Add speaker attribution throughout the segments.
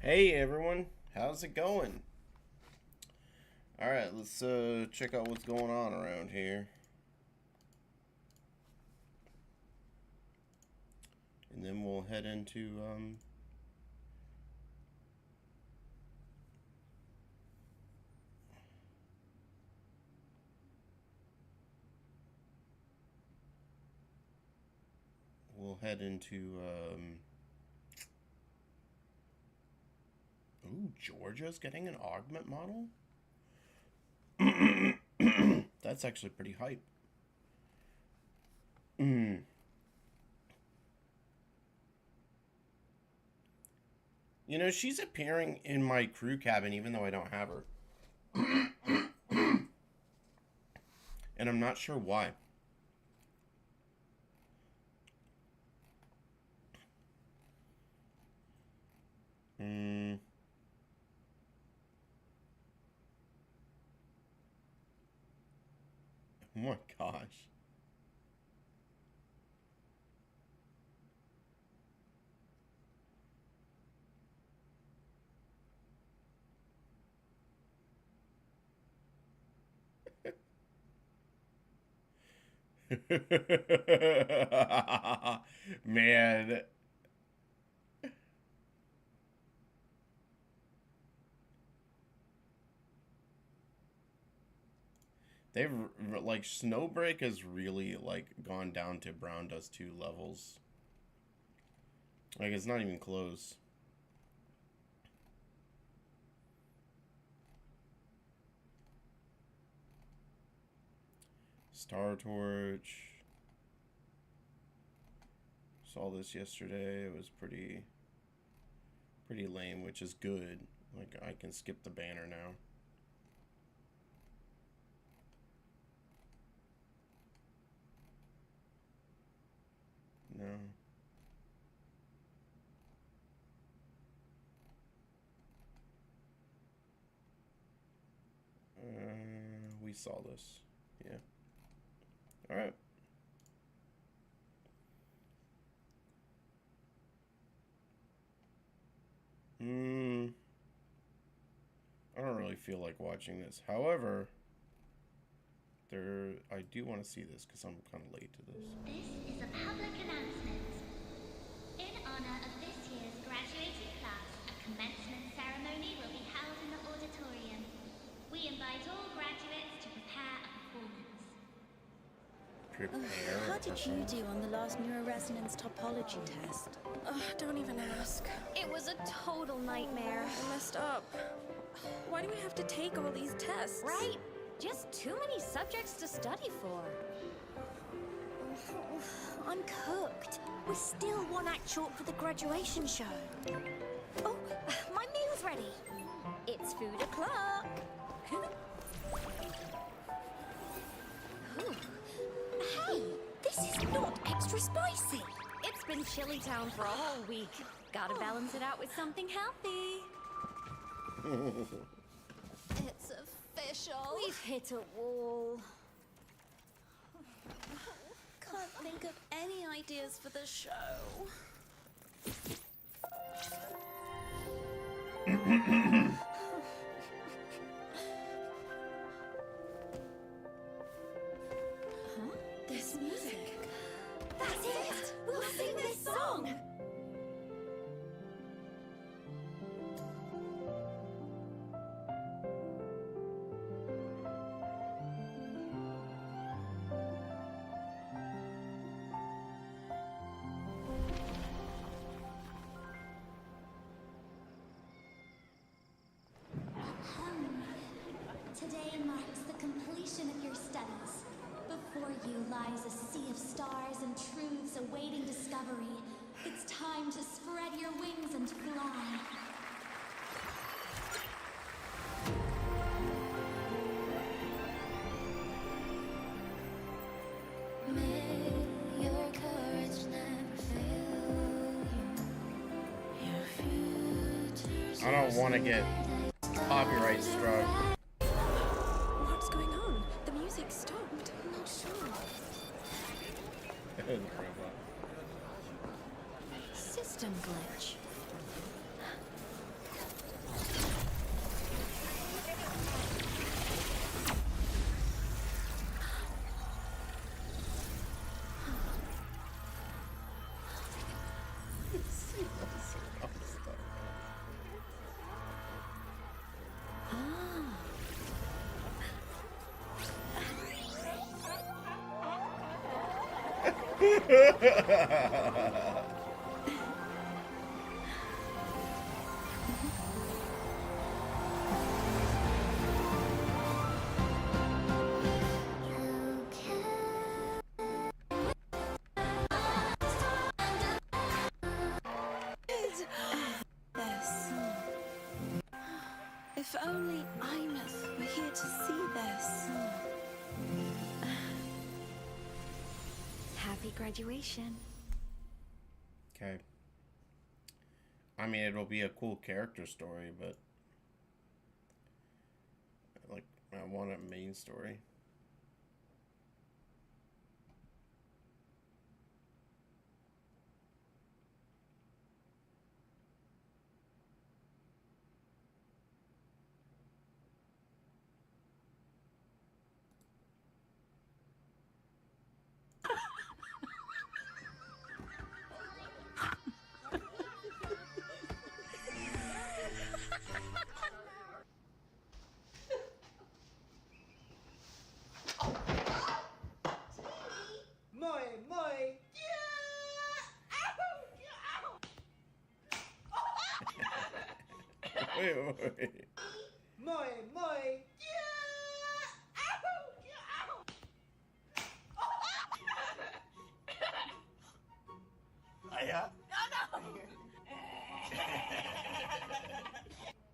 Speaker 1: Hey everyone, how's it going? Alright, let's check out what's going on around here. And then we'll head into ooh, Georgia's getting an augment model? That's actually pretty hype. You know, she's appearing in my crew cabin even though I don't have her. And I'm not sure why. Oh my gosh. Man. They've, like, Snowbreak has really, like, gone down to Brown Dust 2 levels. Like, it's not even close. Star Torch. Saw this yesterday. It was pretty lame, which is good. Like, I can skip the banner now. No. We saw this. Yeah. Alright. I don't really feel like watching this. However, I do want to see this because I'm kind of late to this.
Speaker 2: This is a public announcement. In honor of this year's graduating class, a commencement ceremony will be held in the auditorium. We invite all graduates to prepare a performance.
Speaker 3: How did you do on the last neuroresonance topology test?
Speaker 4: Don't even ask.
Speaker 3: It was a total nightmare.
Speaker 4: I messed up. Why do we have to take all these tests?
Speaker 3: Right? Just too many subjects to study for. I'm cooked. We're still one act short for the graduation show. Oh, my meal's ready. It's food o'clock. Hey, this is not extra spicy. It's been Chili Town for a whole week. Gotta balance it out with something healthy.
Speaker 4: It's official.
Speaker 3: We've hit a wall.
Speaker 4: Can't think of any ideas for the show.
Speaker 3: This music. That's it! We'll sing this song!
Speaker 2: Today marks the completion of your studies. Before you lies a sea of stars and truths awaiting discovery. It's time to spread your wings and fly. May your courage never fail you. Your future's
Speaker 1: I don't want to get copyright struck.
Speaker 4: What's going on? The music stopped. I'm not sure.
Speaker 3: System glitch.
Speaker 4: This. If only Imeth were here to see this.
Speaker 3: Happy graduation.
Speaker 1: Okay. I mean, it'll be a cool character story, but like, I want a main story. Wait.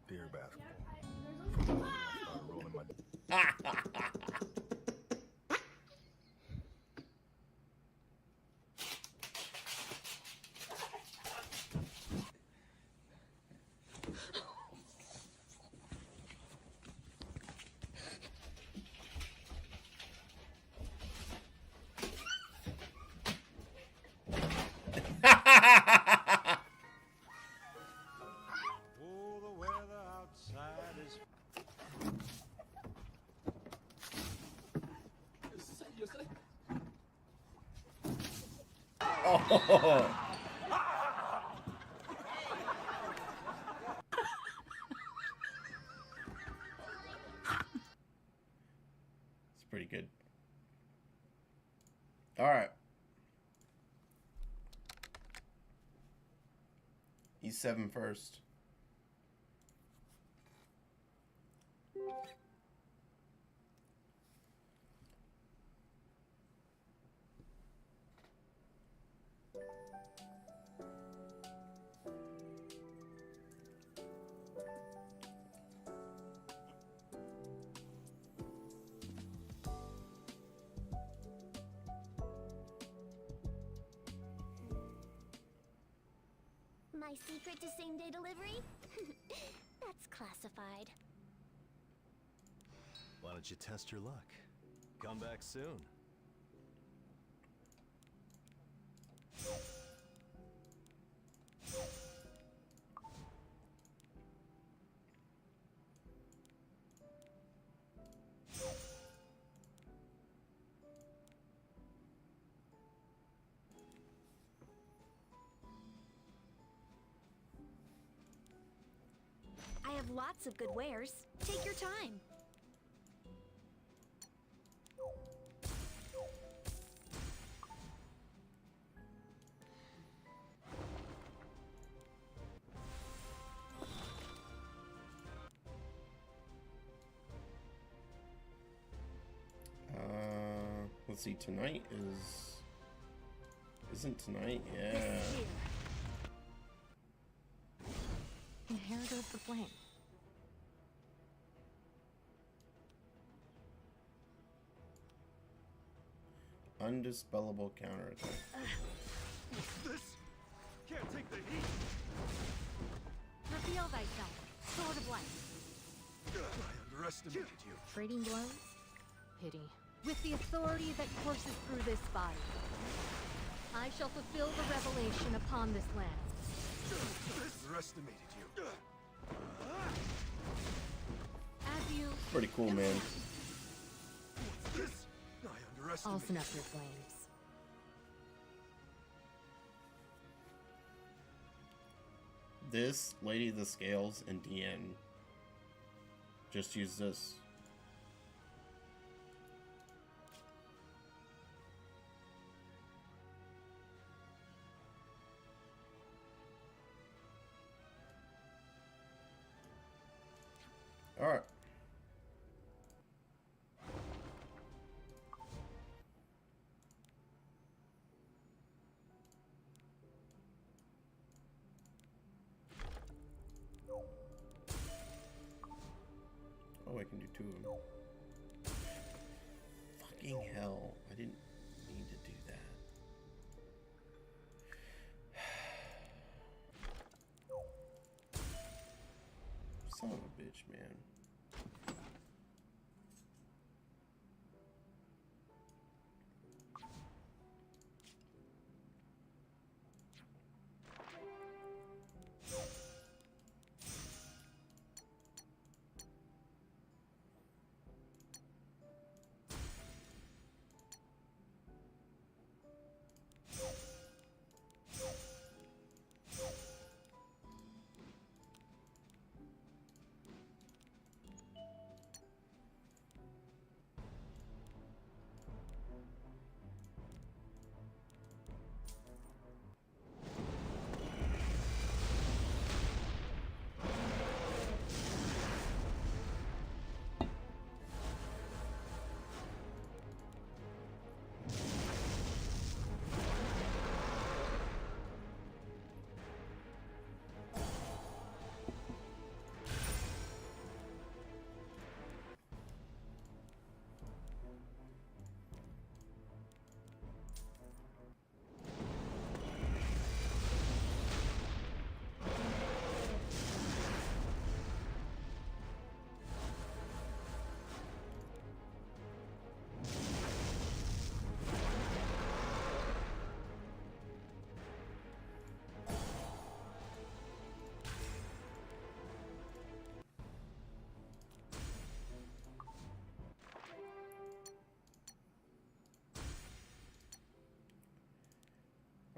Speaker 5: Dear basketball. Started rolling my
Speaker 6: Oh, the weather outside is
Speaker 1: Oh. It's pretty good. All right. E7 first.
Speaker 2: My secret to same-day delivery? That's classified.
Speaker 5: Why don't you test your luck? Come back soon.
Speaker 3: I have lots of good wares. Take your time.
Speaker 1: Let's see. Tonight isn't tonight? Yeah.
Speaker 3: This is here. Inheritor of the flame.
Speaker 1: Undispellable counterattack.
Speaker 6: this. Can't take the heat.
Speaker 3: Reveal thyself. Sword of light.
Speaker 6: I underestimated you.
Speaker 3: Trading blows? Pity. With the authority that courses through this body, I shall fulfill the revelation upon this land.
Speaker 6: Underestimated you.
Speaker 3: As you...
Speaker 1: Pretty cool, man.
Speaker 6: This. I
Speaker 3: I'll
Speaker 6: underestimated
Speaker 3: snuff your flames.
Speaker 1: This, Lady of the Scales, and DN. Just use this. Alright. Oh, I can do 2 of them. Fucking hell. I didn't need to do that. Son of a bitch, man.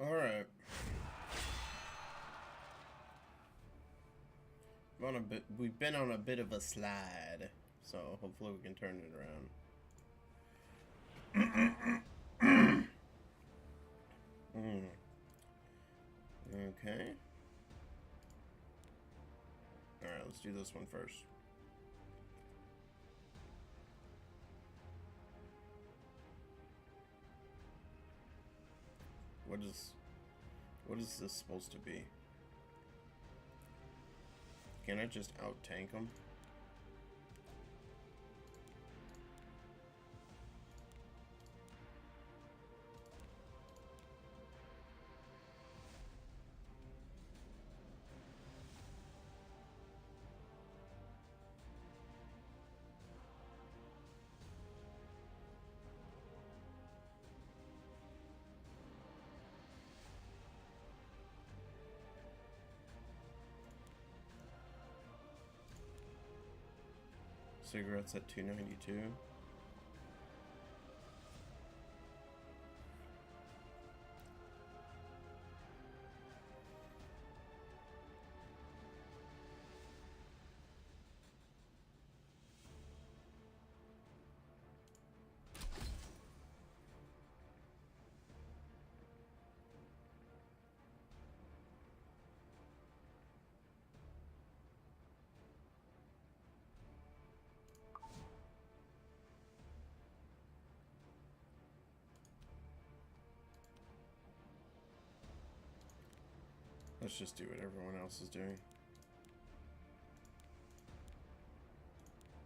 Speaker 1: Alright. We've been on a bit of a slide, so hopefully we can turn it around. Okay. Alright, let's do this one first. What is this supposed to be? Can I just out-tank him? Cigarettes at $2.92. Let's just do what everyone else is doing.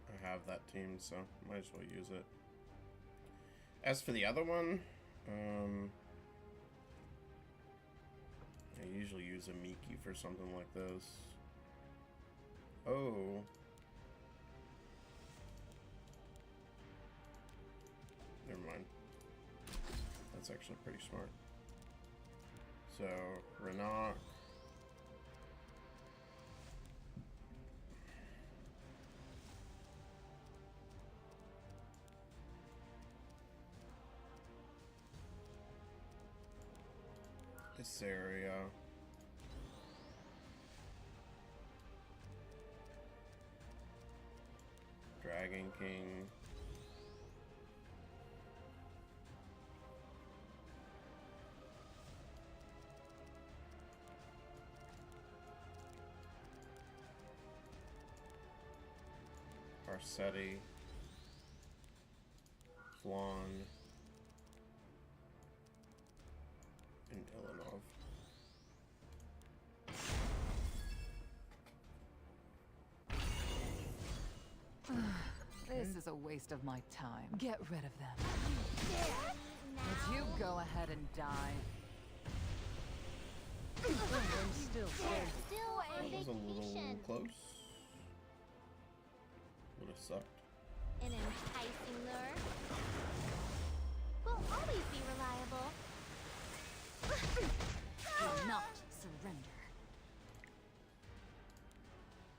Speaker 1: I have that team, so might as well use it. As for the other one, I usually use a Miki for something like this. Oh. Never mind. That's actually pretty smart. So, Renok. This area. Dragon King. Farsetti, Flan, and Ilanov.
Speaker 7: This is a waste of my time. Get rid of them. Would you go ahead and die?
Speaker 2: I'm still on
Speaker 1: That was a little
Speaker 2: vacation.
Speaker 1: close. Would have sucked.
Speaker 2: An enticing lure. Will always be reliable.
Speaker 3: Do not surrender.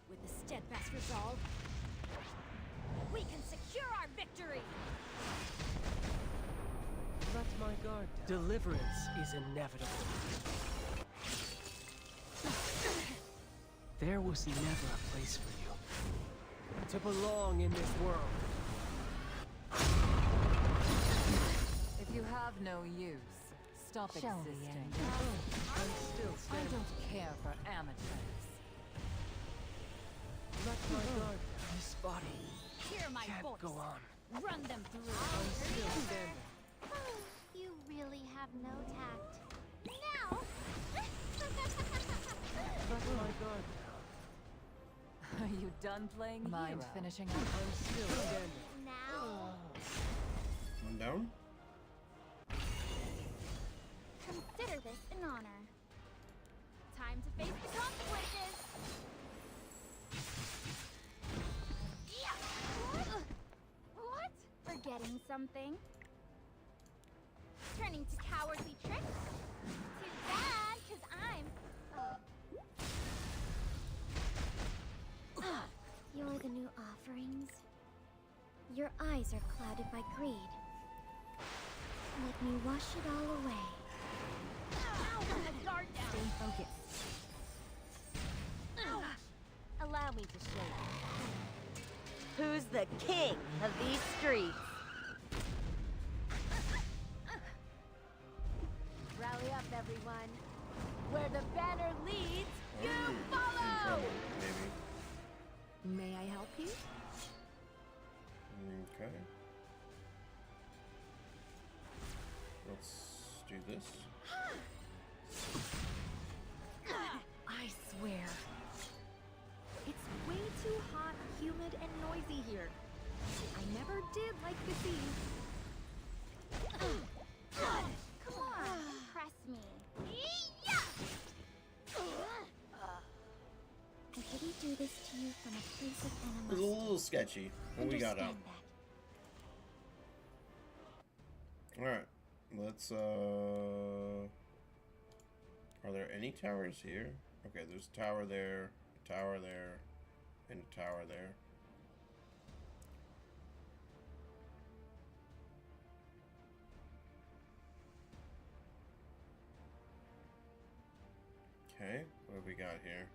Speaker 3: With a steadfast resolve, we can secure our victory!
Speaker 8: Let my guard down. Deliverance is inevitable. There was never a place for you to belong in this world.
Speaker 7: If you have no use, stop existing.
Speaker 8: I'm still
Speaker 7: I
Speaker 8: standing.
Speaker 7: don't care for amateurs.
Speaker 8: Let my guard down. This body
Speaker 3: Hear my
Speaker 8: can't
Speaker 3: voice.
Speaker 8: go on.
Speaker 3: Run them through.
Speaker 8: I'm still standing.
Speaker 2: You really have no tact. Now!
Speaker 8: Let my guard down.
Speaker 7: Are you done playing Mind hero? Finishing up?
Speaker 8: I'm still standing.
Speaker 2: Now!
Speaker 1: One down.
Speaker 2: Consider this an honor. Time to face the consequences! What? Forgetting something? Turning to cowardly tricks? Too bad, 'cause I'm... You're the new offerings. Your eyes are clouded by greed. Let me wash it all away. Guard down.
Speaker 3: Stay focused.
Speaker 2: Allow me to show you.
Speaker 9: Who's the king of these streets?
Speaker 2: Rally up, everyone. Where the banner leads, you
Speaker 1: In
Speaker 2: follow!
Speaker 1: trouble, maybe.
Speaker 3: May I help you?
Speaker 1: Okay. Let's do this.
Speaker 3: I swear. It's way too hot, humid, and noisy here. I never did like the sea.
Speaker 2: Come on, impress me. I didn't do this to you from a place of
Speaker 1: It was a
Speaker 2: animosity.
Speaker 1: little sketchy, but we got out.
Speaker 2: Understand that.
Speaker 1: Alright. Let's, Are there any towers here? Okay, there's a tower there, a tower there, and a tower there. Okay, what have we got here?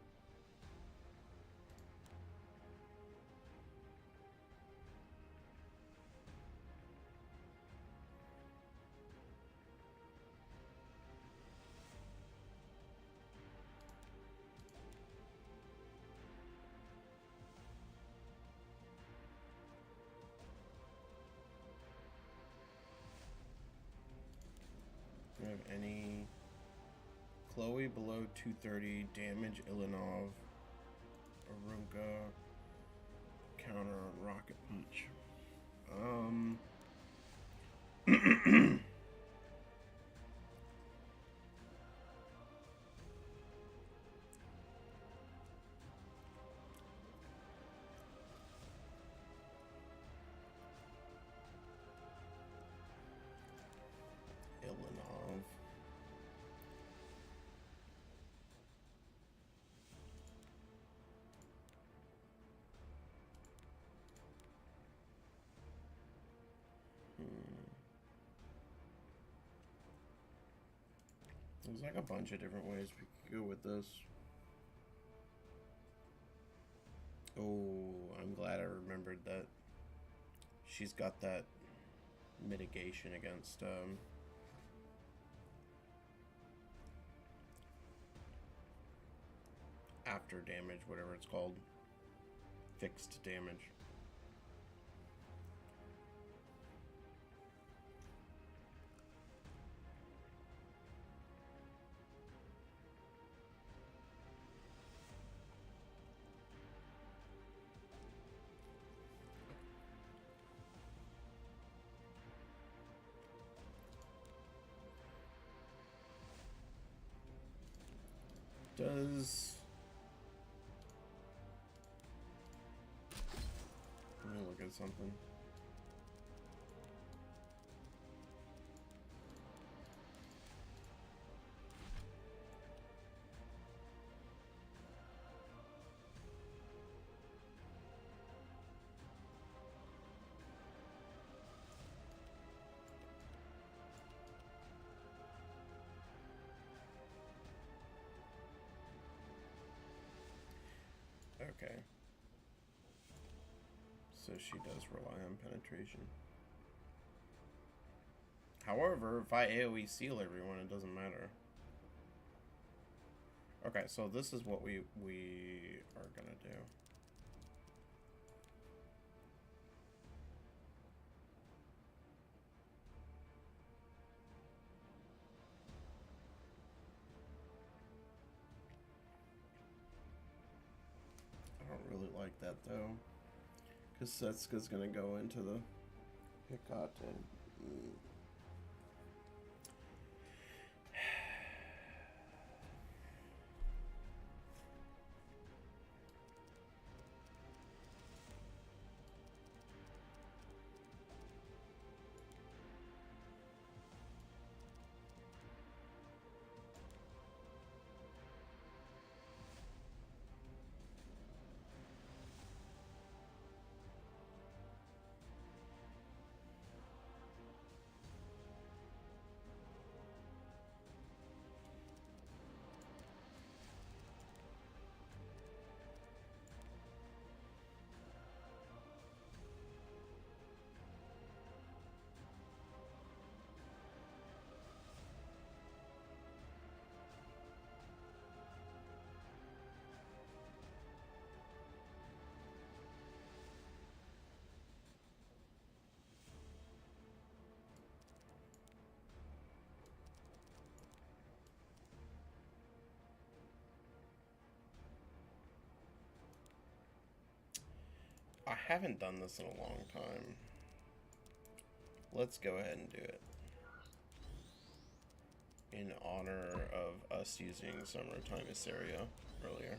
Speaker 1: Do we have any? Chloe below 230, damage Ilanov, Aruka, counter on Rocket Punch. Ilanov. There's like a bunch of different ways we could go with this. Oh, I'm glad I remembered that she's got that mitigation against after damage, whatever it's called. Fixed damage. Does... Let me look at something. Okay. So she does rely on penetration. However, if I AoE seal everyone, it doesn't matter. Okay, so this is what we are gonna do. I don't really like that though, because Setsuka's gonna go into the Hikate. I haven't done this in a long time. Let's go ahead and do it. In honor of us using Summertime Assyria earlier.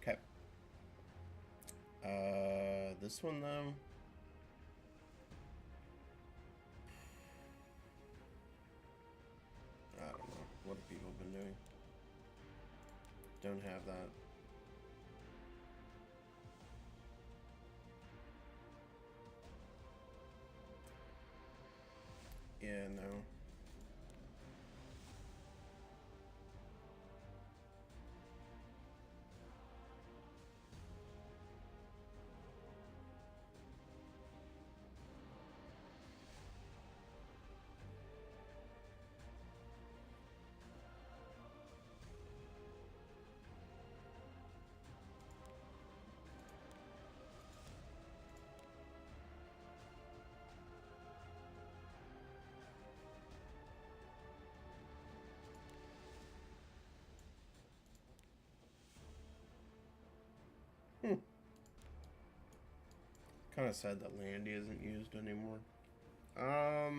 Speaker 1: Okay. This one though. I don't know. What have people been doing? Don't have that. Yeah, no. Kind of sad that Landy isn't used anymore. I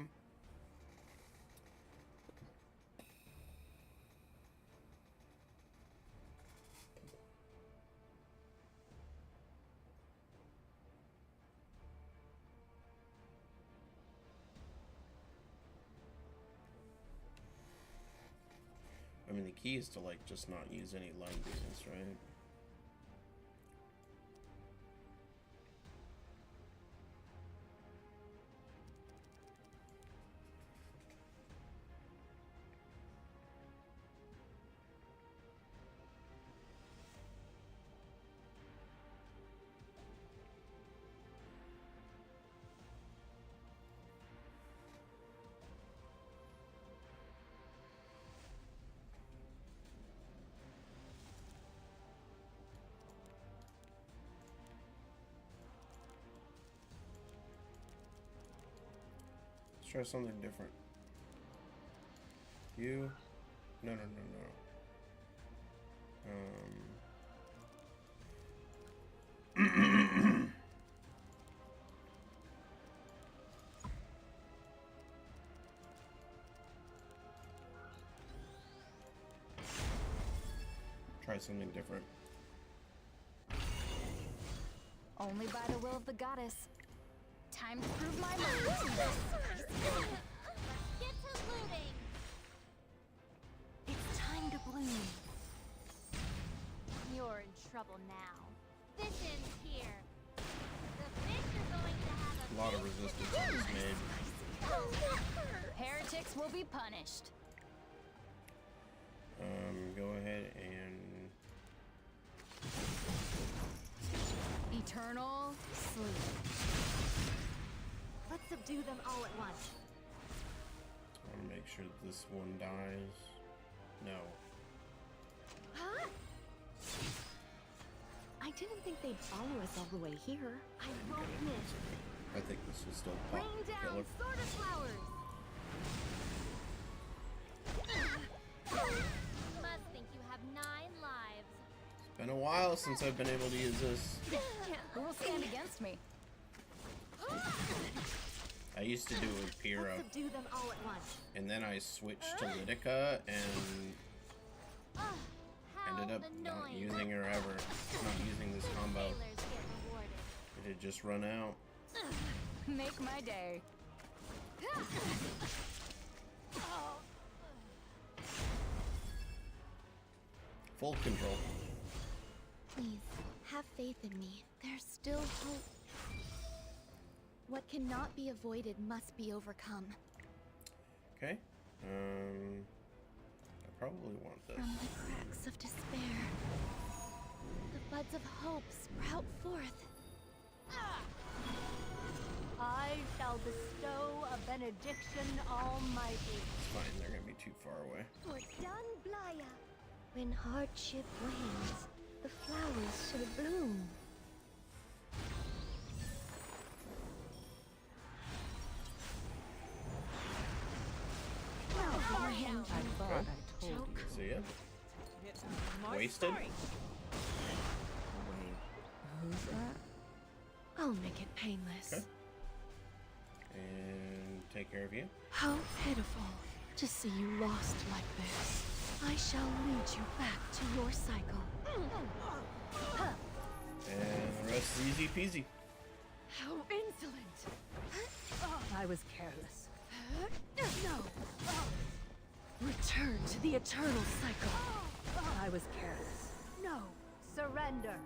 Speaker 1: mean, the key is to, like, just not use any light units, right? Try something different. You? No, no, no, no. try something different.
Speaker 3: Only by the will of the goddess. Time to prove my mind.
Speaker 2: Let's get to looting.
Speaker 3: It's time to bloom.
Speaker 2: You're in trouble now. This ends here. The fish are going to have
Speaker 1: A lot of resistance on this maid.
Speaker 3: Heretics will be punished.
Speaker 1: Go ahead and
Speaker 3: Eternal sleep.
Speaker 9: Let's subdue them all at once.
Speaker 1: I want to make sure that this one dies. No.
Speaker 9: Huh? I didn't think they'd follow us all the way here. I won't miss.
Speaker 1: I think this will still pop
Speaker 3: Rain
Speaker 1: the
Speaker 3: down
Speaker 1: killer.
Speaker 3: sword of flowers.
Speaker 2: Must think you have 9 lives.
Speaker 1: It's been a while since I've been able to use this.
Speaker 3: Who will stand against me?
Speaker 1: I used to do it with Pyrrha,
Speaker 9: Let's subdue them all at once.
Speaker 1: and then I switched to Lytica and
Speaker 2: How
Speaker 1: ended up not
Speaker 2: annoying.
Speaker 1: using her ever. Not using this combo.
Speaker 2: Sailors get rewarded.
Speaker 1: It had just run out.
Speaker 3: Make my day.
Speaker 1: Full control.
Speaker 9: Please, have faith in me. There's still hope. What cannot be avoided must be overcome.
Speaker 1: Okay. I probably want this.
Speaker 9: From the cracks of despair, the buds of hope sprout forth.
Speaker 3: I shall bestow a benediction almighty.
Speaker 1: It's fine, they're gonna be too far away.
Speaker 9: For Dun Blaya. When hardship wanes, the flowers shall bloom.
Speaker 3: I thought I told you.
Speaker 1: See ya. Wasted.
Speaker 3: Who's that?
Speaker 9: I'll make it painless.
Speaker 1: Okay. And take care of you.
Speaker 9: How pitiful to see you lost like this. I shall lead you back to your cycle.
Speaker 1: And the rest is easy peasy.
Speaker 9: How insolent!
Speaker 3: I was careless.
Speaker 9: No! Return to the eternal cycle.
Speaker 3: I was careless.
Speaker 9: No!
Speaker 3: Surrender.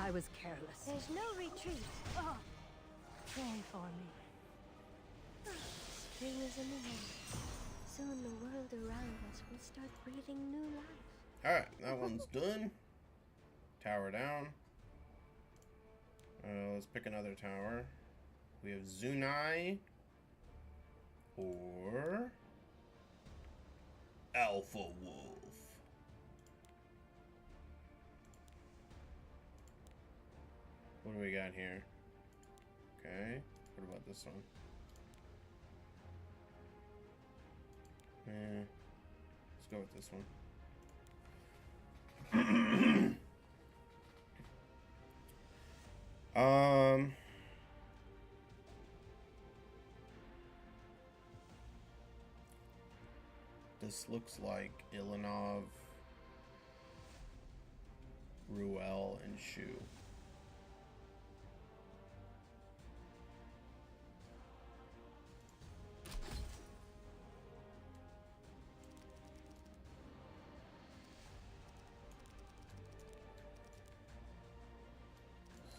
Speaker 3: I was careless.
Speaker 9: There's no retreat.
Speaker 3: Pray for me.
Speaker 9: Spring is in the air. Soon the world around us will start breathing new life.
Speaker 1: Alright, that one's done. Tower down. Let's pick another tower. We have Zunai or Alpha Wolf. What do we got here? Okay, what about this one? Let's go with this one. This looks like Ilanov, Ruel, and Shu.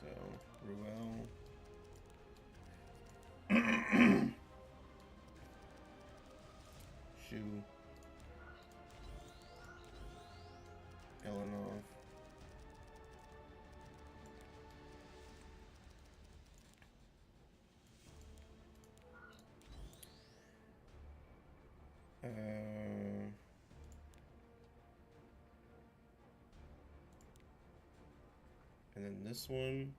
Speaker 1: So, Ruel. Shu. Ilanov. And then this one.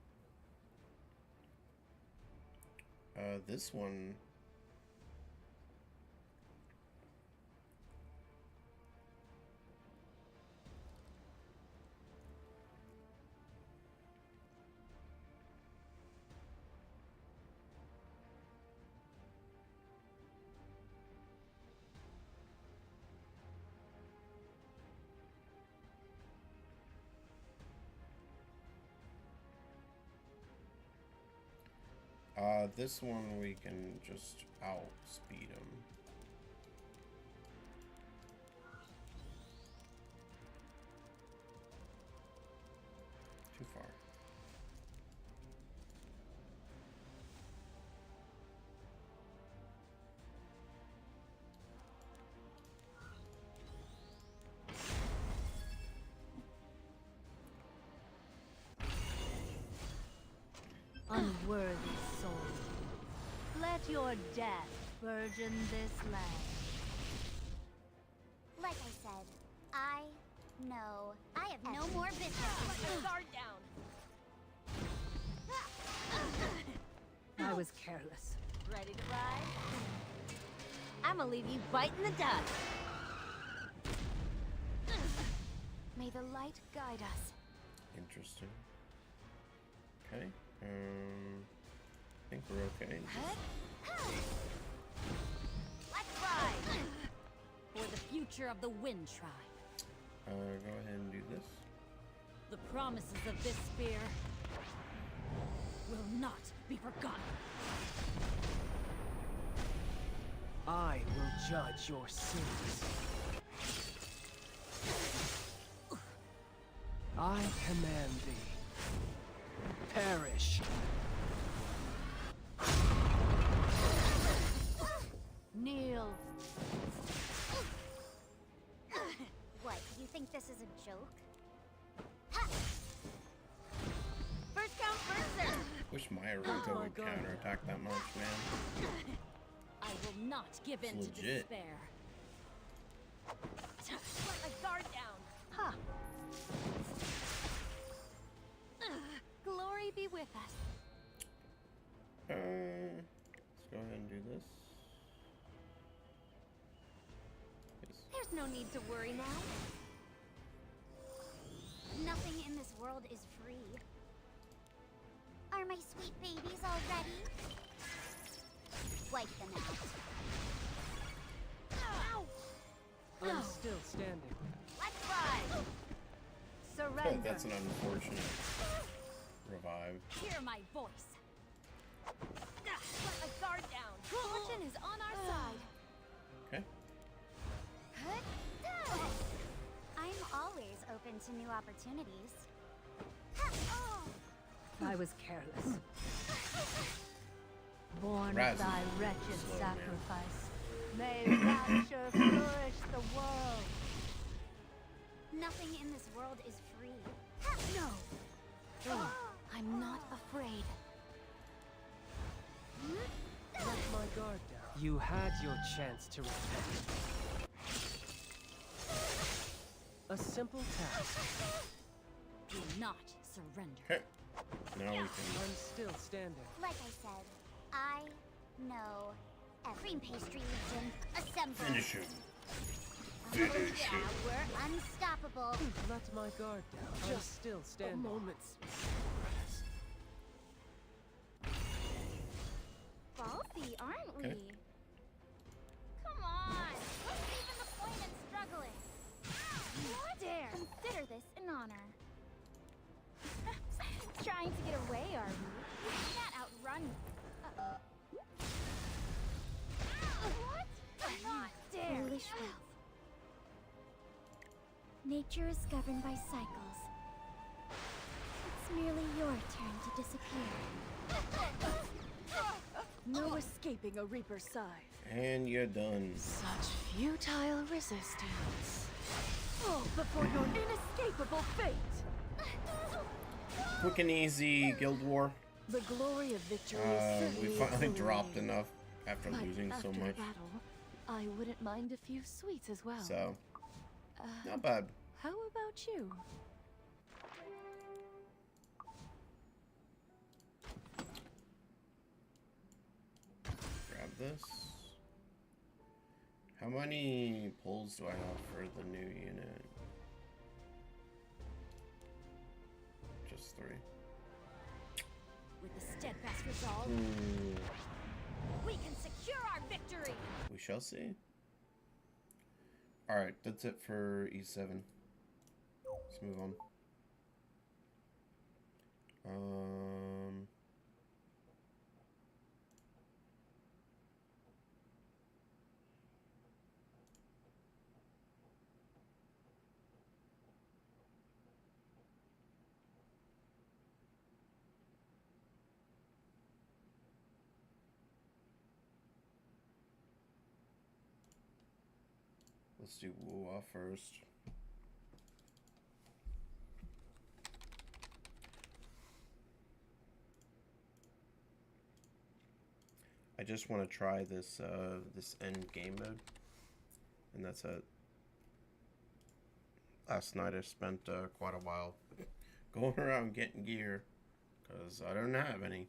Speaker 1: This one. This one we can just outspeed him. Too far.
Speaker 3: Unworthy soul, let your death burgeon this land.
Speaker 2: Like I said, I know. I have no more business.
Speaker 3: Guard down. I was careless.
Speaker 2: Ready to ride? I'ma leave you biting the dust.
Speaker 9: May the light guide us.
Speaker 1: Interesting. Okay. I think we're okay.
Speaker 2: Let's ride! For the future of the Wind Tribe.
Speaker 1: Go ahead and do this.
Speaker 2: The promises of this spear will not be forgotten.
Speaker 8: I will judge your sins. I command thee. Perish.
Speaker 3: Kneel.
Speaker 2: What, you think this is a joke? First come, first serve!
Speaker 1: Wish my Aruto would counterattack that much, man.
Speaker 2: I will not give in
Speaker 1: It's
Speaker 2: to
Speaker 1: legit.
Speaker 2: despair. Let my guard down!
Speaker 3: Ha! Glory be with us.
Speaker 1: Let's go ahead and do this. Yes.
Speaker 2: There's no need to worry now. Nothing in this world is free. Are my sweet babies all ready? Wipe them out. Ow!
Speaker 8: I'm still standing.
Speaker 2: Let's ride!
Speaker 3: Surrender.
Speaker 1: That's an unfortunate revive.
Speaker 2: Hear my voice. Let my guard down.
Speaker 9: Fortune is on our side.
Speaker 1: Okay.
Speaker 2: I'm always open to new opportunities.
Speaker 3: I was careless. Born
Speaker 1: Razzie.
Speaker 3: of thy wretched
Speaker 1: Slow man.
Speaker 3: sacrifice, may rapture flourish the world.
Speaker 2: Nothing in this world is free.
Speaker 9: No. I'm not afraid.
Speaker 8: Let my guard down. You had your chance to repent. A simple task.
Speaker 2: Do not surrender.
Speaker 1: Okay. Now we can.
Speaker 8: I'm still standing.
Speaker 2: Like I said, I know every pastry legion assemble.
Speaker 1: Finish him.
Speaker 2: Yeah, we're unstoppable.
Speaker 8: Let my guard down. I'm still standing. Moments.
Speaker 2: Ballsy, aren't we?
Speaker 1: Okay.
Speaker 2: Come on. What's even the point in struggling? Dare. Consider this an honor. Trying to get away, are we? We can't outrun me. What? Not dare.
Speaker 9: Foolish wealth. Nature is governed by cycles. It's merely your turn to disappear.
Speaker 4: No escaping a Reaper's scythe.
Speaker 1: And you're done.
Speaker 4: Such futile resistance. Fall before your inescapable fate.
Speaker 1: Quick and easy Guild War.
Speaker 4: The glory of victory is
Speaker 1: We
Speaker 4: certainly
Speaker 1: finally
Speaker 4: exhilarating.
Speaker 1: dropped enough after
Speaker 4: But
Speaker 1: losing so
Speaker 4: after a
Speaker 1: much.
Speaker 4: battle, I wouldn't mind a few sweets as well.
Speaker 1: So, not bad.
Speaker 4: How about you?
Speaker 1: Grab this. How many pulls do I have for the new unit? Just 3.
Speaker 2: With a steadfast resolve, we can secure our victory.
Speaker 1: We shall see. Alright, that's it for E7. Let's move on. Let's do Wuwa first. I just want to try this this end game mode, and that's it. Last night I spent quite a while going around getting gear, because I don't have any.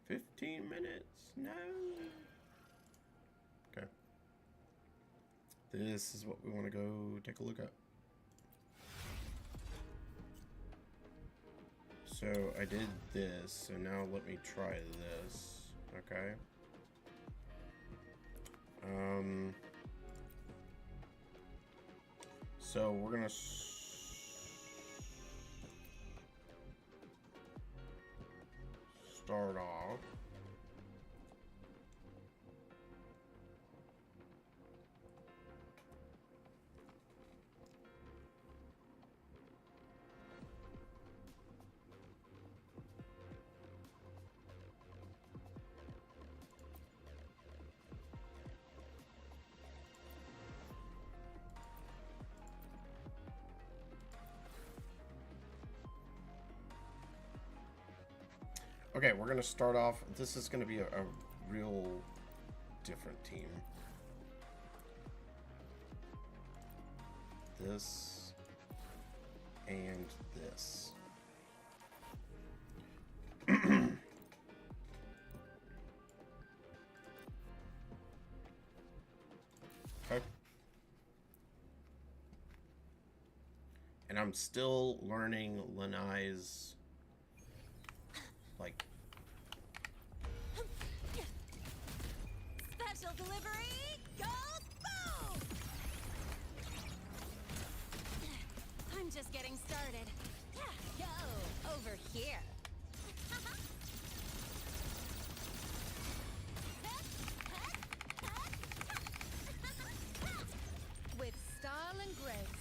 Speaker 1: 15 minutes? No. Okay. This is what we want to go take a look at. So I did this, so now let me try this. Okay. So we're gonna start off. Okay, we're gonna start off. This is gonna be a real different team. This and this. Okay. And I'm still learning Lanai's, like,
Speaker 2: special delivery, go boom! I'm just getting started. Go over here.
Speaker 9: With style and grace.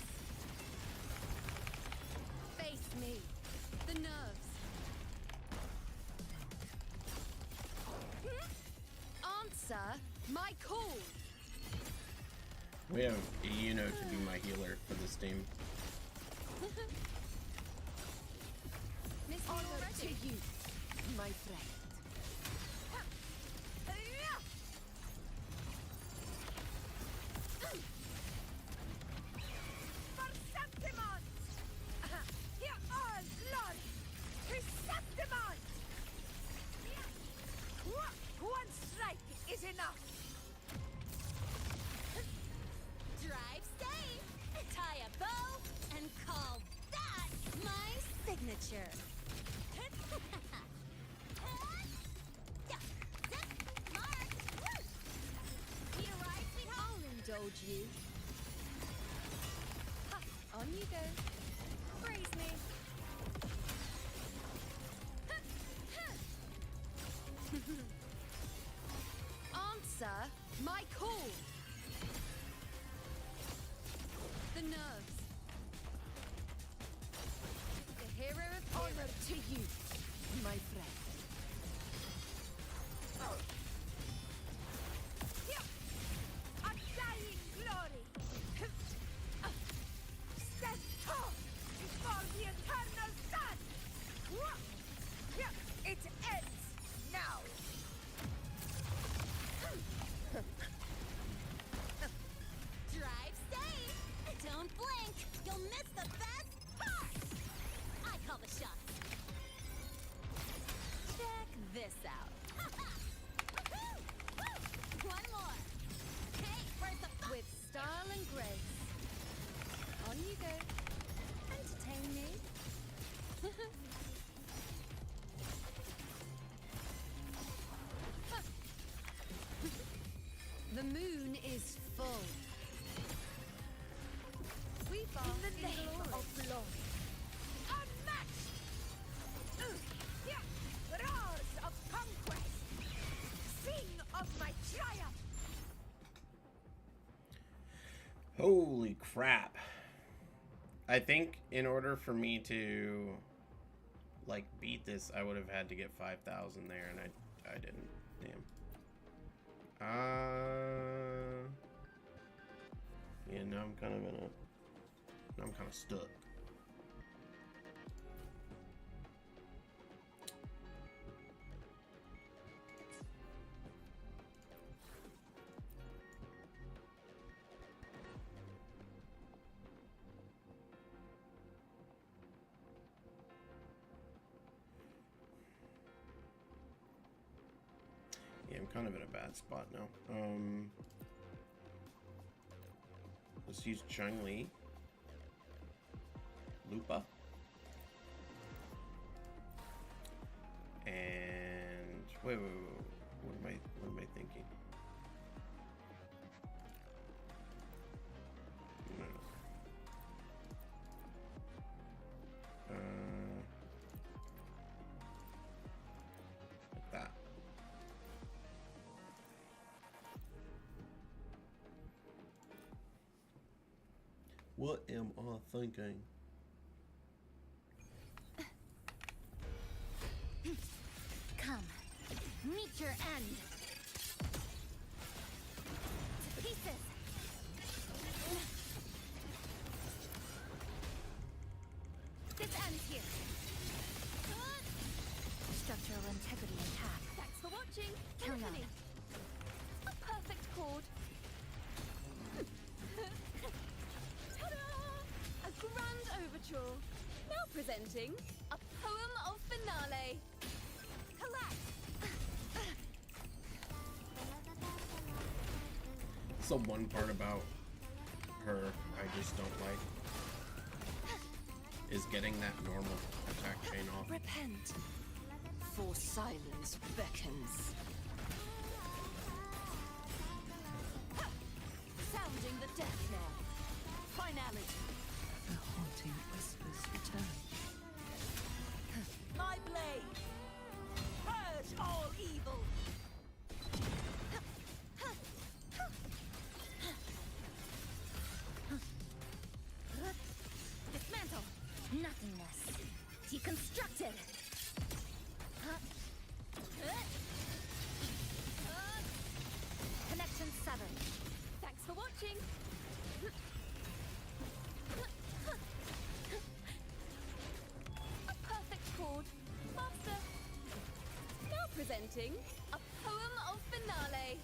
Speaker 9: Face me. The nerves. Answer my call.
Speaker 1: We have Yuno to be my healer for this team.
Speaker 9: Honor to you, my friend.
Speaker 2: One strike is enough. Drive safe, tie a bow, and call that my signature. Need a ride, sweetheart?
Speaker 9: I'll indulge you. Ha, on you go. Praise me. Answer my call.
Speaker 4: to you, my friend. Undying glory. Stand tall before the eternal sun. It ends now.
Speaker 2: Drive safe! Don't blink! You'll miss the best part! I call the shots. Check this out. One more. Hey, where's the fun?
Speaker 3: With style and grace. On you go.
Speaker 2: Entertain me.
Speaker 3: The moon is full. We bask
Speaker 4: In the name
Speaker 3: glory.
Speaker 4: of glory. Unmatched! Roars of conquest! Sing of my triumph!
Speaker 1: Holy crap. I think in order for me to like beat this, I would have had to get 5,000 there, and I didn't. Damn. Yeah, now I'm kind of stuck. Yeah, I'm kind of in a bad spot now. Let's use Chun-Li. Lupa. And wait. What am I thinking? No. Like that. What am I thinking?
Speaker 2: Come, meet your end. To pieces. This ends here. Structural integrity intact.
Speaker 4: Thanks for watching.
Speaker 2: Carry on.
Speaker 4: A perfect chord. Ta-da! A grand overture. Now presenting a poem of finale. Collapse.
Speaker 1: So one part about her I just don't like is getting that normal attack chain off.
Speaker 7: Repent, for silence beckons.
Speaker 4: Sounding the death knell. Finality.
Speaker 7: The haunting whispers return.
Speaker 4: My blade. Purge all evil.
Speaker 2: Dismantle. Nothingness. Deconstructed. Connection severed.
Speaker 4: Thanks for watching. A perfect chord. Master. Now presenting a poem of finale.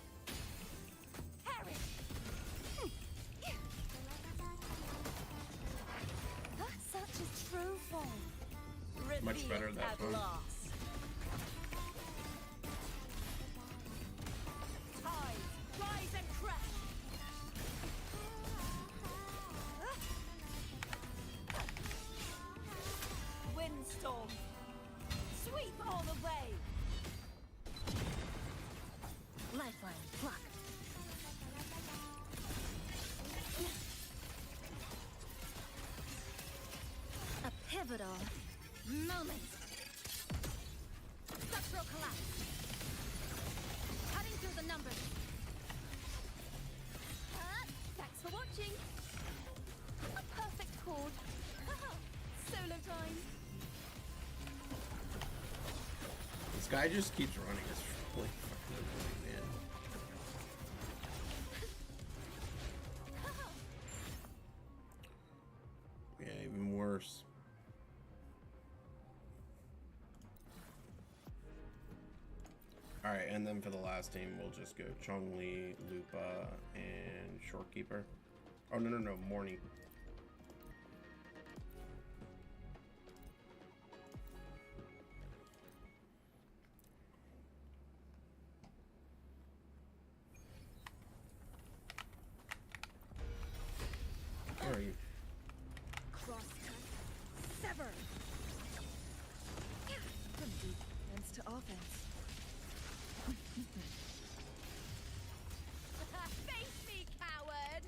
Speaker 4: Perish. Such is true form.
Speaker 1: Much better
Speaker 4: Revealed
Speaker 1: that
Speaker 4: at
Speaker 1: one.
Speaker 4: last. Tides rise and crash. Windstorm. Sweep all the way.
Speaker 2: Lifeline pluck. A pivotal moment. Structural collapse. Cutting through the numbers.
Speaker 4: Thanks for watching. A perfect chord. Solo time.
Speaker 1: guy just keeps running. It's really fucking annoying, man. Yeah, even worse. Alright, and then for the last team, we'll just go Chong-Li, Lupa, and Shorekeeper. Oh, no, Morning. Where are you?
Speaker 4: Sever! From defense to offense.
Speaker 9: Face me, coward!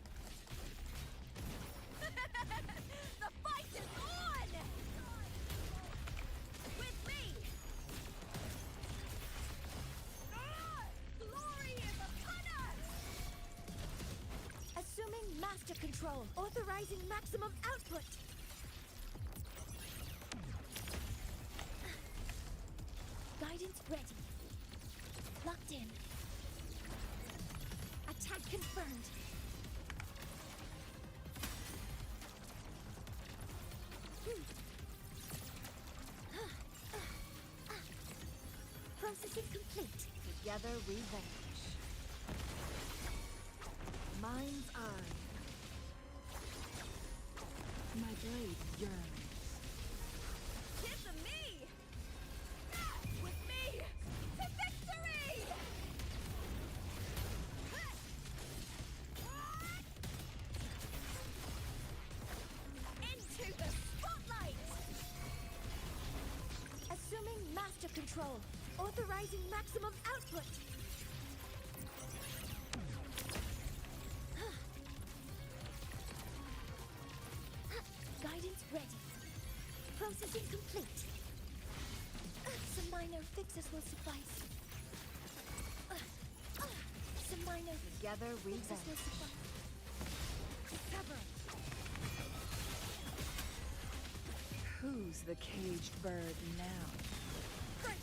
Speaker 9: The fight is on! With me! Glory is upon us! Assuming master control, authorizing maximum output. Guidance ready. Locked in. Attack confirmed. Processing complete.
Speaker 4: Together we vanquish. Mind's eye. My blade yearns.
Speaker 9: Kiss me! With me to victory! Into the spotlight! Assuming master control, authorizing maximum output. Guidance ready. Processing complete. Some minor fixes will suffice. Some minor
Speaker 4: Together we
Speaker 9: fixes will
Speaker 4: vanquish.
Speaker 9: suffice. Sever.
Speaker 4: Who's the caged bird now?
Speaker 9: Break.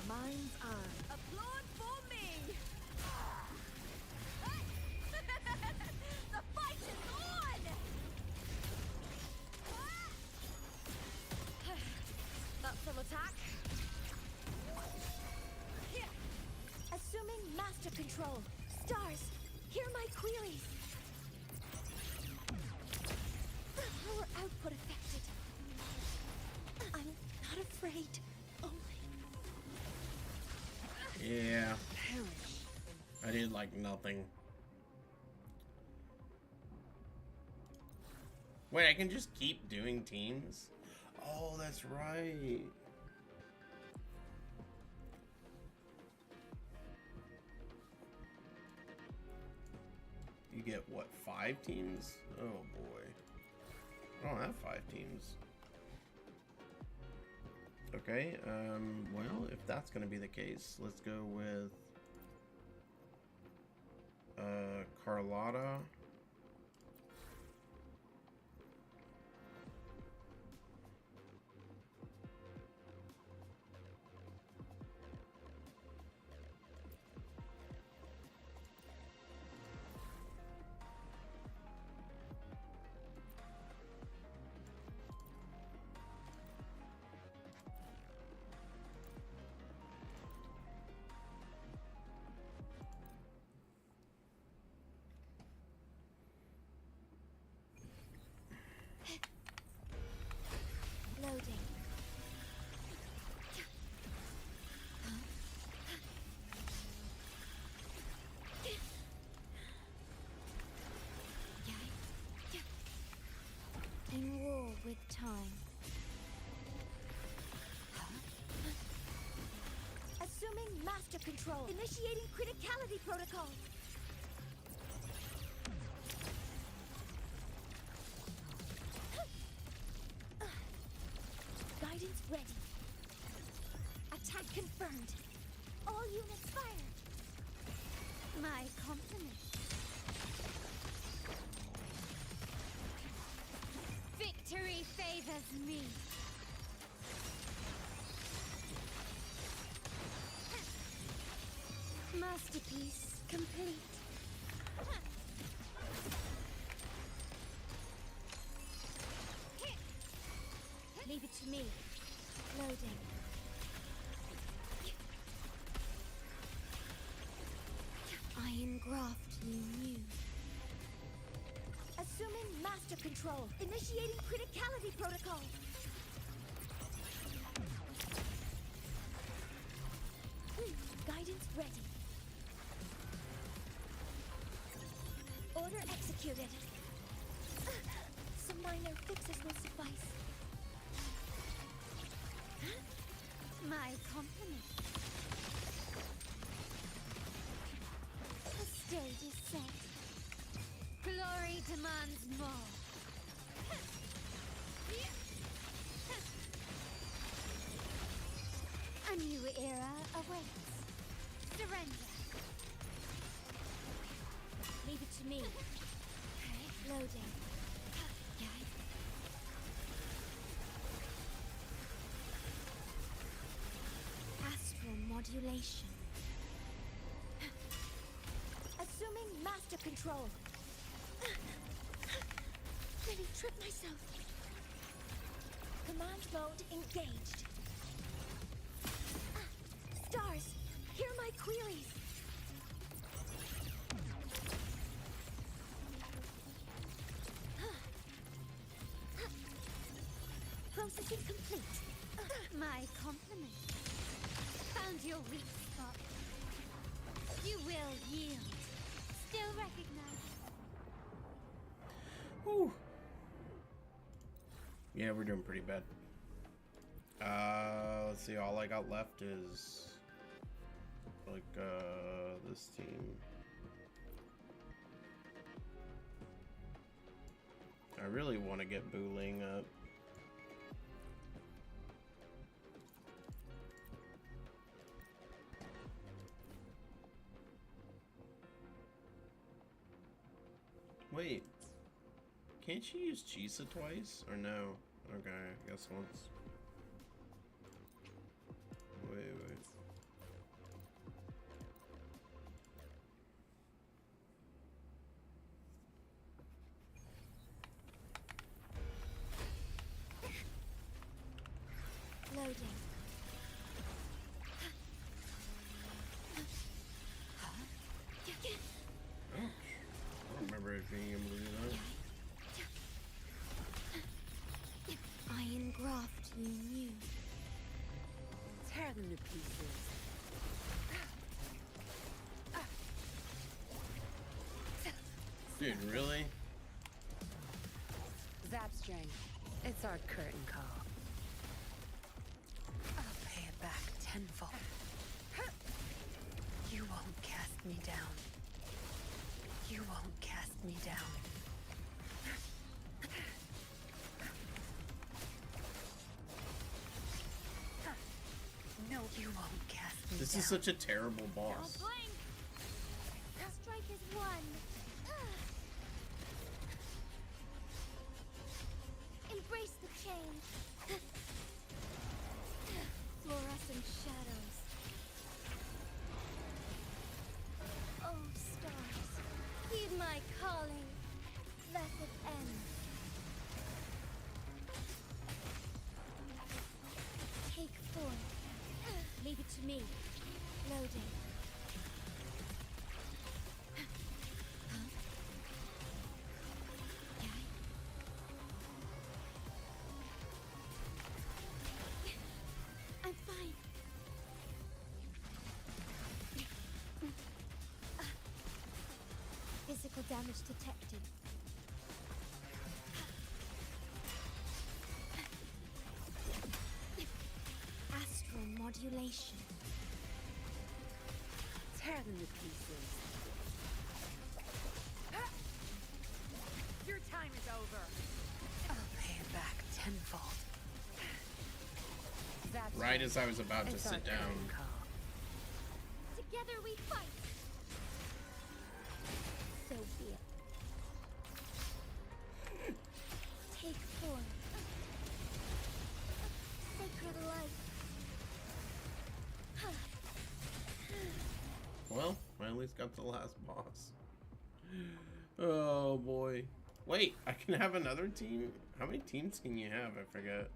Speaker 4: Mind's eye.
Speaker 9: Applaud for me! The fight is on! Up from attack. Assuming master control. Stars, hear my queries. Power output affected. I'm not afraid. Only.
Speaker 1: Yeah,
Speaker 4: Perish.
Speaker 1: I did like nothing. Wait, I can just keep doing teams? Oh, that's right. You get what, 5 teams? Oh boy. I don't have 5 teams. Okay, well, if that's gonna be the case, let's go with Carlotta.
Speaker 9: Loading. In war with time. Assuming master control. Initiating criticality protocol. Guidance ready. Attack confirmed. All units fire. My compliments.
Speaker 2: me. Masterpiece complete. Leave it to me. Loading. Iron graft you knew. Assuming master control. Initiating criticality protocol. Guidance ready. Order executed. Some minor fixes will suffice. My compliments. The stage is set. Glory demands more. A new era awaits. Surrender. Leave it to me. Loading. Astral modulation. Assuming master control. Nearly tripped myself. Command mode engaged. Stars, hear my queries. Processing complete. My compliments. Found your weak spot. You will yield. Still recognized.
Speaker 1: Whew. Yeah, we're doing pretty bad. Let's see, all I got left is like this team. I really want to get Booling up. Wait, can't you use Chisa twice? Or no? Okay, I guess once. Wait.
Speaker 2: Loading.
Speaker 1: Oh, I don't remember it being able to do that.
Speaker 2: Iron graft you knew.
Speaker 7: Tear them to pieces.
Speaker 1: Dude, really?
Speaker 7: Zapstring, it's our curtain call. I'll pay it back tenfold. You won't cast me down. You won't cast me down. No, you won't cast me down.
Speaker 1: This is such a terrible boss.
Speaker 2: Don't blink. Strike is one. Embrace the change. Fluorescent shadows. Oh, stars, heed my calling. Let it end. Take form. Leave it to me. Loading. I'm fine. Physical damage detected. Astral modulation.
Speaker 7: Tear them to pieces. Your time is over. I'll pay it back tenfold. That's
Speaker 1: Right as I was about to
Speaker 7: it's our
Speaker 1: sit down.
Speaker 7: curtain call.
Speaker 2: Together we fight. So be it. Take form.
Speaker 1: Well, I at least got the last boss. Oh boy. Wait, I can have another team? How many teams can you have? I forget.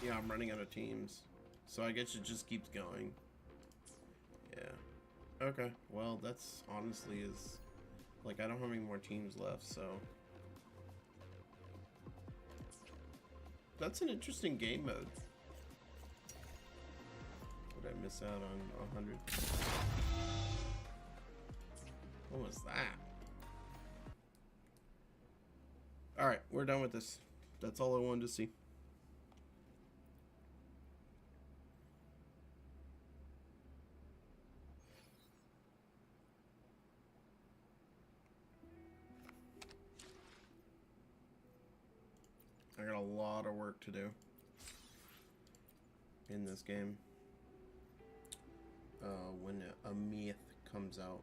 Speaker 1: Yeah, I'm running out of teams. So I guess it just keeps going. Yeah. Okay. Well, that's honestly is... Like, I don't have any more teams left, so... That's an interesting game mode. Would I miss out on 100? What was that? Alright, we're done with this. That's all I wanted to see. I got a lot of work to do in this game when a myth comes out.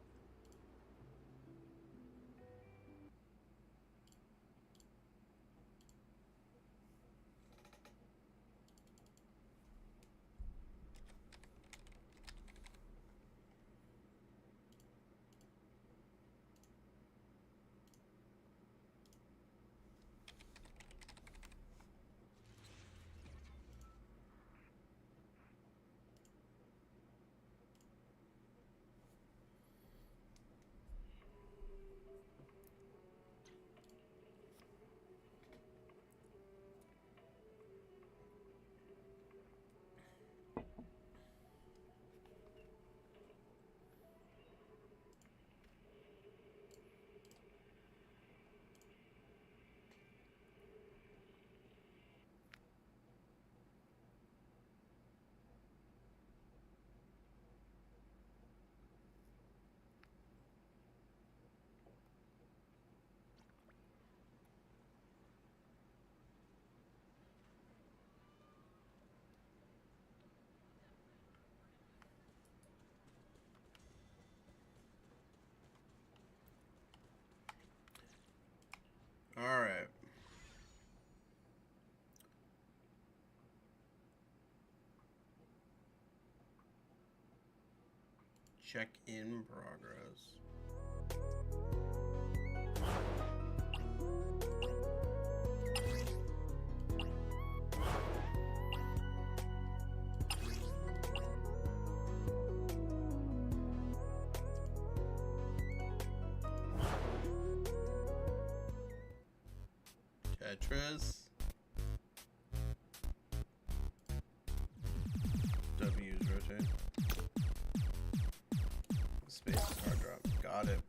Speaker 1: All right. Check in progress. Tetris. W's rotate. Space card drop. Got it.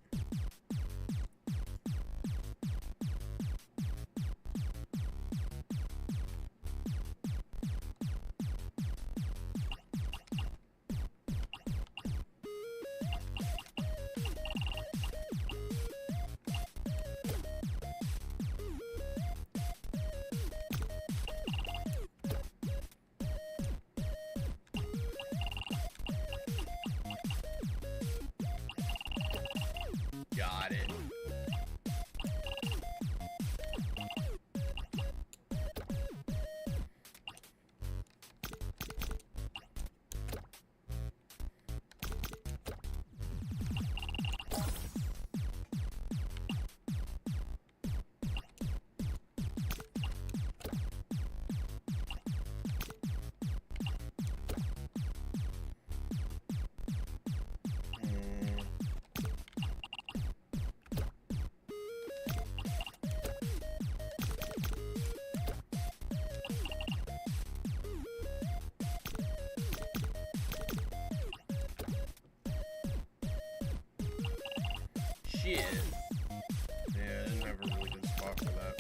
Speaker 1: Got it. Shit. Yeah, I didn't have a really good spot for that.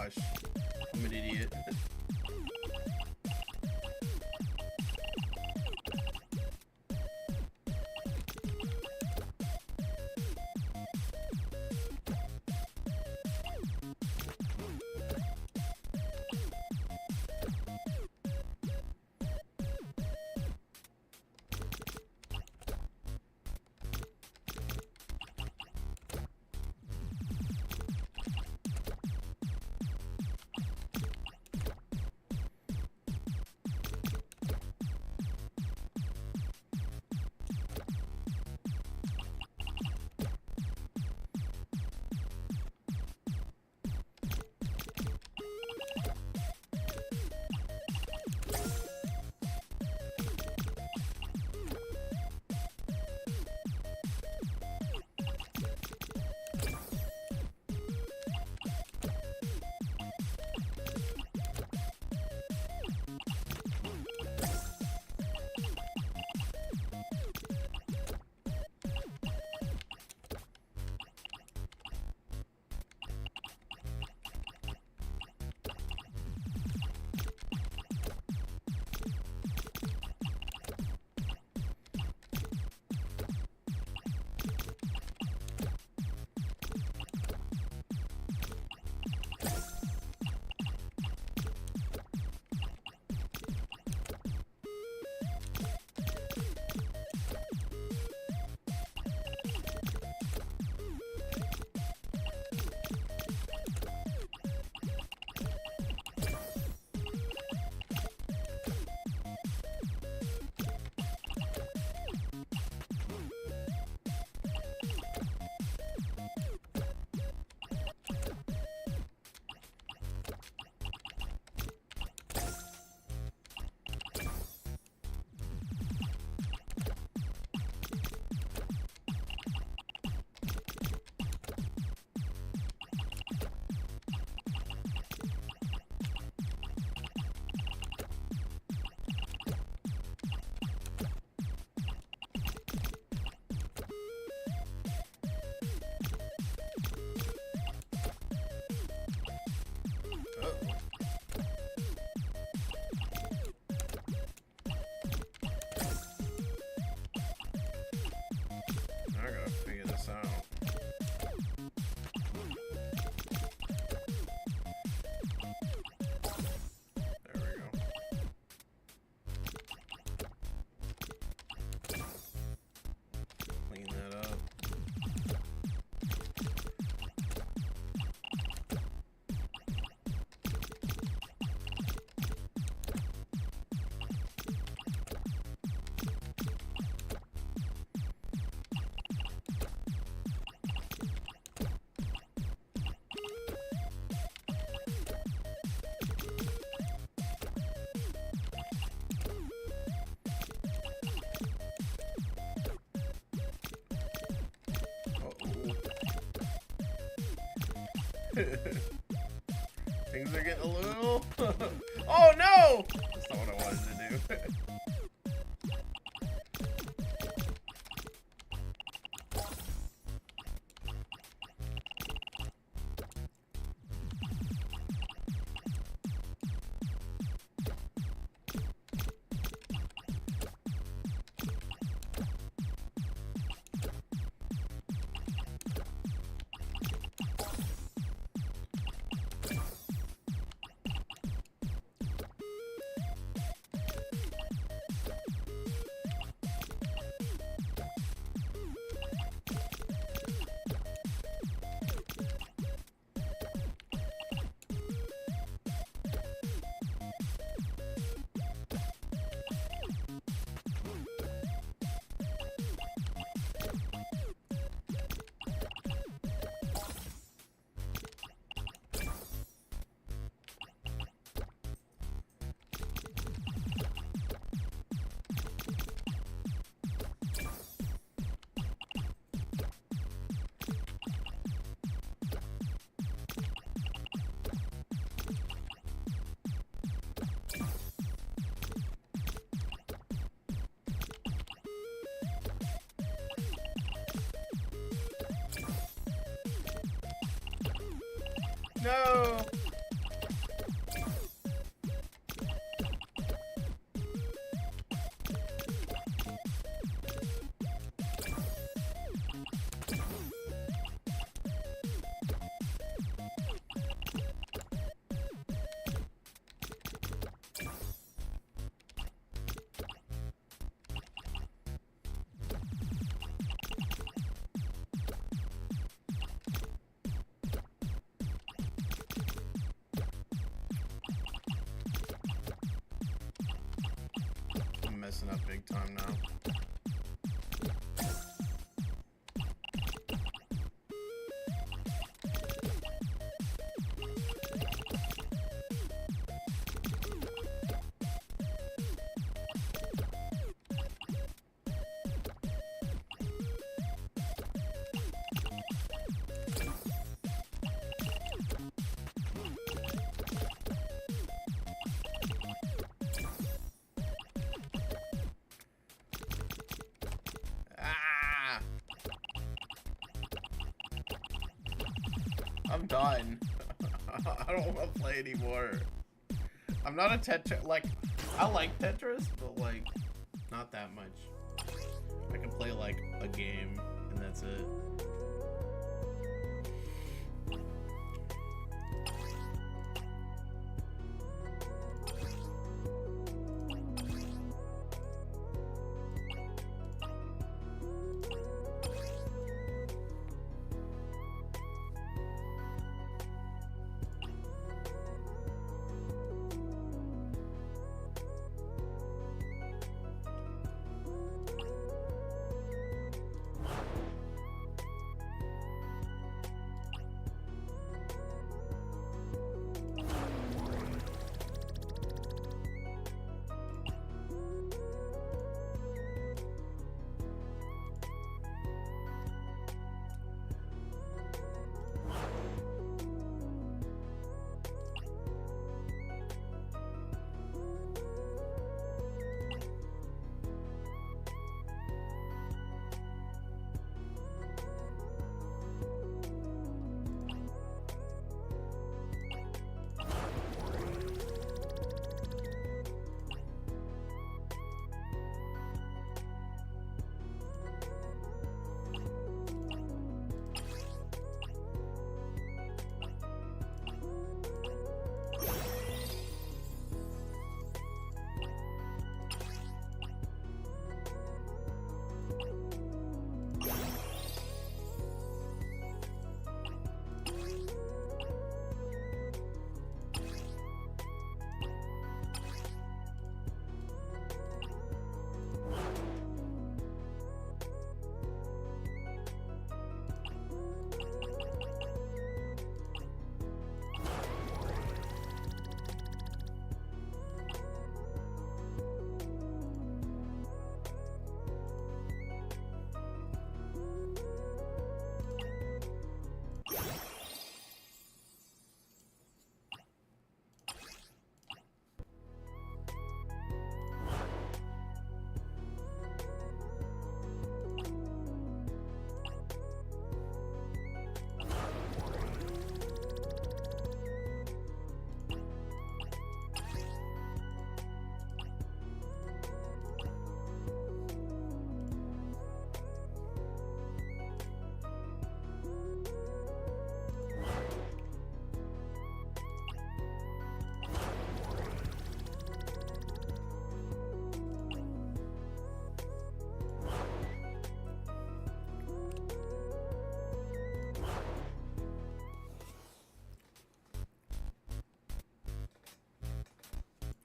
Speaker 1: gosh. I'm an idiot. I gotta figure this out. There we go. Clean that up. Things are getting a little... Oh no! That's not what I wanted to do. No! messing up big time now. I'm done. I don't want to play anymore. I'm not a Tetris, like, I like Tetris, but like, not that much. I can play like a game, and that's it.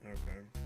Speaker 1: Okay.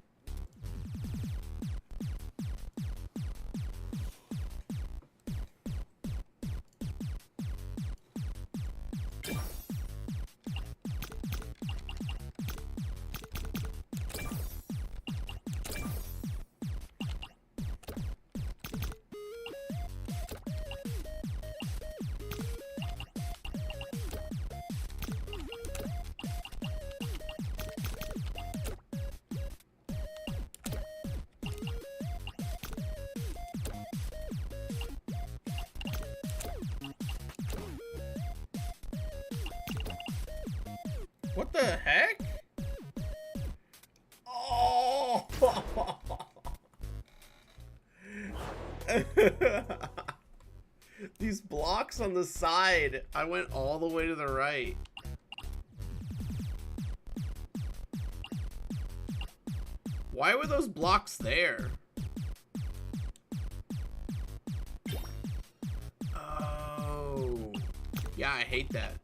Speaker 1: What the heck? Oh! These blocks on the side. I went all the way to the right. Why were those blocks there? Oh. Yeah, I hate that.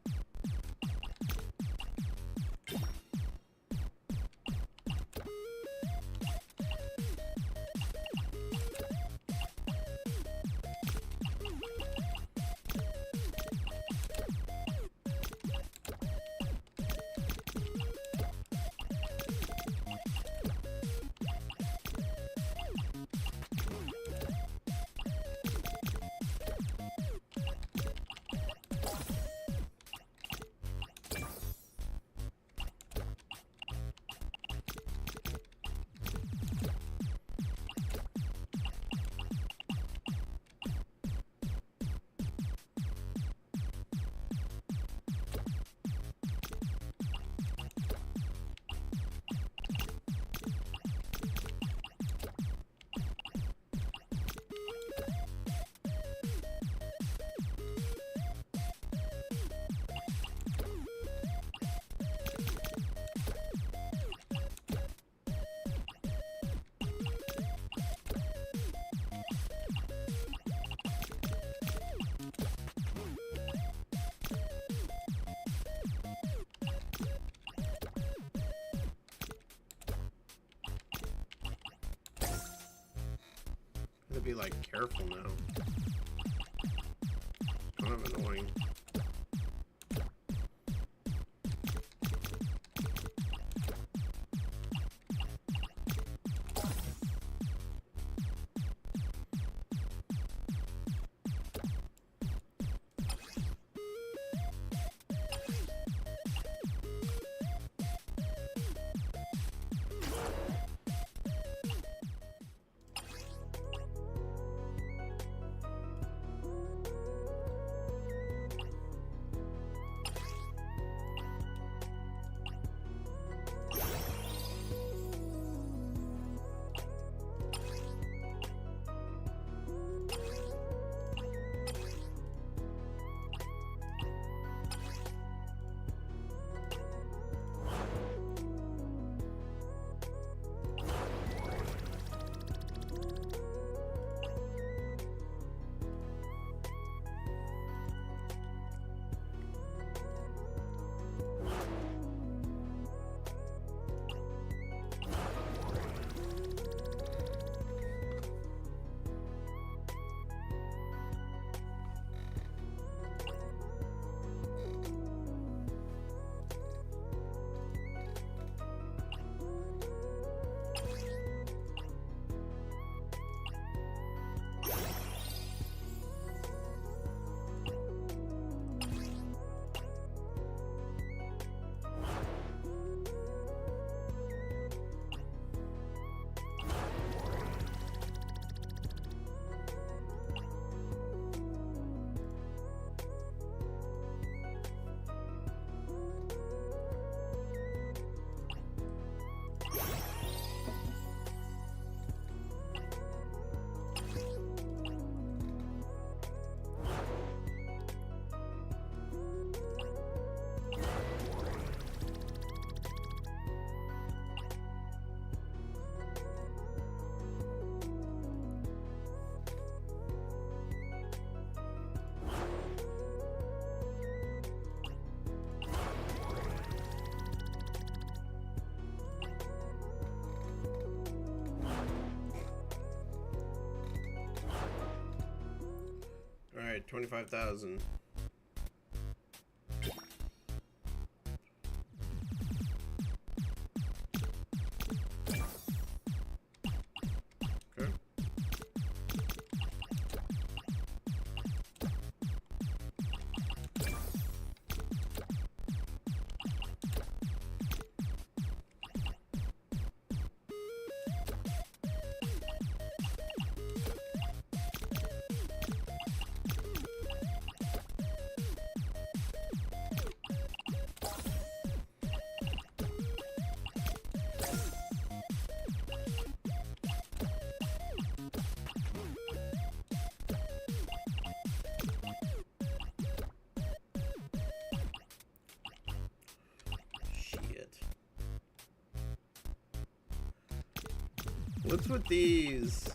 Speaker 1: Gotta be like careful now. Kind of annoying. Alright, 25,000. Okay. What's with these?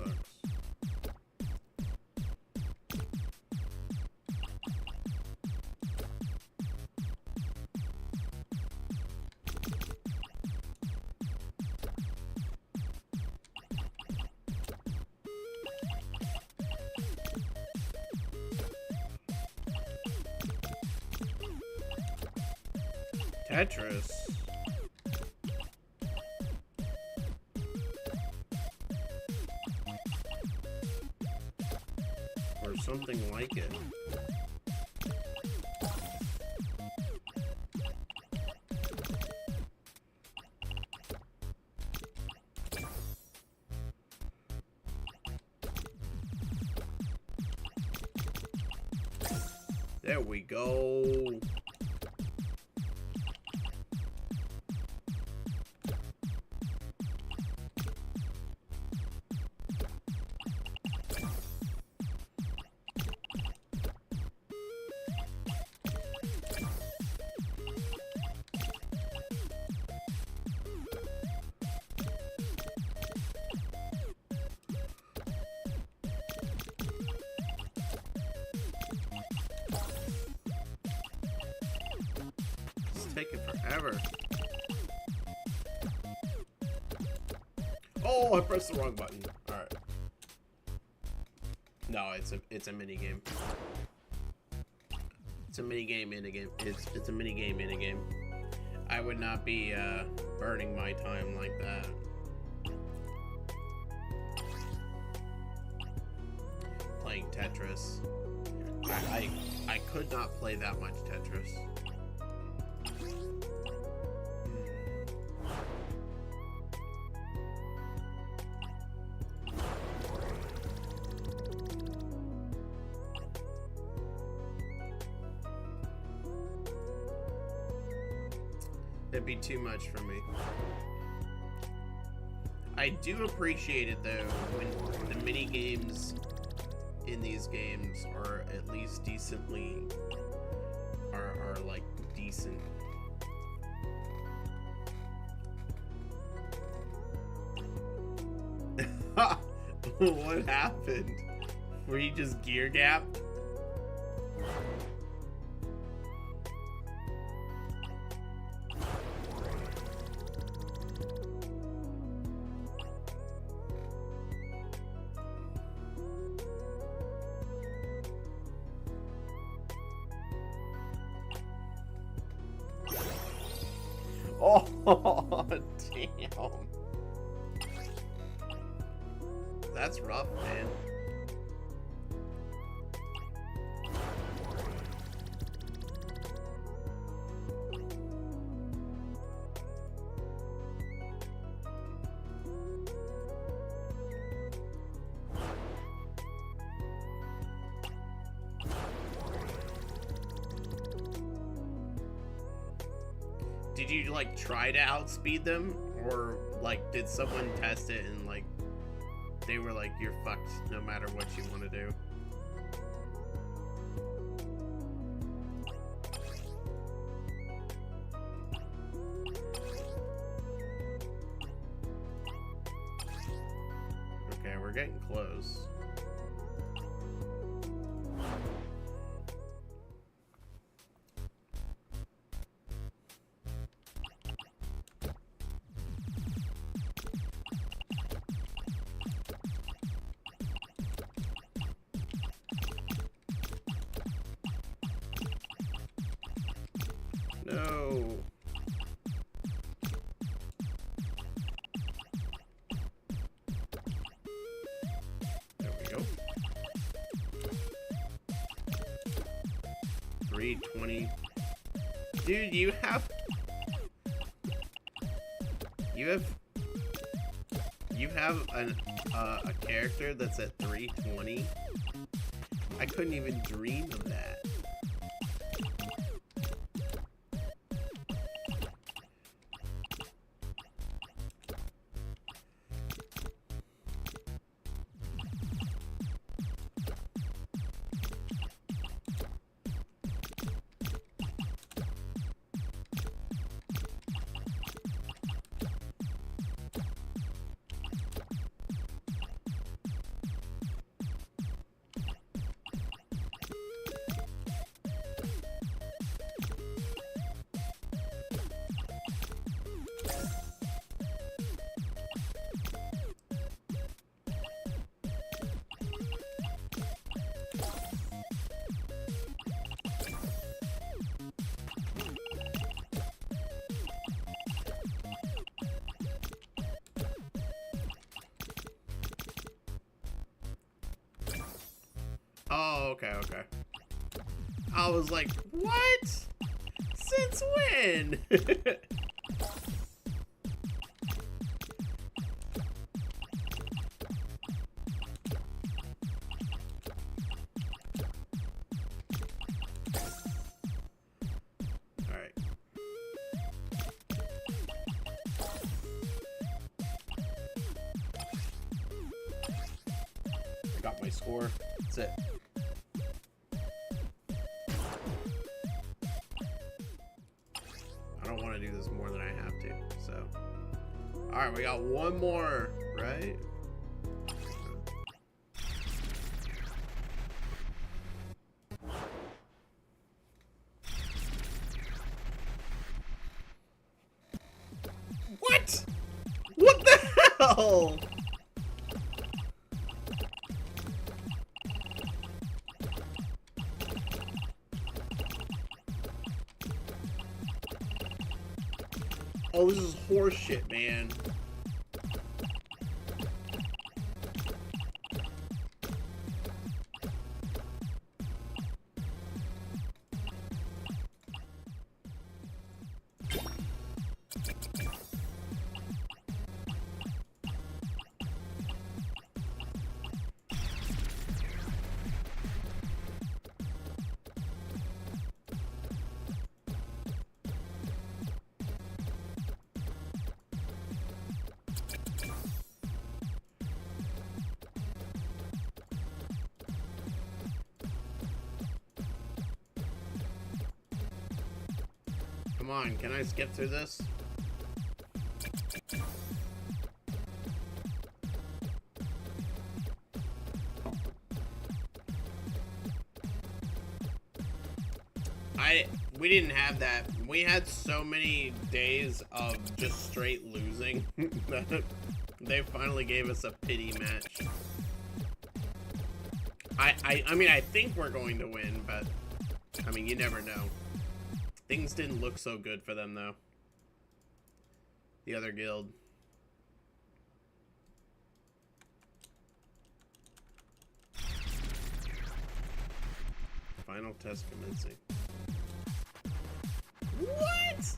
Speaker 1: sucks. Tetris. Or something like it. There we go. Taking forever. Oh, I pressed the wrong button. All right. No, it's a mini game. It's a mini game in a game. It's a mini game in a game. I would not be burning my time like that. Playing Tetris. I could not play that much Tetris. It'd be too much for me. I do appreciate it though when the mini games in these games are at least decently are like decent. What happened? Were you just gear gapped? Oh, damn. That's rough, man. Did you like try to outspeed them, or like did someone test it and like they were like, you're fucked no matter what you want to do? Okay, we're getting close. No. There we go. 320. Dude, you have a character that's at 320. I couldn't even dream of that. Oh, okay, okay. I was like, what? Since when? Alright. I got my score. That's it. I don't want to do this more than I have to, so. Alright, we got one more, right? What? What the hell? Oh, this is horseshit, man. Come on, can I skip through this? We didn't have that. We had so many days of just straight losing that they finally gave us a pity match. I mean, I think we're going to win, but I mean, you never know. Things didn't look so good for them, though. The other guild. Final test commencing. What?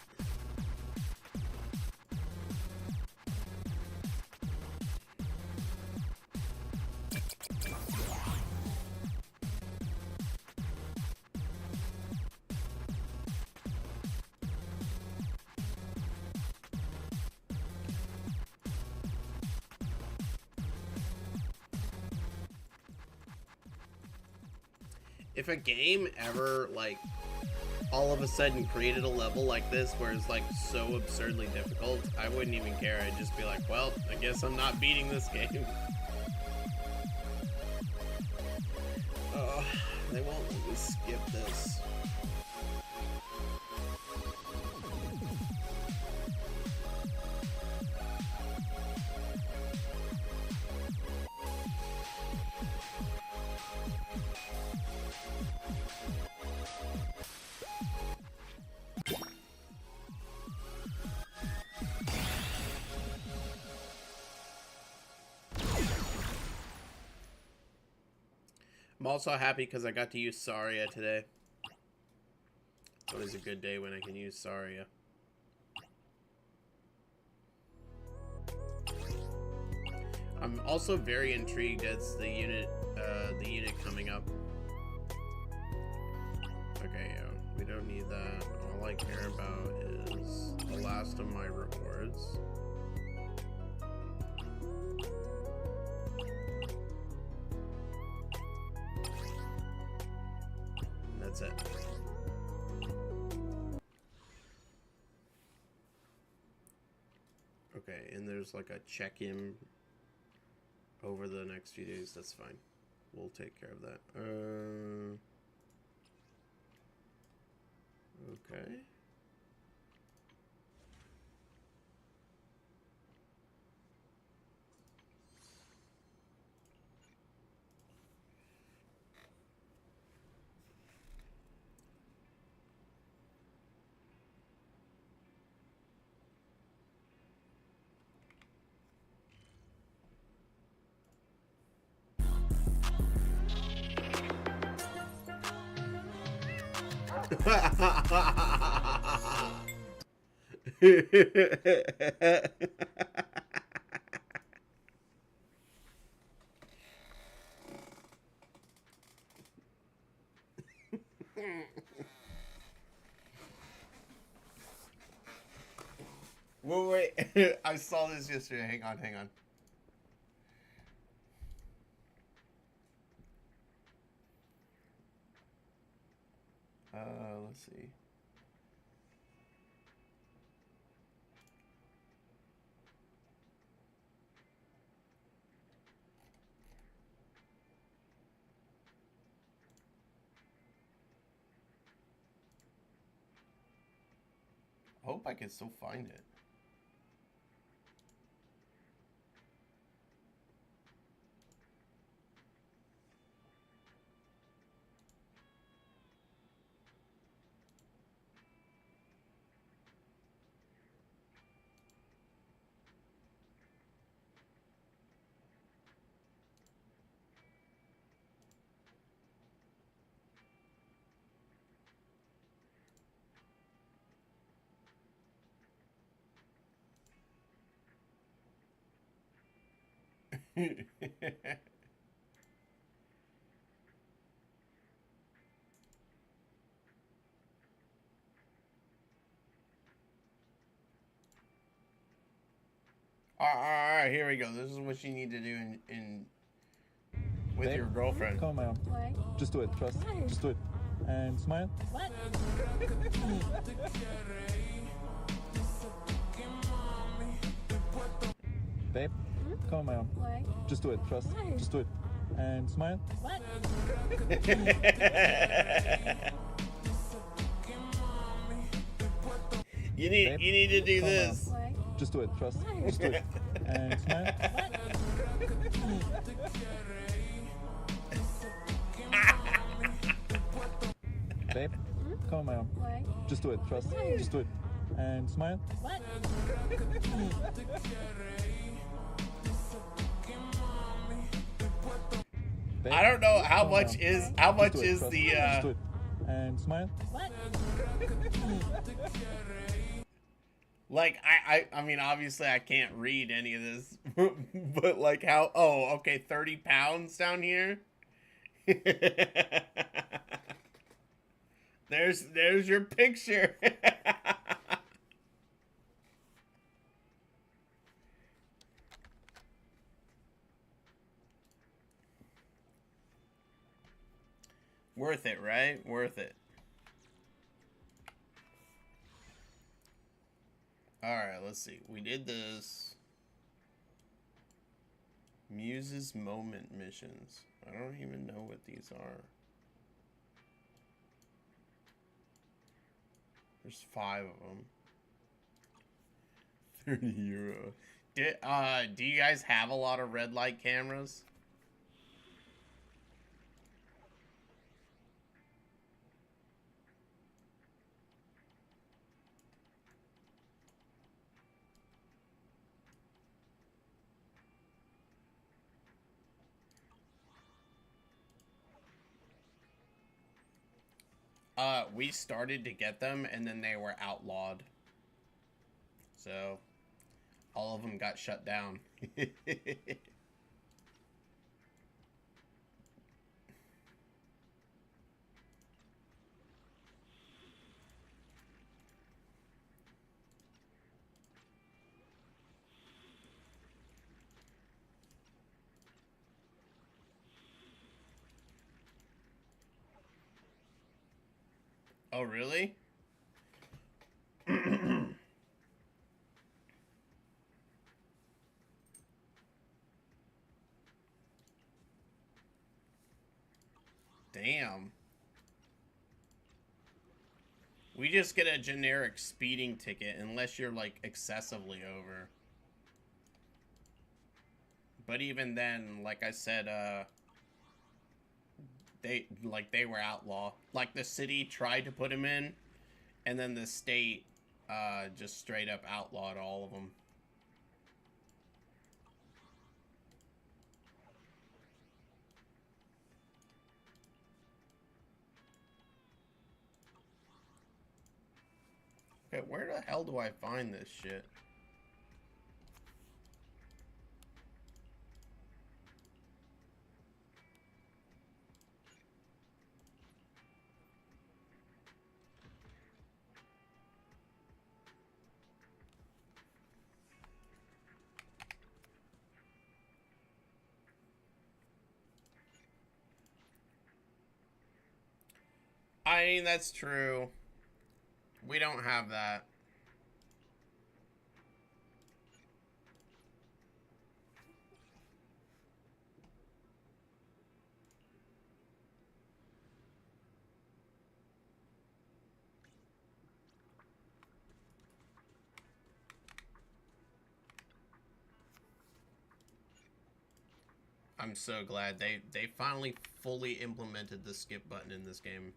Speaker 1: If a game ever, like, all of a sudden created a level like this where it's, like, so absurdly difficult, I wouldn't even care. I'd just be like, well, I guess I'm not beating this game. Oh, they won't let me skip this. I'm also happy because I got to use Saria today. It's always a good day when I can use Saria. I'm also very intrigued as the unit coming up. Okay, yeah, we don't need that. All I care about is the last of my rewards. That's it. Okay, and there's like a check-in over the next few days. That's fine. We'll take care of that. Okay. Wait, I saw this yesterday. Hang on, hang on. Let's see. I hope I can still find it. Alright, here we go. This is what you need to do in with
Speaker 10: Babe,
Speaker 1: your girlfriend.
Speaker 10: Come on, man. Just do it. Trust. Just do it. And smile.
Speaker 11: What?
Speaker 10: Babe, come on, man.
Speaker 11: Why?
Speaker 10: Just do it. Trust.
Speaker 11: Why?
Speaker 10: Just do it. And smile.
Speaker 11: What?
Speaker 1: You need
Speaker 10: Babe,
Speaker 1: to do
Speaker 10: come on.
Speaker 1: this.
Speaker 11: Why?
Speaker 10: Just do it. Trust.
Speaker 11: Why?
Speaker 10: Just do it. And smile. Babe, come on, man.
Speaker 11: Why?
Speaker 10: Just do it. Trust.
Speaker 11: Why?
Speaker 10: Just do it. And smile.
Speaker 11: What?
Speaker 10: Babe,
Speaker 1: I don't know how
Speaker 10: come on,
Speaker 1: much
Speaker 10: man.
Speaker 1: is
Speaker 10: Just
Speaker 1: how
Speaker 10: do
Speaker 1: much
Speaker 10: it,
Speaker 1: is
Speaker 10: trust.
Speaker 1: the
Speaker 10: Just do it. And smile.
Speaker 11: What?
Speaker 1: like I mean obviously I can't read any of this but like how okay 30 pounds down here. There's your picture. Worth it, right? Worth it. Alright, let's see. We did this. Muse's Moment missions. I don't even know what these are. There's 5 of them. 30 euro. Do you guys have a lot of red light cameras? We started to get them, and then they were outlawed. So, all of them got shut down. Oh, really? Damn. We just get a generic speeding ticket unless you're like excessively over. But even then, like I said, they were outlaw. Like the city tried to put them in, and then the state just straight up outlawed all of them. Okay, where the hell do I find this shit? I mean, that's true. We don't have that. I'm so glad they finally fully implemented the skip button in this game.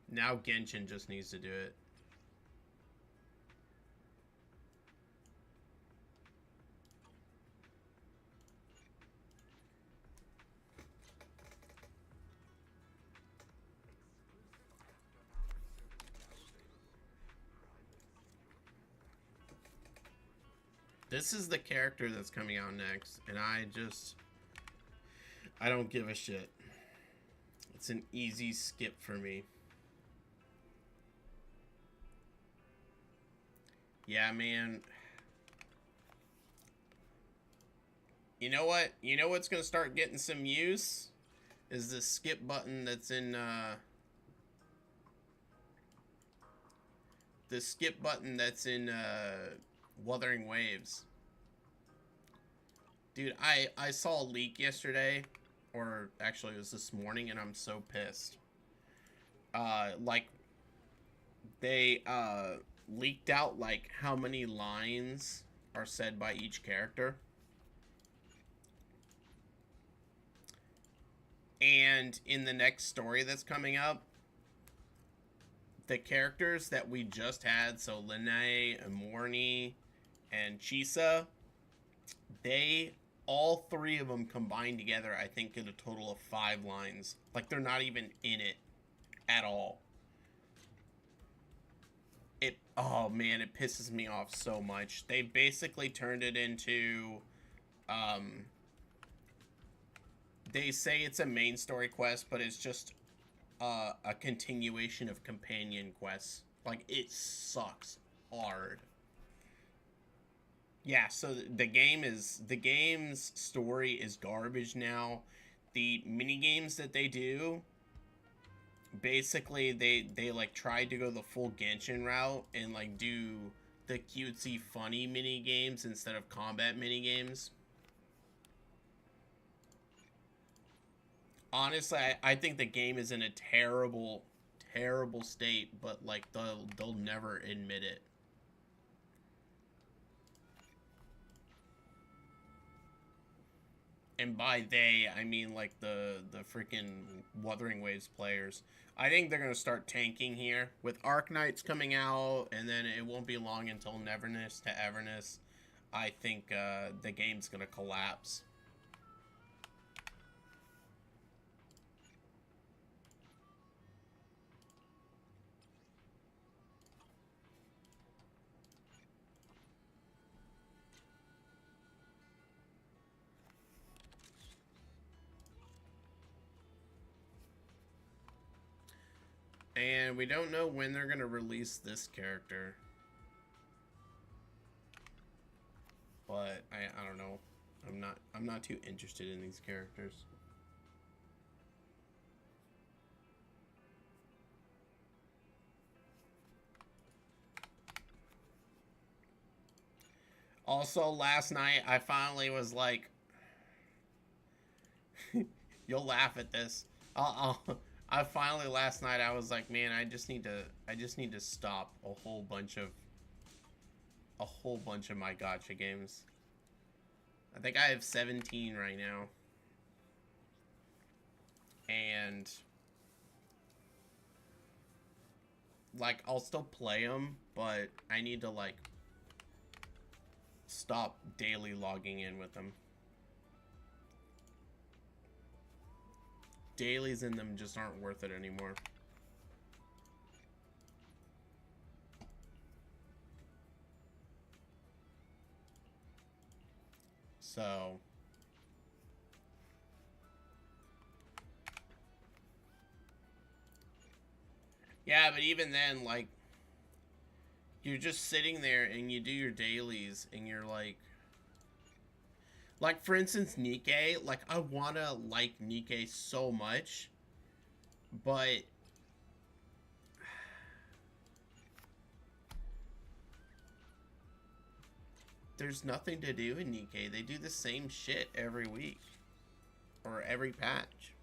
Speaker 1: Now Genshin just needs to do it. This is the character that's coming out next, and I don't give a shit. It's an easy skip for me. Yeah, man. You know what? You know what's gonna start getting some use? Is the skip button that's in, the skip button that's in, Wuthering Waves. Dude, I saw a leak yesterday, or actually it was this morning, and I'm so pissed. Like, they, leaked out, like, how many lines are said by each character. And in the next story that's coming up, the characters that we just had, so Lene, Amorni, and Chisa, all three of them combined together, I think, get a total of 5 lines. Like, they're not even in it at all. Oh man, it pisses me off so much. They basically turned it into, they say it's a main story quest, but it's just a continuation of companion quests. Like, it sucks hard. Yeah, so the game's story is garbage now. The mini games that they do, basically they like tried to go the full Genshin route and like do the cutesy funny mini games instead of combat mini games. Honestly, I think the game is in a terrible state, but like they'll never admit it. And by they, I mean like the freaking Wuthering Waves players. I think they're going to start tanking here. With Arknights coming out, and then it won't be long until Neverness to Everness. I think the game's going to collapse. And we don't know when they're gonna release this character. But I don't know. I'm not too interested in these characters. Also, last night I finally was like, you'll laugh at this. I finally last night I was like, man, I just need to stop a whole bunch of my gacha games. I think I have 17 right now. And like I'll still play them, but I need to like stop daily logging in with them. Dailies in them just aren't worth it anymore. So yeah, but even then, like, you're just sitting there and you do your dailies and you're like for instance, Nikkei, like I wanna like Nikkei so much, but there's nothing to do in Nikkei. They do the same shit every week or every patch.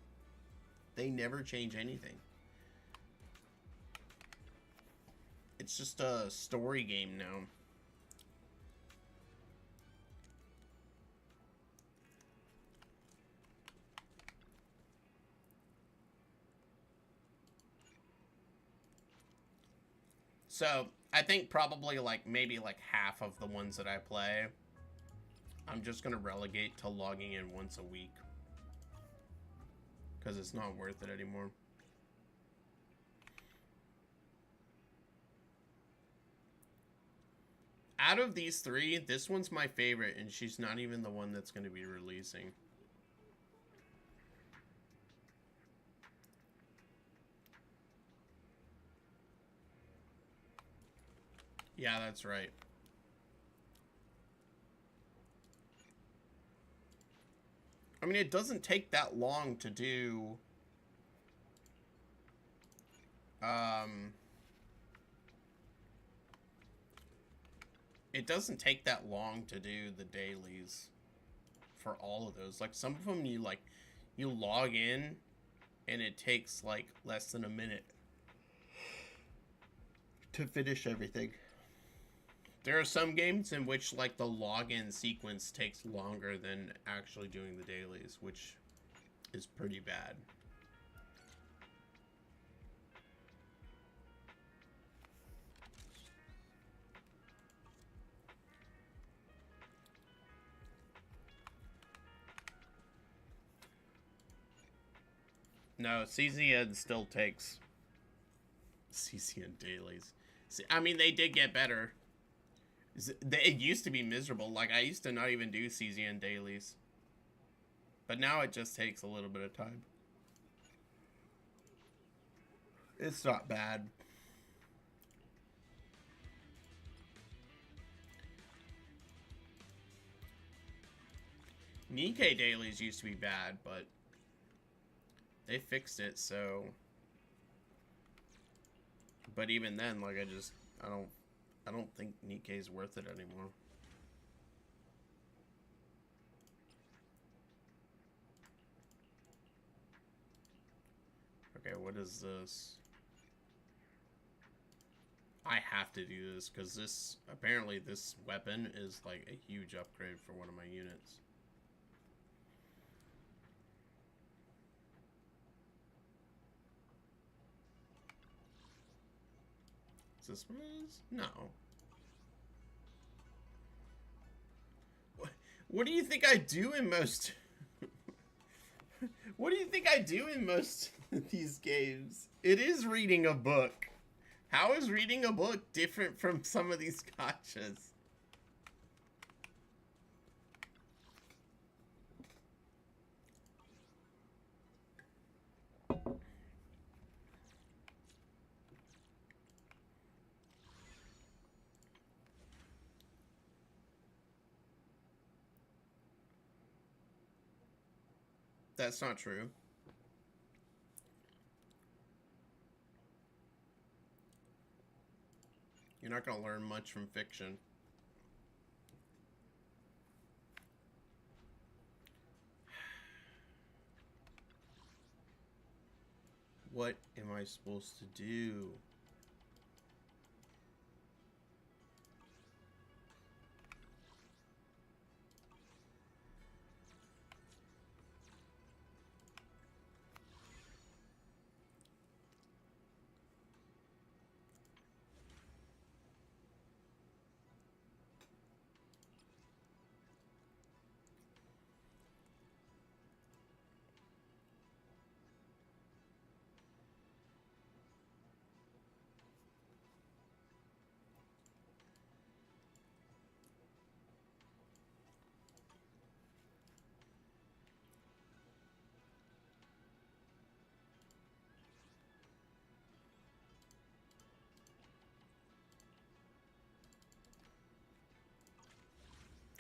Speaker 1: They never change anything. It's just a story game now. So, I think probably like maybe like half of the ones that I play, I'm just gonna relegate to logging in once a week. Because it's not worth it anymore. Out of these three, this one's my favorite, and she's not even the one that's going to be releasing. Yeah, that's right. I mean, it doesn't take that long to do... It doesn't take that long to do the dailies for all of those. Like, some of them you log in and it takes like less than a minute to finish everything. There are some games in which like the login sequence takes longer than actually doing the dailies, which is pretty bad. No, CZN still takes CZN dailies. I mean, they did get better. It used to be miserable. Like, I used to not even do CZN dailies. But now it just takes a little bit of time. It's not bad. Nikkei dailies used to be bad, but they fixed it, so... But even then, like, I don't think Nikkei's worth it anymore. Okay, what is this? I have to do this, because this... Apparently this weapon is, like, a huge upgrade for one of my units. Is this what it is? No. What do you think I do in most... What do you think I do in most of these games? It is reading a book. How is reading a book different from some of these gotchas? That's not true. You're not going to learn much from fiction. What am I supposed to do?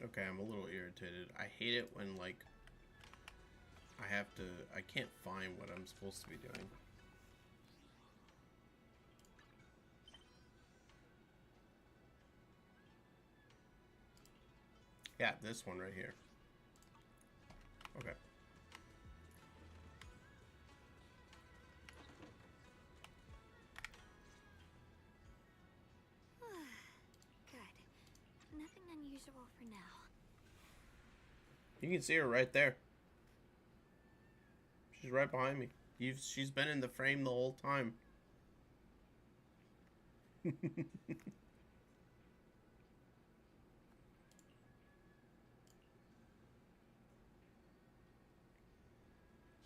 Speaker 1: Okay, I'm a little irritated. I hate it when, like, I can't find what I'm supposed to be doing. Yeah, this one right here. Okay.
Speaker 2: Good. Nothing unusual for now.
Speaker 1: You can see her right there. She's right behind me. She's been in the frame the whole time.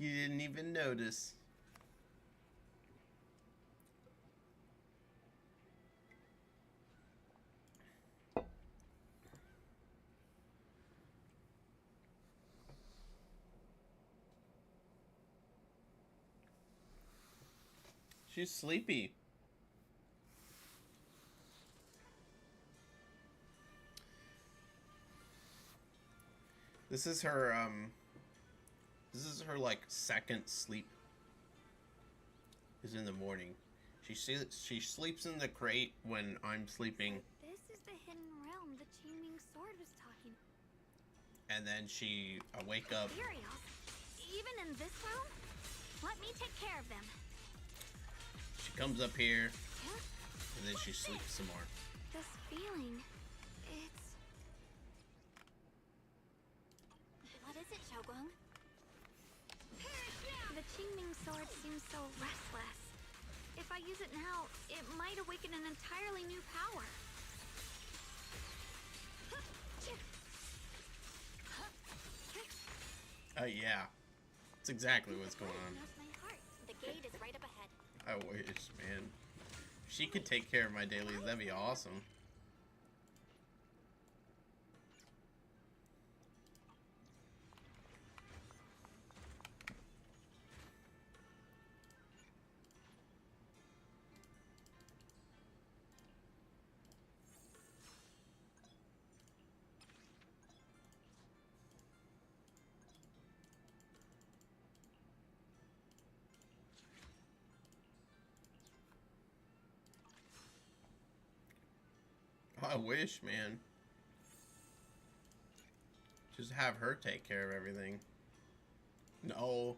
Speaker 1: You didn't even notice. She's sleepy. This is her like second sleep. Is in the morning. She sleeps in the crate when I'm sleeping.
Speaker 2: So this is the hidden realm the Qingming sword was talking.
Speaker 1: And then I wake up.
Speaker 2: Materials? Even in this room? Let me take care of them.
Speaker 1: She comes up here, and then she sleeps some more.
Speaker 2: This feeling, it's... What is it, Xiaoguang? The Qingming sword seems so restless. If I use it now, it might awaken an entirely new power.
Speaker 1: Yeah. That's exactly what's going on.
Speaker 2: Knows my heart. The gate is right up ahead.
Speaker 1: I wish, man. If she could take care of my dailies, that'd be awesome. I wish, man. Just have her take care of everything. No.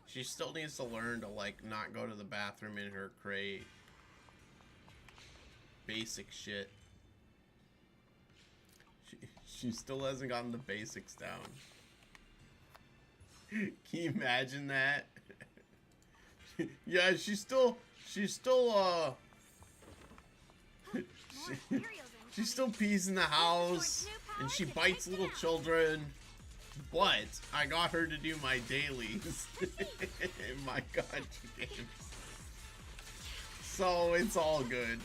Speaker 1: She still needs to learn to, like, not go to the bathroom in her crate. Basic shit. She still hasn't gotten the basics down. Can you imagine that? Yeah, she still she still pees in the house, and she bites little children, but I got her to do my dailies. My god, James. So it's all good.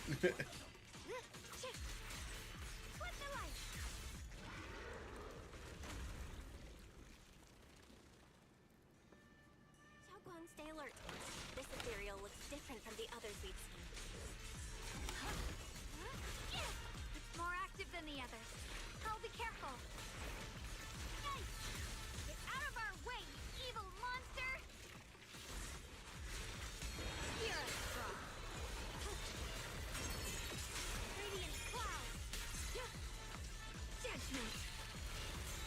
Speaker 2: Xiaoguang, stay alert. This ethereal looks different from the others we've seen. It's more active than the others. I'll be careful. Hey! Get out of our way, you evil monster! Hear us, Straw. Radiant cloud. Judgment.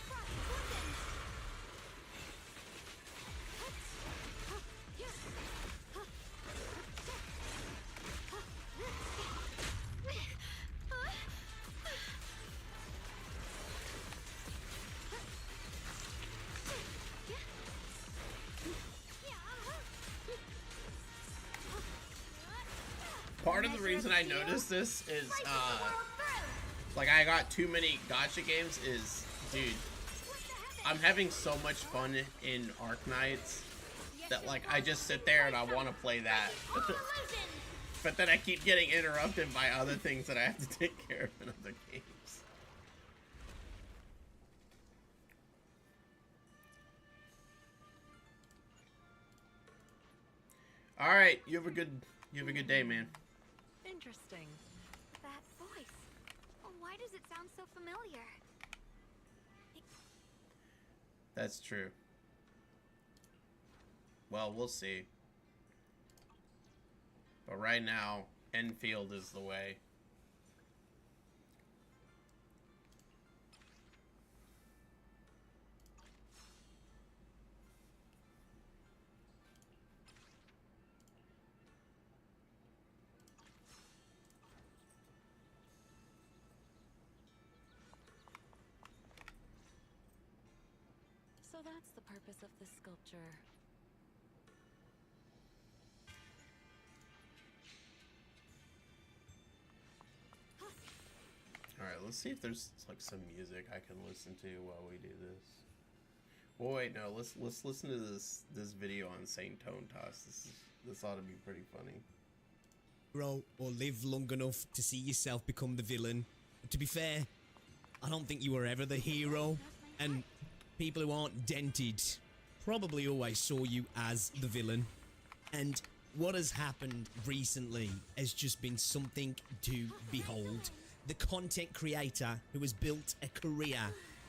Speaker 2: Frost weapons.
Speaker 1: Part of the reason I noticed this is, like, I got too many gacha games is, dude, I'm having so much fun in Arknights that, like, I just sit there and I want to play that. But then I keep getting interrupted by other things that I have to take care of in other games. Alright, you have a good day, man.
Speaker 3: Interesting.
Speaker 2: That voice. Why does does it sound so familiar?
Speaker 1: That's true. Well, we'll see. But right now, Enfield is the way.
Speaker 7: So that's the purpose of this sculpture.
Speaker 1: Alright, let's see if there's like some music I can listen to while we do this. Well, wait, no, let's listen to this video on Saint Tontas. This ought to be pretty funny.
Speaker 11: Grow or live long enough to see yourself become the villain. To be fair, I don't think you were ever the hero, and people who aren't dented probably always saw you as the villain. And what has happened recently has just been something to behold. The content creator who has built a career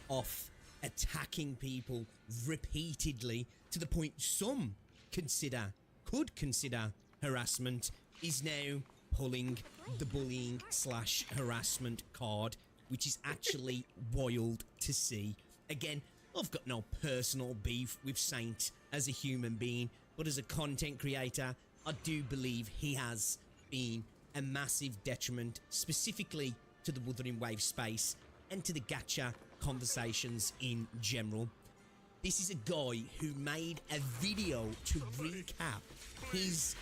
Speaker 11: off attacking people repeatedly to the point some could consider harassment is now pulling the bullying / harassment card, which is actually wild to see. Again, I've got no personal beef with Saint as a human being, but as a content creator, I do believe he has been a massive detriment, specifically to the Wuthering Waves space and to the gacha conversations in general. This is a guy who made a video to recap his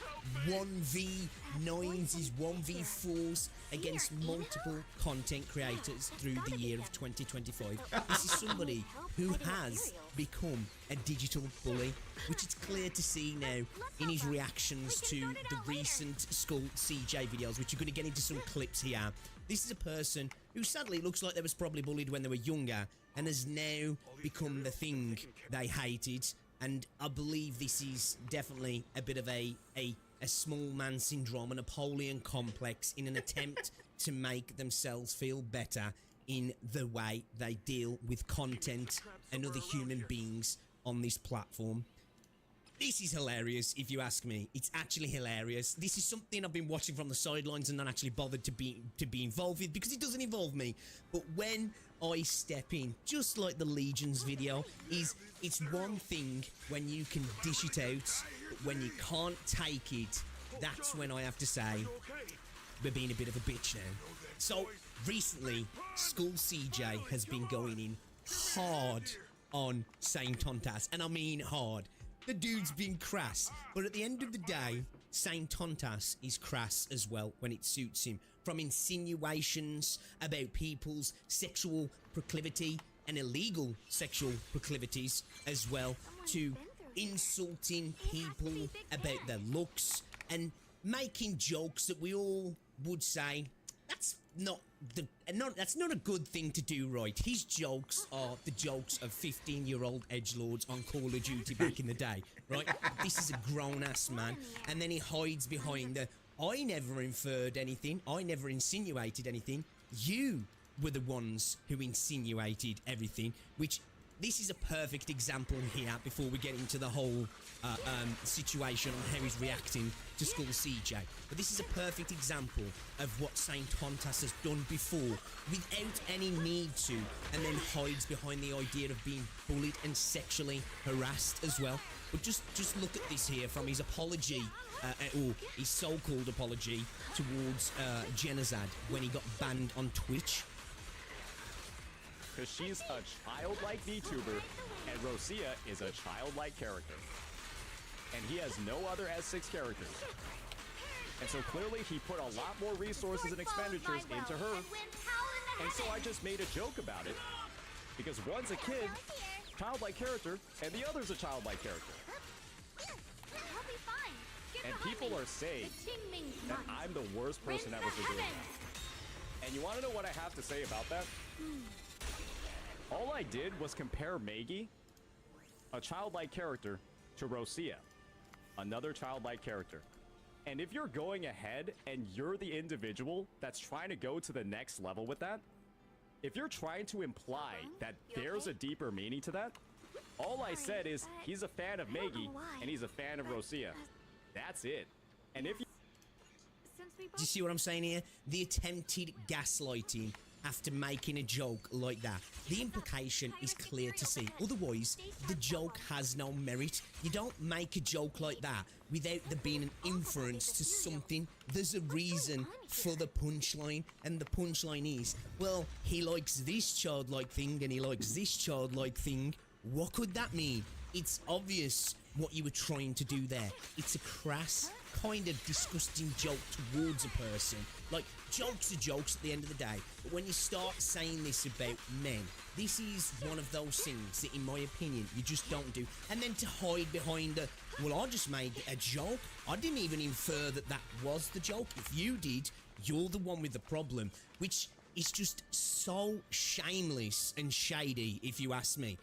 Speaker 11: 1v9s, his 1v4s against multiple content creators through the year of 2025. This is somebody who has become a digital bully, which it's clear to see now in his reactions to the recent Skull CJ videos, which you're going to get into some clips here. This is a person who sadly looks like they was probably bullied when they were younger and has now become the thing they hated. And I believe this is definitely a bit of a small man syndrome, a Napoleon complex in an attempt to make themselves feel better in the way they deal with content and other human beings on this platform. This is hilarious, if you ask me. It's actually hilarious. This is something I've been watching from the sidelines and not actually bothered to be involved with because it doesn't involve me. But when I step in, just like the Legions video, it's one thing when you can dish it out, but when you can't take it, that's when I have to say we're being a bit of a bitch now. So recently, Skull CJ has been going in hard on Saint Tontas, and I mean hard. The dude's been crass, but at the end of the day, Saint Tontas is crass as well when it suits him. From insinuations about people's sexual proclivity and illegal sexual proclivities as well, to insulting people about their looks and making jokes that we all would say that's not a good thing to do, right? His jokes are the jokes of 15-year-old edgelords on Call of Duty back in the day, right? This is a grown-ass man, and then he hides behind the, I never inferred anything, I never insinuated anything, you were the ones who insinuated everything, which this is a perfect example here before we get into the whole situation on how he's reacting to Skull CJ. But this is a perfect example of what Saint Tontas has done before without any need to, and then hides behind the idea of being bullied and sexually harassed as well. But just look at this here from his apology, or his so-called apology towards Genozad when he got banned on Twitch.
Speaker 12: Because she's a childlike VTuber, and Rosia is a childlike character. And he has no other S6 characters. And so clearly he put a lot more resources and expenditures into her. And so I just made a joke about it. Because one's a kid, childlike character, and the other's a childlike character. And people are saying that I'm the worst person ever for doing that. And you want to know what I have to say about that? All I did was compare Maggie, a childlike character, to Rosia, another childlike character. And if you're going ahead and you're the individual that's trying to go to the next level with that, If you're trying to imply that there's a deeper meaning to that, all I said is he's a fan of Maggie and he's a fan of Rosia. That's it. And if you...
Speaker 11: Do you see what I'm saying here? The attempted gaslighting after making a joke like that. The implication is clear to see. Otherwise, the joke has no merit. You don't make a joke like that without there being an inference to something. There's a reason for the punchline, and the punchline is, well, he likes this childlike thing and he likes this childlike thing. What could that mean? It's obvious what you were trying to do there. It's a crass, kind of disgusting joke towards a person. Like, jokes are jokes at the end of the day. But when you start saying this about men, this is one of those things that, in my opinion, you just don't do. And then to hide behind a, well, I just made a joke. I didn't even infer that that was the joke. If you did, you're the one with the problem. Which is just so shameless and shady, if you ask me.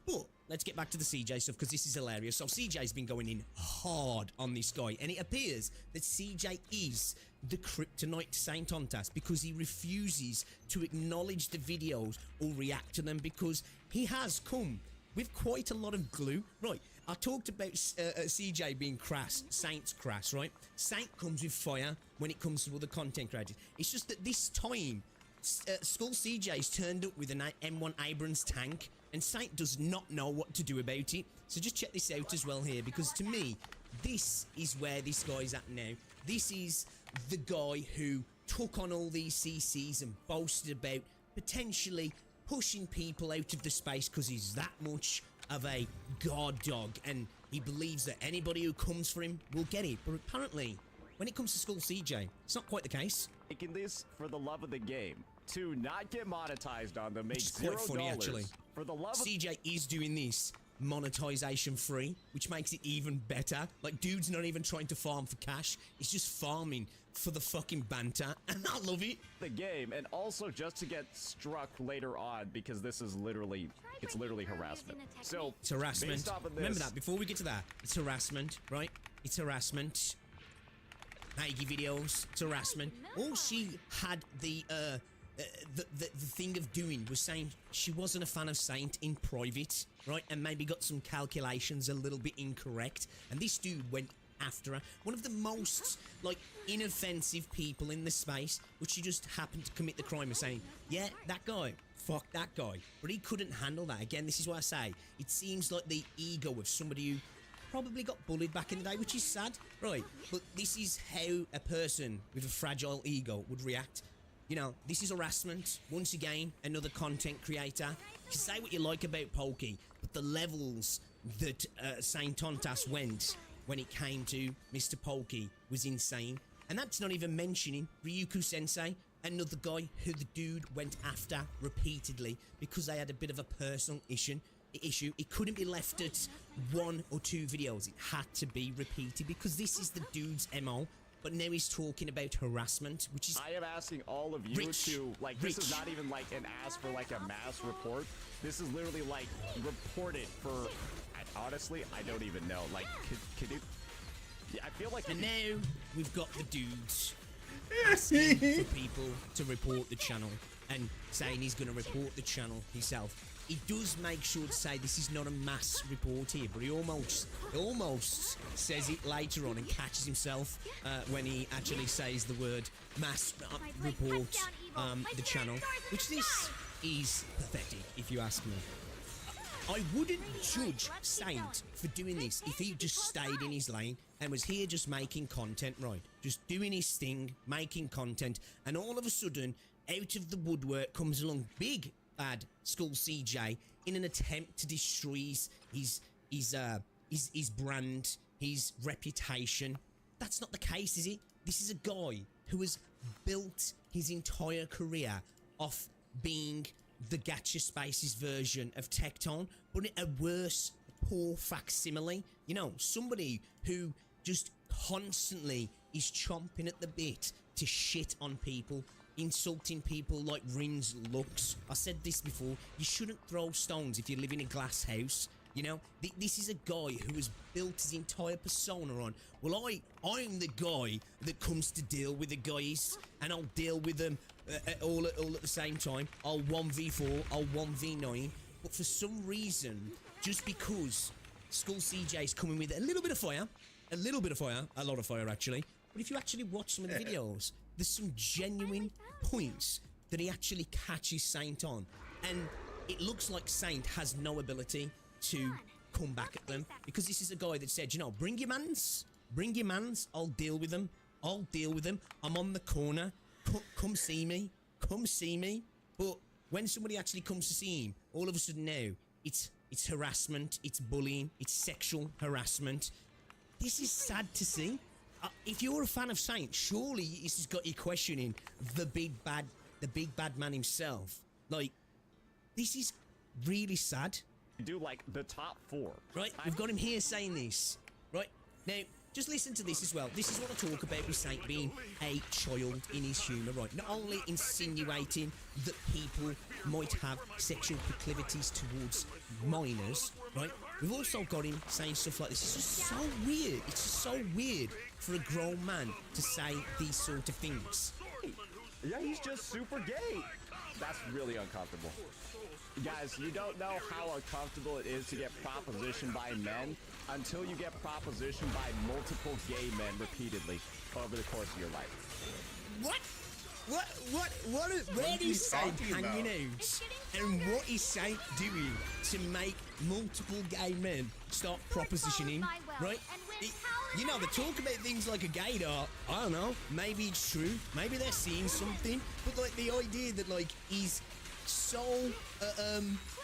Speaker 11: But let's get back to the CJ stuff, because this is hilarious. So CJ's been going in hard on this guy, and it appears that CJ is the kryptonite to Saint Ontas because he refuses to acknowledge the videos or react to them, because he has come with quite a lot of glue. Right, I talked about CJ being crass, Saint's crass, right? Saint comes with fire when it comes to other content creators. It's just that this time, Skull CJ's turned up with an M1 Abrams tank, and Saint does not know what to do about it. So just check this out as well here, because to me, this is where this guy's at now. This is the guy who took on all these CCs and boasted about potentially pushing people out of the space because he's that much of a god dog, and he believes that anybody who comes for him will get it. But apparently, when it comes to Skull CJ, it's not quite the case.
Speaker 12: Making this for the love of the game. To not get monetized on them makes
Speaker 11: Which is quite funny, actually.
Speaker 12: For the love of...
Speaker 11: CJ is doing this monetization free, which makes it even better. Like, dude's not even trying to farm for cash. He's just farming for the fucking banter, and I love it.
Speaker 12: The game, and also just to get struck later on, because this is literally, it's literally harassment. So,
Speaker 11: it's harassment.
Speaker 12: Based off of this,
Speaker 11: remember that, before we get to that, it's harassment, right? It's harassment. Maggie videos, it's harassment. All she had the thing of doing was saying she wasn't a fan of Saint in private, right? And maybe got some calculations a little bit incorrect. And this dude went after her. One of the most, like, inoffensive people in the space, but she just happened to commit the crime of saying, yeah, that guy, fuck that guy. But he couldn't handle that. Again, this is what I say. It seems like the ego of somebody who probably got bullied back in the day, which is sad, right? But this is how a person with a fragile ego would react. You know, this is harassment. Once again, another content creator. You can say what you like about Pokey, but the levels that Saint Ontas went when it came to Mr. Pokey was insane. And that's not even mentioning Ryuku Sensei, another guy who the dude went after repeatedly because they had a bit of a personal issue. It couldn't be left at 1 or 2 videos. It had to be repeated because this is the dude's MO. But now he's talking about harassment, which is...
Speaker 12: I am asking all of you to, like, this is not even like an ask for like a mass report. This is literally like report it for, honestly, I don't even know. Like, could you... Yeah, I feel like...
Speaker 11: And now we've got the dudes asking for people to report the channel and saying he's going to report the channel himself. He does make sure to say this is not a mass report here, but he almost says it later on and catches himself when he actually says the word mass report the channel, which this is pathetic, if you ask me. I wouldn't judge Saint for doing this if he just stayed in his lane and was here just making content, right? Just doing his thing, making content, and all of a sudden, out of the woodwork comes along big bad Skull CJ in an attempt to destroy his brand, his reputation. That's not the case, is it? This is a guy who has built his entire career off being the Gacha Spaces version of Tecton, but a worse, poor facsimile. You know, somebody who just constantly is chomping at the bit to shit on people, insulting people like Rin's looks. I said this before, you shouldn't throw stones if you live in a glass house. You know, this is a guy who has built his entire persona on, well, I'm the guy that comes to deal with the guys, and I'll deal with them all at the same time. I'll 1v4, I'll 1v9. But for some reason, just because Skull CJ's coming with a little bit of fire, a lot of fire actually. But if you actually watch some of the videos, there's some genuine points that he actually catches Saint on. And it looks like Saint has no ability to come back at them, because this is a guy that said, you know, bring your mans, I'll deal with them, I'm on the corner, come see me. But when somebody actually comes to see him, all of a sudden now, it's harassment, it's bullying, it's sexual harassment. This is sad to see. If you're a fan of Saint, surely this has got you questioning the big bad man himself. Like, this is really sad.
Speaker 12: Do like the top 4.
Speaker 11: Right, we've got him here saying this. Right, now, just listen to this as well. This is what I talk about with Saint being a child in his humour, right? Not only insinuating that people might have sexual proclivities towards minors, right? We've also got him saying stuff like this. It's just so weird. It's just so weird for a grown man to say these sort of things.
Speaker 12: Yeah, he's just super gay. That's really uncomfortable. Guys, you don't know how uncomfortable it is to get propositioned by men until you get propositioned by multiple gay men repeatedly over the course of your life.
Speaker 11: Where is Saint hanging out? And what is Saint doing to make multiple gay men start propositioning? Right? You know, they talk about things like a gaydar. I don't know. Maybe it's true. Maybe they're seeing something. But like the idea that like he's so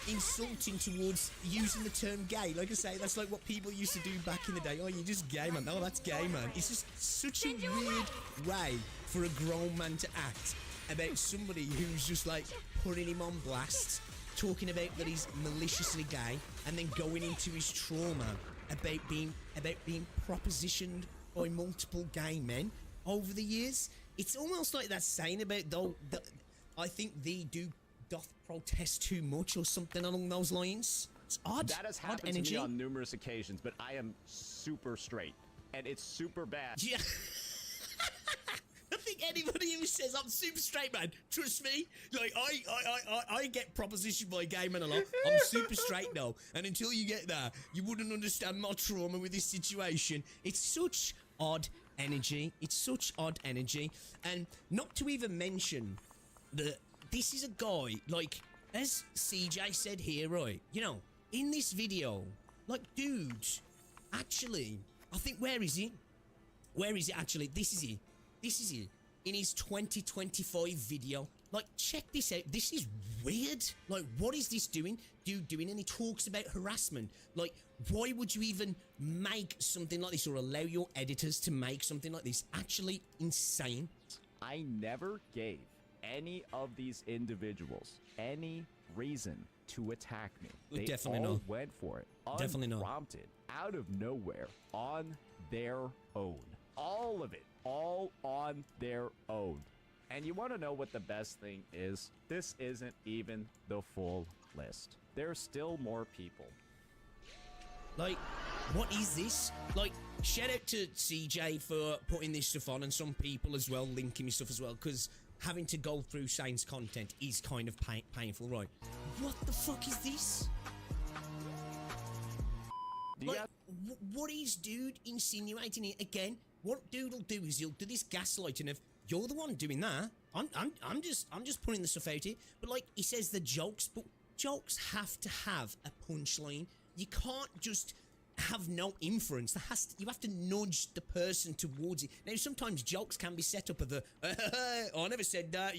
Speaker 11: insulting towards using the term gay. Like I say, that's like what people used to do back in the day. Oh, you're just gay, man. Oh, that's gay, man. It's just such a weird way for a grown man to act about somebody who's just like putting him on blast, talking about that he's maliciously gay, and then going into his trauma about being propositioned by multiple gay men over the years. It's almost like that saying about I think thee doth protest too much or something along those lines. It's odd.
Speaker 12: That has happened to me on numerous occasions, but I am super straight, and it's super bad.
Speaker 11: Yeah. I think anybody who says I'm super straight, man, trust me, like I get propositioned by gay men a lot. I'm super straight now, and until you get there, you wouldn't understand my trauma with this situation. It's such odd energy. And not to even mention that this is a guy, like, as CJ said here, right, you know, in this video, like, dude, actually, I think, where is he actually? This is he. In his 2025 video. Like, check this out. This is weird. Like, what is this dude doing? And he talks about harassment. Like, why would you even make something like this or allow your editors to make something like this? Actually insane.
Speaker 12: I never gave any of these individuals any reason to attack me. They
Speaker 11: definitely
Speaker 12: all
Speaker 11: not.
Speaker 12: went for it.
Speaker 11: Definitely not.
Speaker 12: Unprompted, out of nowhere, on their own. All of it. All on their own. And you want to know what the best thing is? This isn't even the full list. There's still more people.
Speaker 11: Like, what is this? Like, shout out to CJ for putting this stuff on, and some people as well linking me stuff as well, because having to go through Saint's content is kind of painful, right? What the fuck is this? Like, what is dude insinuating here? Again, what dude will do is he'll do this gaslighting of, you're the one doing that. I'm just putting the stuff out here. But like, he says the jokes, but jokes have to have a punchline. You can't just have no inference. You have to nudge the person towards it. Now, sometimes jokes can be set up of the, I never said that,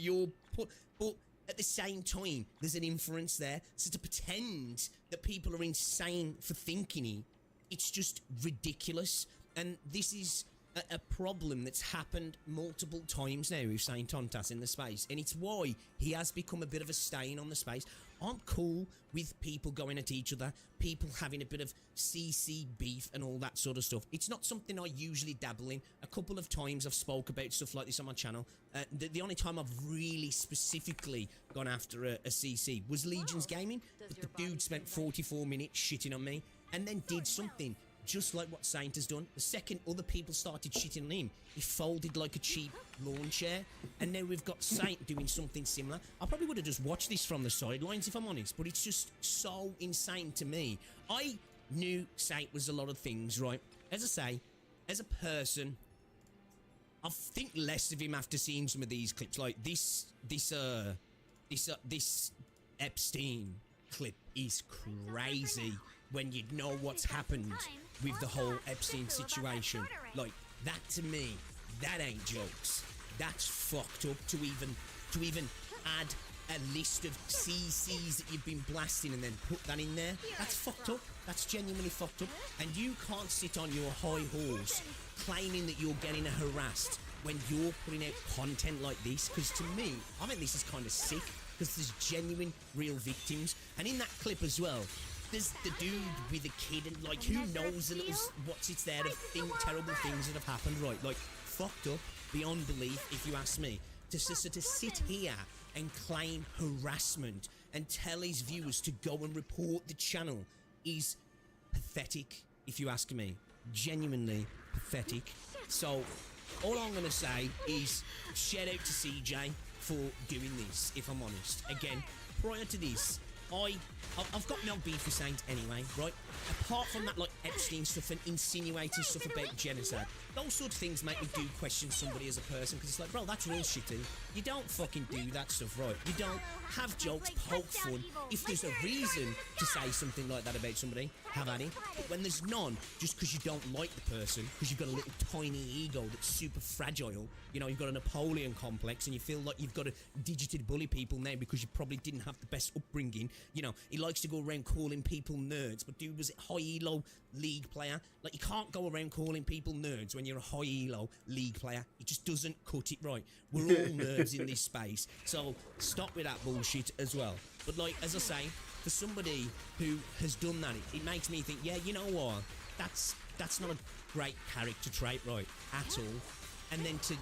Speaker 11: but at the same time, there's an inference there. So to pretend that people are insane for thinking it, it's just ridiculous. And this is a problem that's happened multiple times now with Saint Tontas in the space, and it's why he has become a bit of a stain on the space. I'm cool with people going at each other, people having a bit of CC beef and all that sort of stuff. It's not something I usually dabble in. A couple of times I've spoke about stuff like this on my channel. The only time I've really specifically gone after a CC was Legion's Gaming, but the dude spent 44 minutes shitting on me and then did something just like what Saint has done. The second other people started shitting on him, he folded like a cheap lawn chair, and now we've got Saint doing something similar. I probably would have just watched this from the sidelines if I'm honest, but it's just so insane to me. I knew Saint was a lot of things, right? As I say, as a person, I think less of him after seeing some of these clips. Like this Epstein clip is crazy when you know what's happened with the whole Epstein situation. Like that to me, that ain't jokes. That's fucked up to even add a list of CCs that you've been blasting and then put that in there. That's fucked up. That's genuinely fucked up. And you can't sit on your high horse claiming that you're getting harassed when you're putting out content like this, because to me, I think this is kind of sick, because there's genuine, real victims. And in that clip as well, there's the dude with the kid, and like, who knows the little what's it's there of terrible things that have happened, right? Like, fucked up beyond belief, if you ask me. To sit here and claim harassment and tell his viewers to go and report the channel is pathetic, if you ask me. Genuinely pathetic. So, all I'm going to say is shout out to CJ for doing this, if I'm honest. Again, prior to this, I've got no beef with Saint anyway, right? Apart from that, like, Epstein stuff and insinuating stuff about genocide, those sort of things make me do question somebody as a person, because it's like, bro, that's real shitty. You don't fucking do that stuff, right? You don't have jokes, poke fun. If there's a reason to say something like that about somebody, have at it. But when there's none, just because you don't like the person, because you've got a little tiny ego that's super fragile, you know, you've got a Napoleon complex, and you feel like you've got to digitally bully people now because you probably didn't have the best upbringing. You know, he likes to go around calling people nerds, but dude was a high elo league player. Like, you can't go around calling people nerds when you're a high elo league player. It just doesn't cut it right. We're all nerds in this space, so stop with that bullshit as well. But like, as I say, for somebody who has done that, it makes me think, yeah, you know what, that's not a great character trait, right, at all. And then to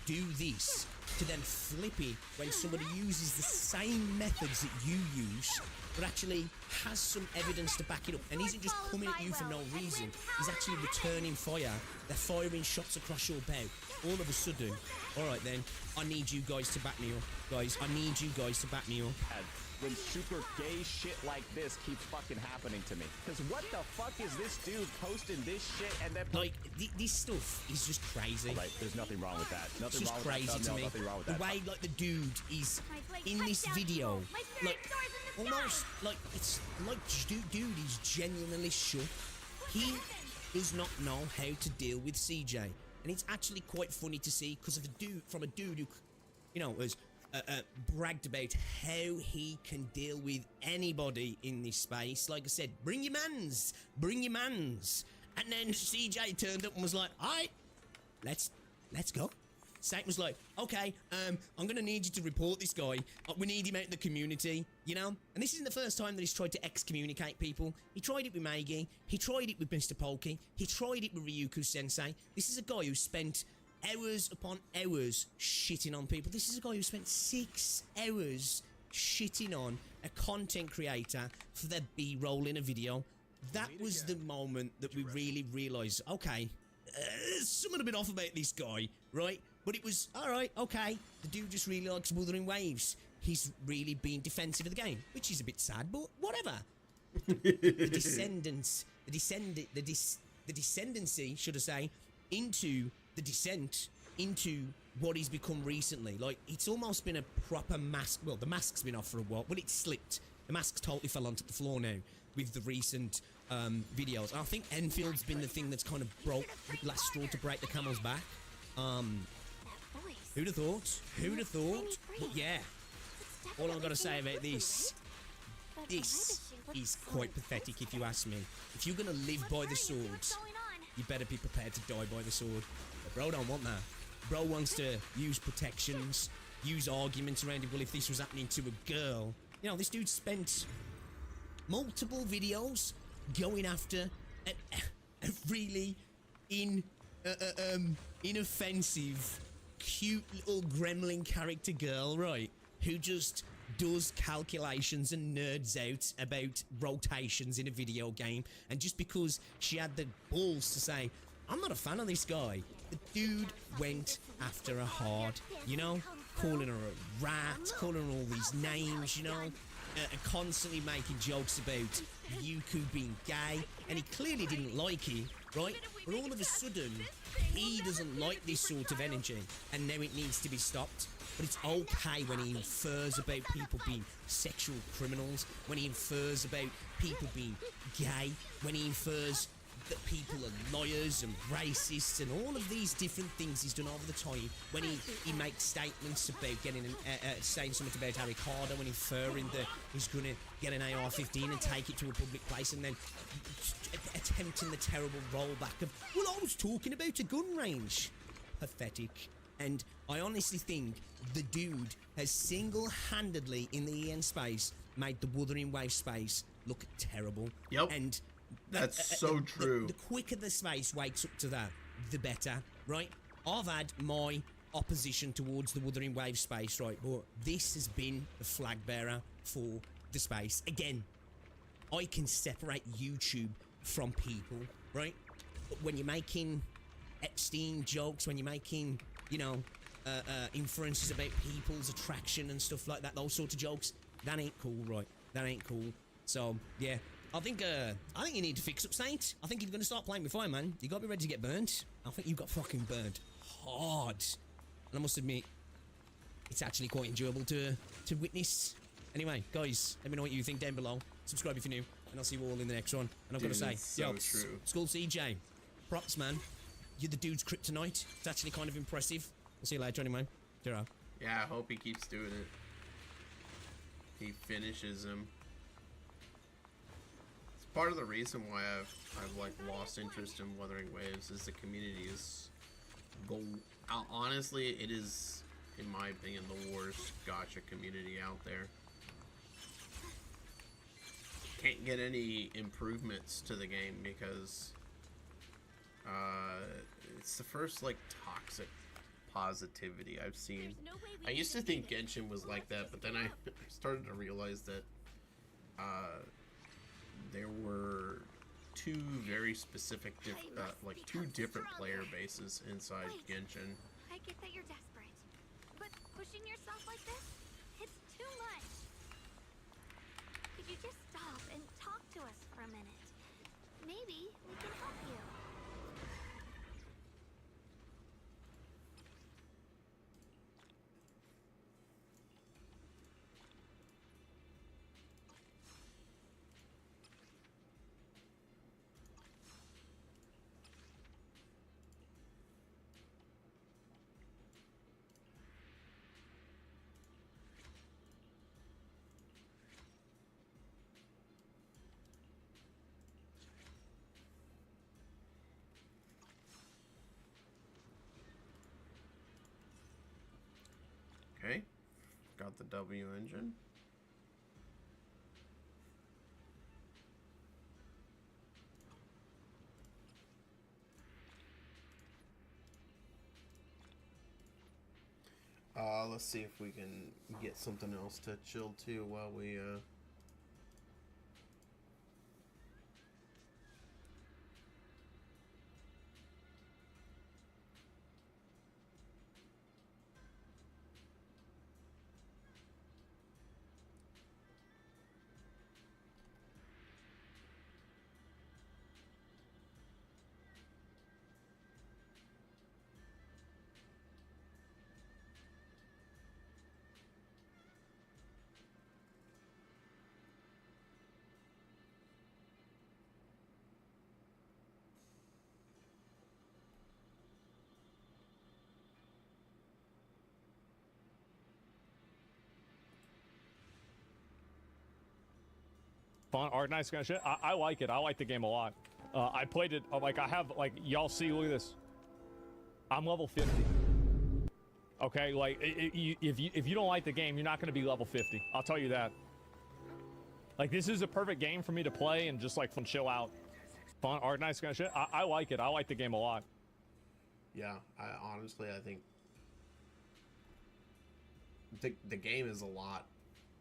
Speaker 11: do this, to then flip it when somebody uses the same methods that you use, but actually has some evidence to back it up, and isn't just coming at you for no reason. He's actually returning fire. They're firing shots across your bow. All of a sudden, all right then, I need you guys to back me up. Guys, I need you guys to back me up.
Speaker 12: When super gay shit like this keeps fucking happening to me. Because what the fuck is this dude posting this shit and then...
Speaker 11: Like, this stuff is just crazy.
Speaker 12: Right, there's nothing wrong with that. Nothing
Speaker 11: it's just
Speaker 12: wrong
Speaker 11: crazy
Speaker 12: with that.
Speaker 11: to
Speaker 12: No,
Speaker 11: me.
Speaker 12: nothing wrong with
Speaker 11: the
Speaker 12: that.
Speaker 11: way, like, the dude is in this video, like, almost, like, it's like dude is genuinely shook. He does not know how to deal with CJ. And it's actually quite funny to see, because of a dude who, you know, has bragged about how he can deal with anybody in this space. Like I said, bring your mans. And then CJ turned up and was like, alright, let's go. Saint was like, okay, I'm gonna need you to report this guy. We need him out in the community, you know? And this isn't the first time that he's tried to excommunicate people. He tried it with Maggie. He tried it with Mr. Polky. He tried it with Ryuku-sensei. This is a guy who spent hours upon hours shitting on people. This is a guy who spent 6 hours shitting on a content creator for their B-roll in a video. That was the moment that we really realised, okay, there's something a bit off about this guy, right? But it was, alright, okay, the dude just really likes Wuthering Waves. He's really being defensive of the game, which is a bit sad, but whatever. The descendancy, should I say, into the descent into what he's become recently. Like, it's almost been a proper mask. Well, the mask's been off for a while, but it slipped. The mask totally fell onto the floor now with the recent videos. And I think Enfield's been the thing that's kind of broke the last straw to break the camel's back. Who'd have thought? Who'd have thought? But yeah, all I've got to say about this is quite pathetic, if you ask me. If you're gonna live by the sword, you better be prepared to die by the sword. But bro don't want that. Bro wants to use protections, use arguments around it. Well, if this was happening to a girl, you know, this dude spent multiple videos going after a really inoffensive, cute little gremlin character girl, right? Who just does calculations and nerds out about rotations in a video game, and just because she had the balls to say, I'm not a fan of this guy, the dude went after her hard, you know, calling her a rat, calling her all these names, you know, constantly making jokes about Yuku being gay, and he clearly didn't like it, right? But all of a sudden, he doesn't like this sort of energy, and now it needs to be stopped. But it's okay when he infers about people being sexual criminals, when he infers about people being gay, when he infers that people are liars and racists and all of these different things he's done over the time, when he makes statements about getting saying something about Harry Carter, when inferring that he's going to get an AR-15 and take it to a public place, and then attempting the terrible rollback of, well, I was talking about a gun range. Pathetic. And I honestly think the dude has single-handedly in the EN space made the Wuthering Wave space look terrible.
Speaker 1: Yep.
Speaker 11: And
Speaker 1: that's so true.
Speaker 11: The quicker the space wakes up to that, the better, right? I've had my opposition towards the Wuthering Wave space, right? But this has been the flag bearer for the space. Again, I can separate YouTube from people, right? But when you're making Epstein jokes, when you're making, you know, inferences about people's attraction and stuff like that, those sort of jokes, that ain't cool, right? That ain't cool. So, yeah. I think you need to fix up, Saint. I think you're going to start playing with fire, man. You got to be ready to get burnt. I think you got fucking burnt hard. And I must admit, it's actually quite enjoyable to witness. Anyway, guys, let me know what you think down below. Subscribe if you're new, and I'll see you all in the next one. And I'm going to say,
Speaker 1: so true.
Speaker 11: Skull CJ, props, man. You're the dude's kryptonite. It's actually kind of impressive. I'll see you later, anyway. Ta-ra.
Speaker 1: Yeah, I hope he keeps doing it. He finishes him. It's part of the reason why I've like lost interest in Wuthering Waves is the community is honestly, it is, in my opinion, the worst gacha community out there. Can't get any improvements to the game because it's the first like toxic positivity I've seen. I used to think Genshin was like that, but then I started to realize that there were two very specific like two different player bases inside Genshin.
Speaker 2: I get that you're desperate, but pushing yourself like this, it's too much. Could you just stop and talk to us for a minute? Maybe we can help you.
Speaker 1: Okay, got the W engine. Let's see if we can get something else to chill to while we
Speaker 12: Fun, organized kind of shit. I like it. I like the game a lot. I played it, like, I have, like, y'all see, look at this. I'm level 50. Okay, like, if you don't like the game, you're not going to be level 50. I'll tell you that. Like, this is a perfect game for me to play and just, like, fun, chill out. Fun, organized kind of shit. I like it. I like the game a lot.
Speaker 1: yeah, I honestly, I think the game is a lot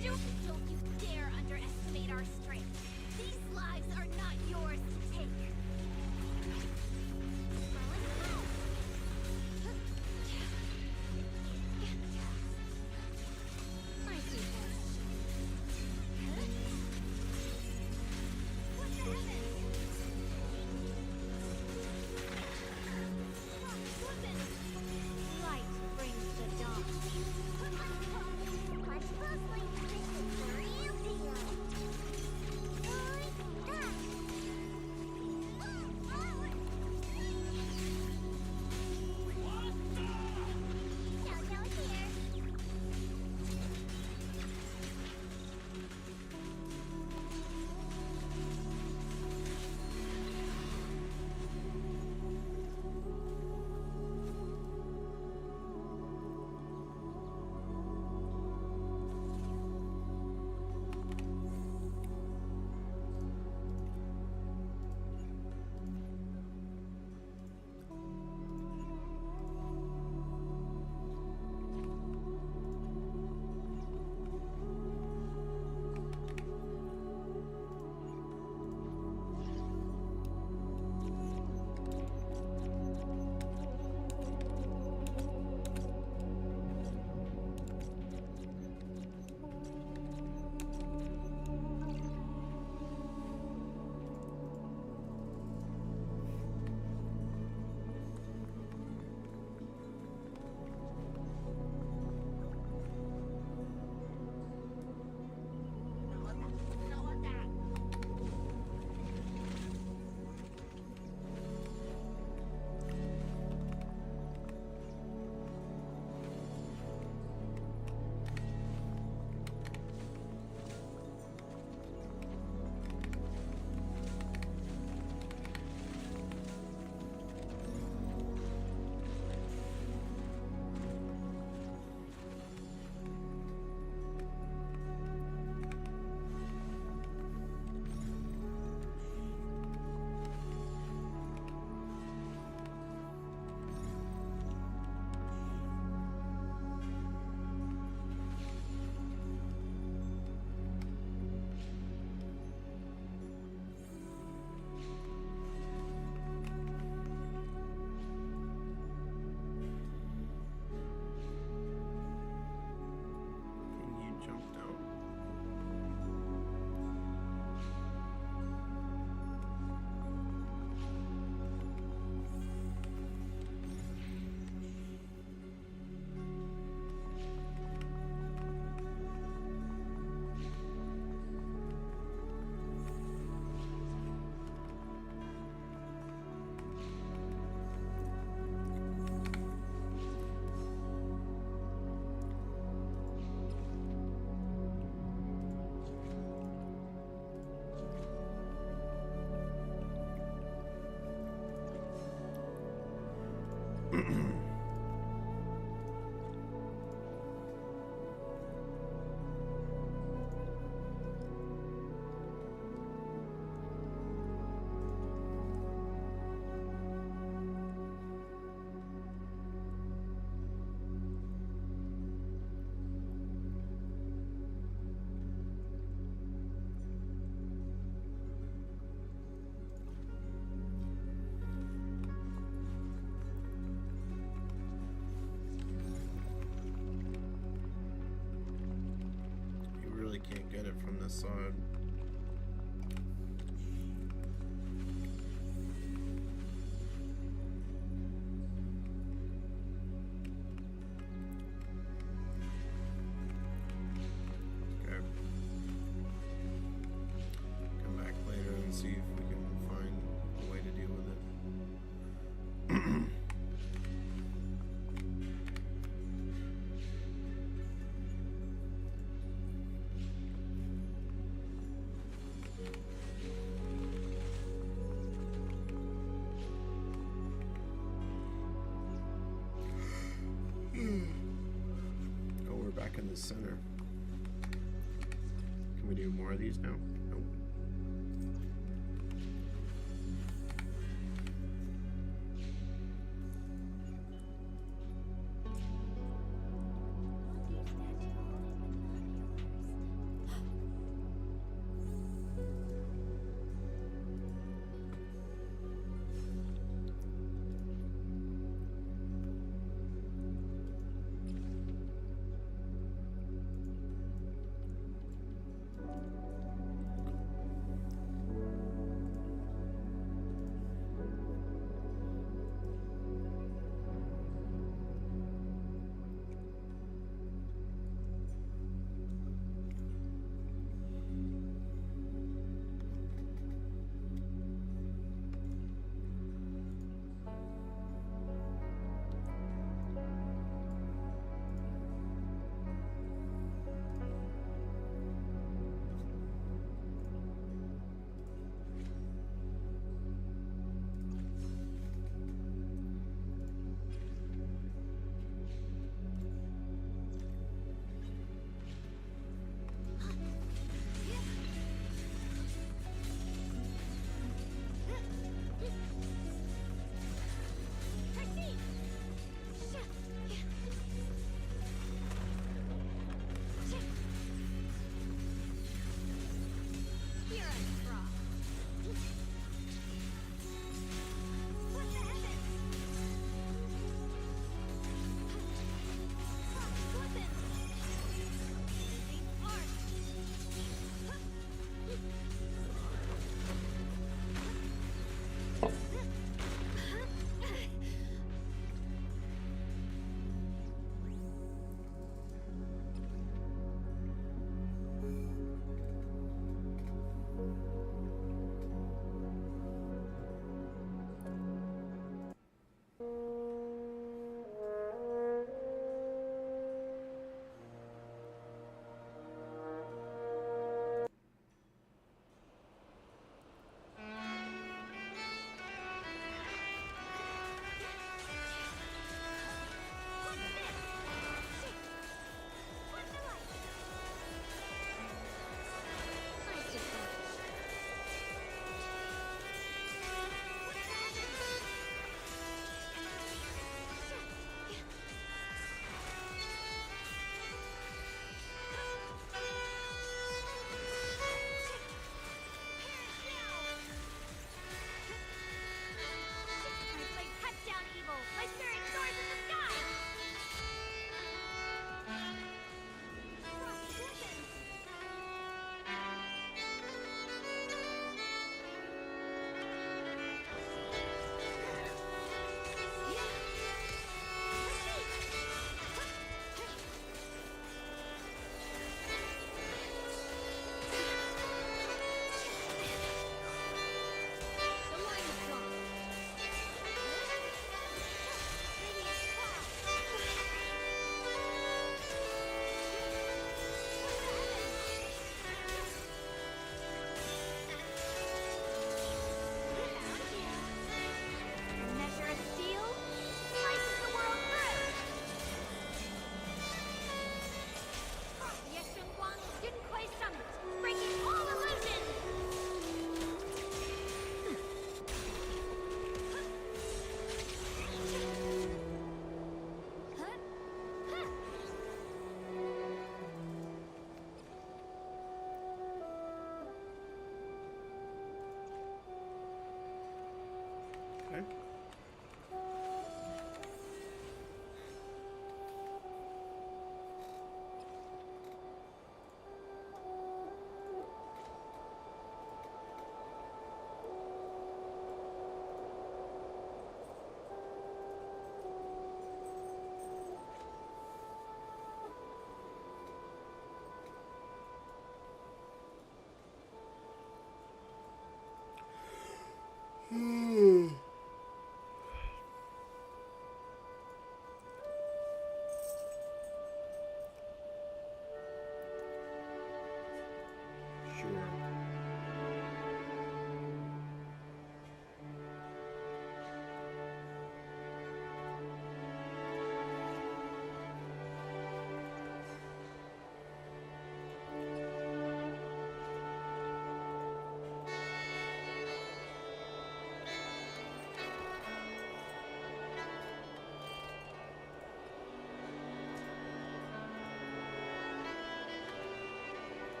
Speaker 2: And don't you dare underestimate our strength. These lives are not yours to take. My sweetheart. What the heavens? Light brings the dawn. Watch closely. This is the real deal. Jojo here.
Speaker 1: Can you jump down? You really can't get it from this side. Okay. Come back later and see if we can find a way to deal with it. Oh, we're back in the center. Can we do more of these now? Nope.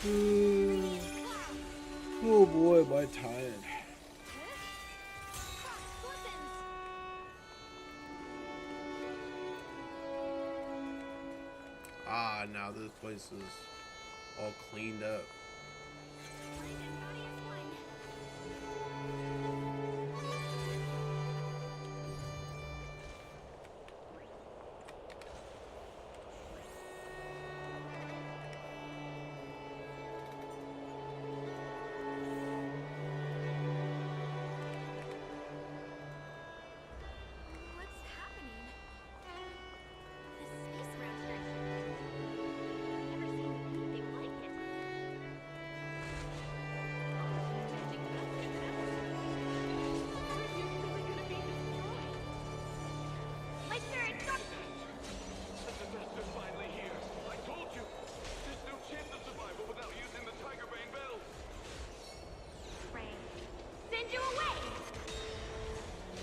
Speaker 1: Oh boy, am I tired. Ah, now this place is all cleaned up.
Speaker 2: What's happening? This space raster. I've never seen anything like it. My third
Speaker 6: They're finally here. I told you. There's no chance of survival without using the Tiger Bane bell.
Speaker 2: Ray. Send you away!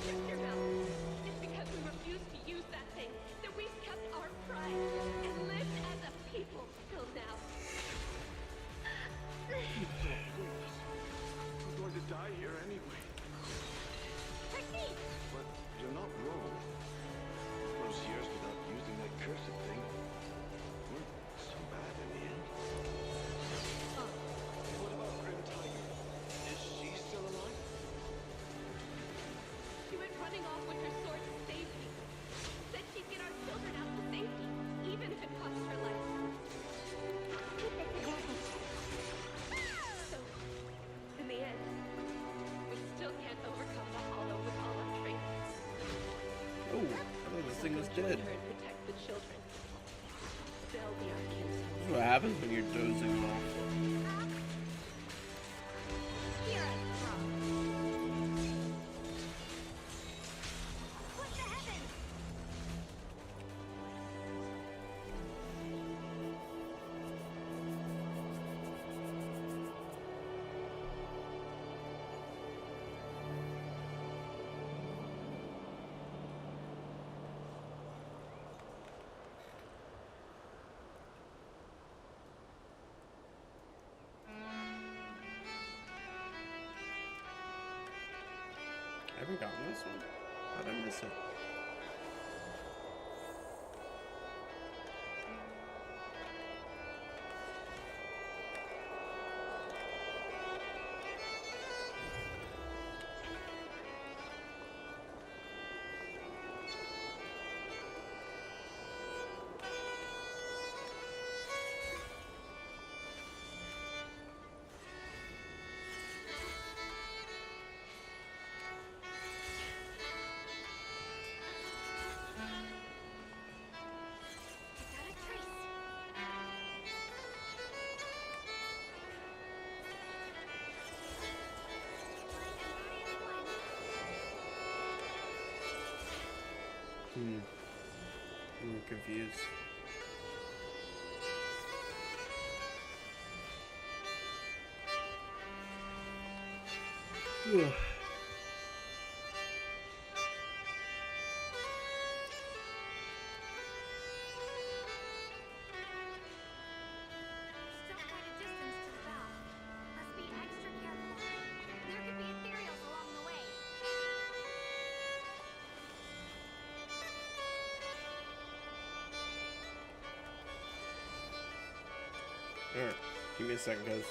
Speaker 13: Shut your mouth. It's because we refused to use that thing that we've kept our pride and lived as a people till now.
Speaker 6: We're going to die here anyway.
Speaker 2: Technique!
Speaker 6: But you're not wrong. Those years without using that cursed thing weren't so bad in the end. What about Grim Tiger? Is she still alive?
Speaker 13: She went running off with her sword to safety. Said she'd get our children out to safety, even if it cost her life. So, in the end, we still can't overcome the Hollow with all our traitors.
Speaker 1: Oh, I thought this thing was dead.
Speaker 13: Her and protect the children. They'll be our kinsmen.
Speaker 1: This is what happens when you're dozing off.
Speaker 2: Here I come. What the heavens?
Speaker 1: I haven't gotten this one. How'd I miss it?
Speaker 2: Without a trace.
Speaker 1: I'm confused. Ugh.
Speaker 2: Still quite a distance to the bow. Must be extra careful. There could be ethereals along the way.
Speaker 1: Alright, give me a second, guys.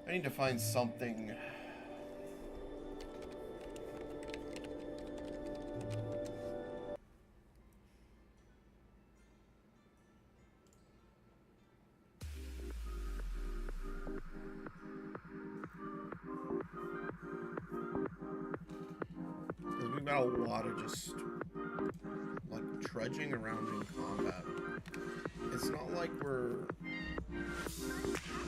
Speaker 1: I need to find something. Because we've got a lot of just like trudging around in combat. It's not like we're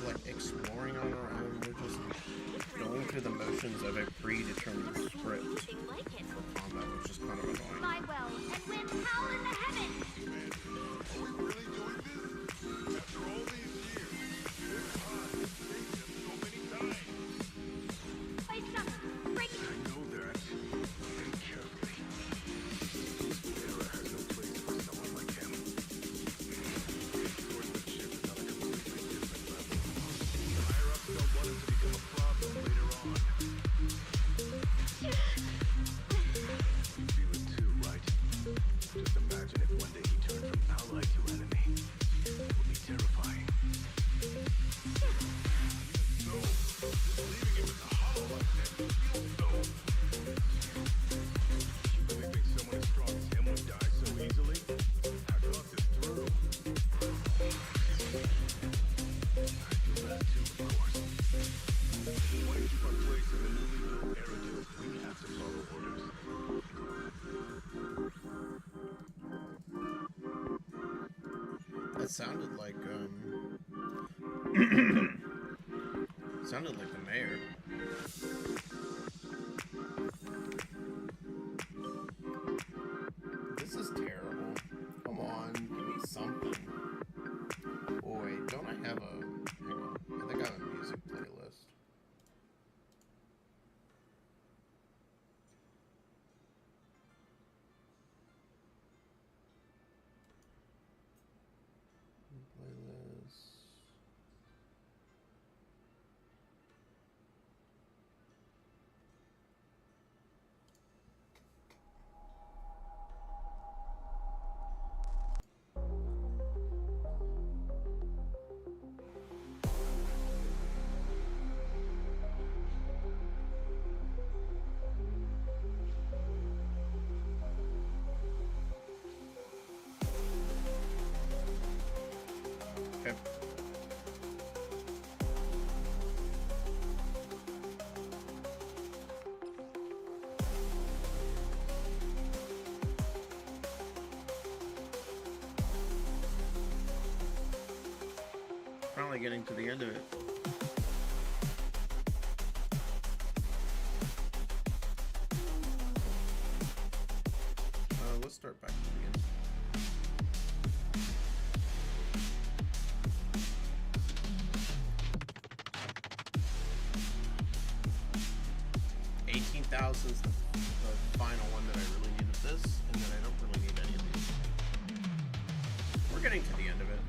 Speaker 1: like exploring on our own. We're just going through the motions of a predetermined script for combat, which is kind of annoying.
Speaker 2: Fly well and win howl in the heavens.
Speaker 6: Are we really doing this? After all these years, this pod has saved us so many times.
Speaker 2: Ice up, break it.
Speaker 6: I know that. Think carefully. Era has no place for someone like him. Swordsmanship is on a completely different level. Higher ups don't want him to become a problem later on. You feel it too, right? Just imagine if one day he turned from ally to enemy. It would be terrifying. No, just leaving him in the hollow like that feels so. You really think someone as strong as him would die so easily? I thought this through. I feel that too, of course. If we want to keep our place in the newly built Eridu, we have to follow orders.
Speaker 1: That sounded like sounded like the mayor. This is terrible. Come on, give me something. Oh wait, don't I have a... Hang on, I think I have a music playlist. Playlist. Okay. Finally getting to the end of it. Let's start back to the beginning. $18,000 is the final one that I really need of this, and then I don't really need any of these. We're getting to the end of it.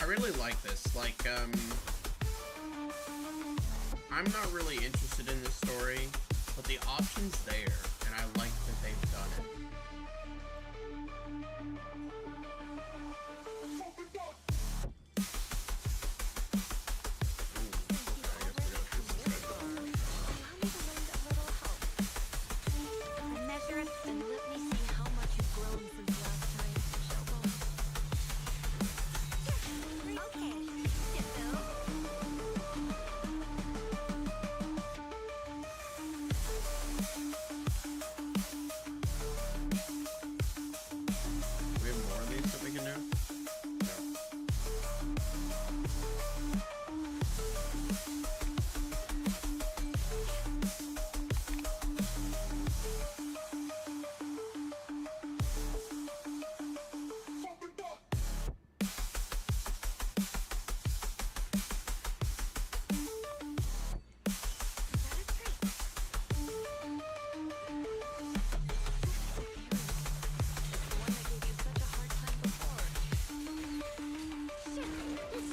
Speaker 1: really like this. Like, I'm not really interested in this story, but the option's there, and I like that they've done it.
Speaker 2: Measure it and let me see how much you've grown since last time. Okay, Ditto.
Speaker 1: We have more of these that we can do?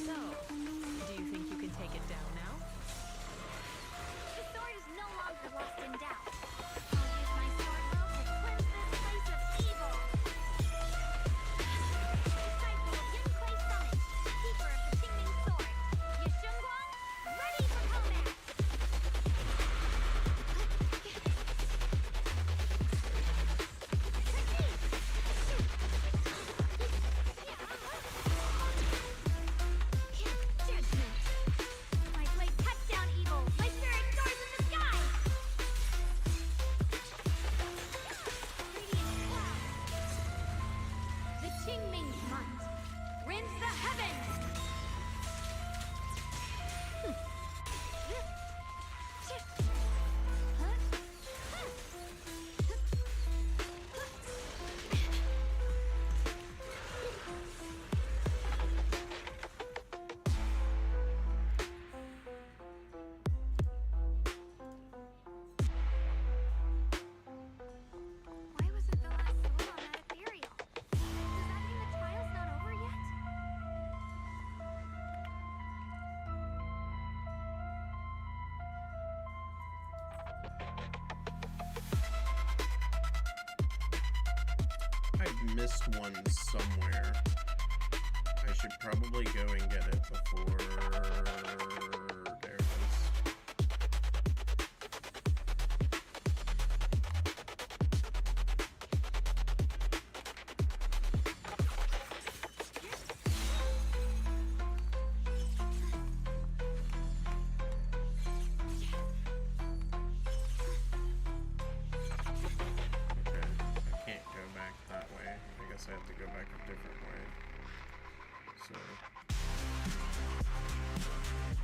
Speaker 13: So, do you think you can take it down now?
Speaker 2: The sword is no longer lost in doubt. I'll use my sword will to cleanse this place of evil. Disciple of Yin Kuei Summit, keeper of the Qingming sword. Yishengguang, ready for combat. Judgment. My blade cuts down evil. My spirit soars in the sky. Radiant cloud. The Qingming's might rends the heavens. Why wasn't the last sword on that ethereal? Does that mean the trial's not over yet?
Speaker 1: I've missed one somewhere. I should probably go and get it before... There it is. Okay, I can't go back that way. I guess I have to go back a different way. So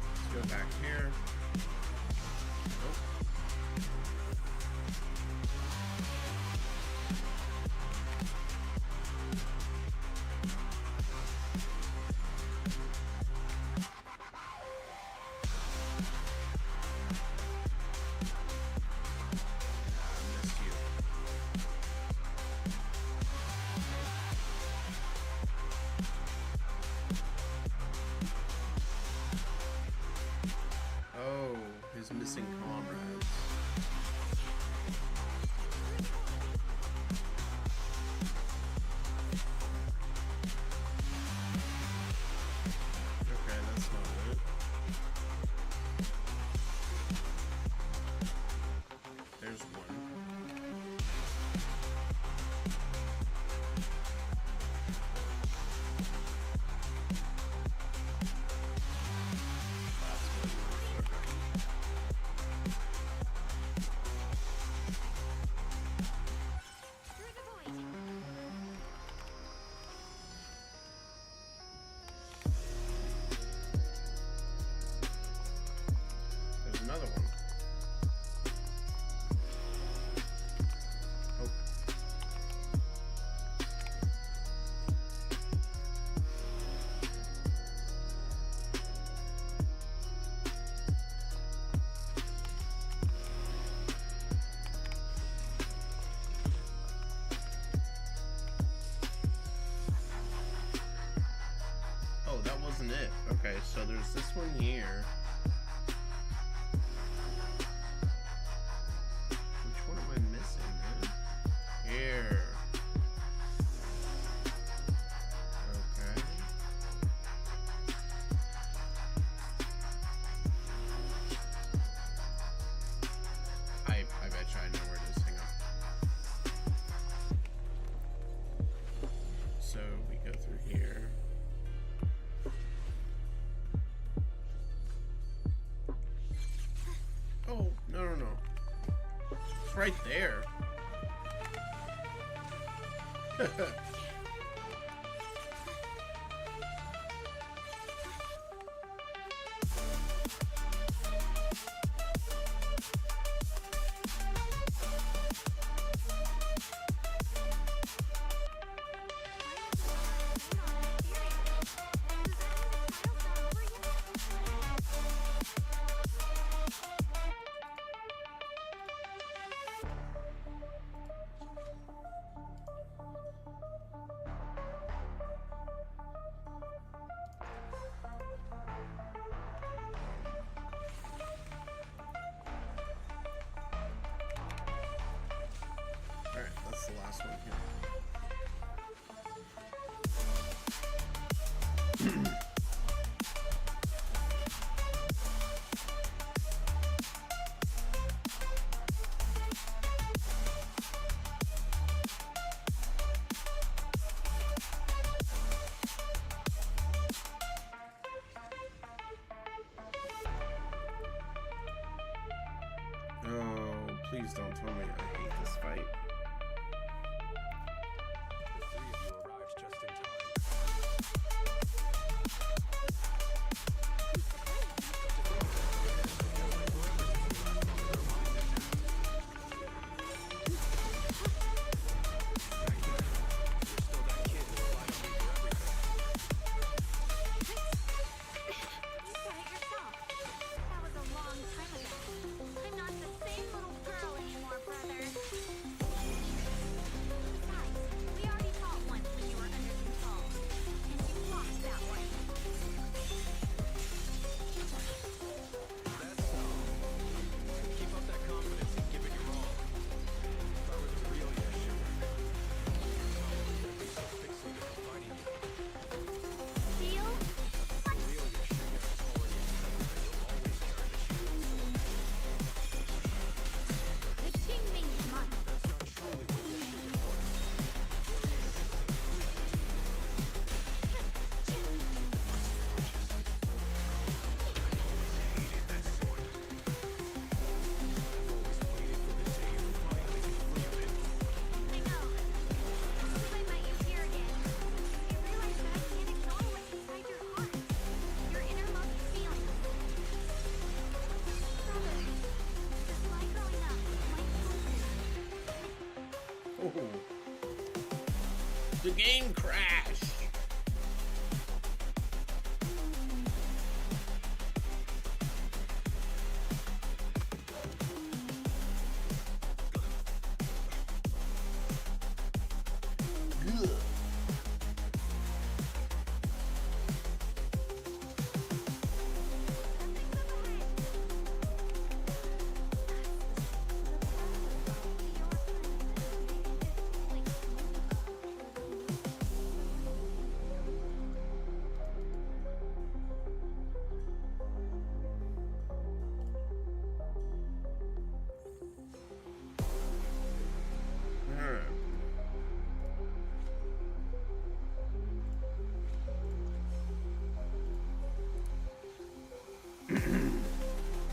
Speaker 1: let's go back here. Nope. I missed you. Oh, his missing comrades. Okay, that's not it. There's one. That's what it is. Okay. isn't it. Okay, so there's this one here. Which one am I missing, man? Here. Okay. I bet you I know where it is. Hang on. So we go through here. Oh, no. It's right there. Alright, that's the last one here. Oh, please don't tell me I hate this fight.
Speaker 5: The three of you arrived just in time.
Speaker 1: The game crashed. Good.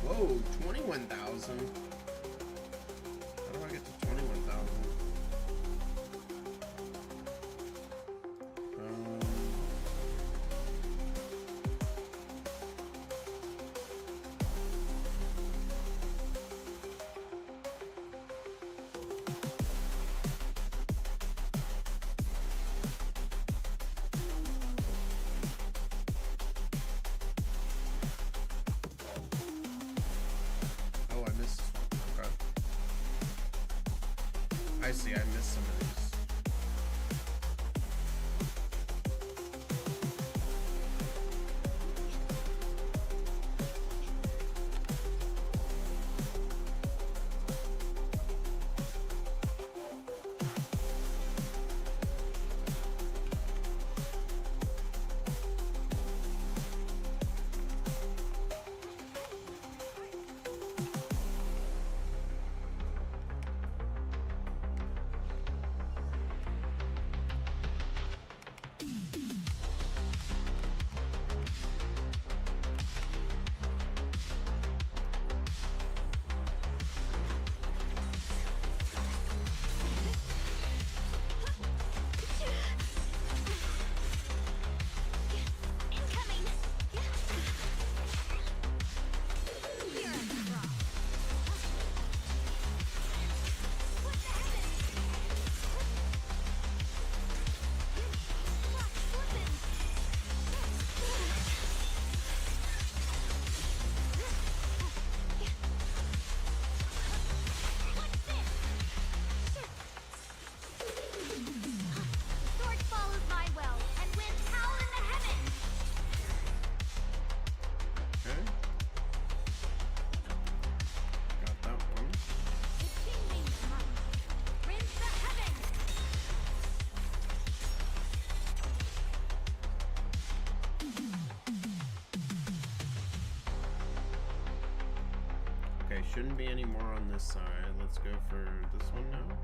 Speaker 1: Whoa, 21,000. How do I get to 21,000? Oh, I missed this one. Okay. I see, I missed some of these. shouldn't be any more on this side. Let's go for this one now.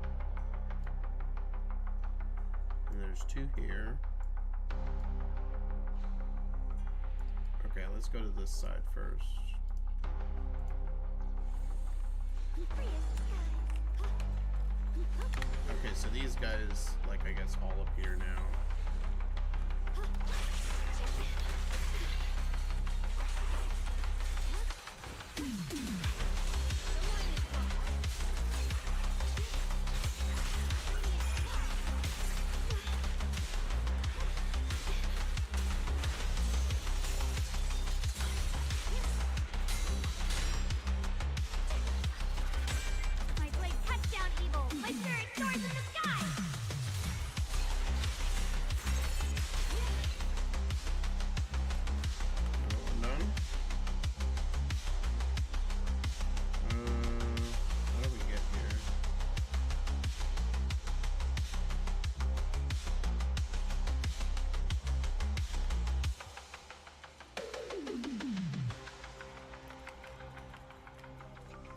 Speaker 1: And there's 2 here. Okay, let's go to this side first. Okay, so these guys, like, I guess, all up here now.
Speaker 2: My blade cuts down evil. My spirit soars in the sky.
Speaker 1: Another one done. How do we get here?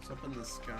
Speaker 1: It's up in the sky.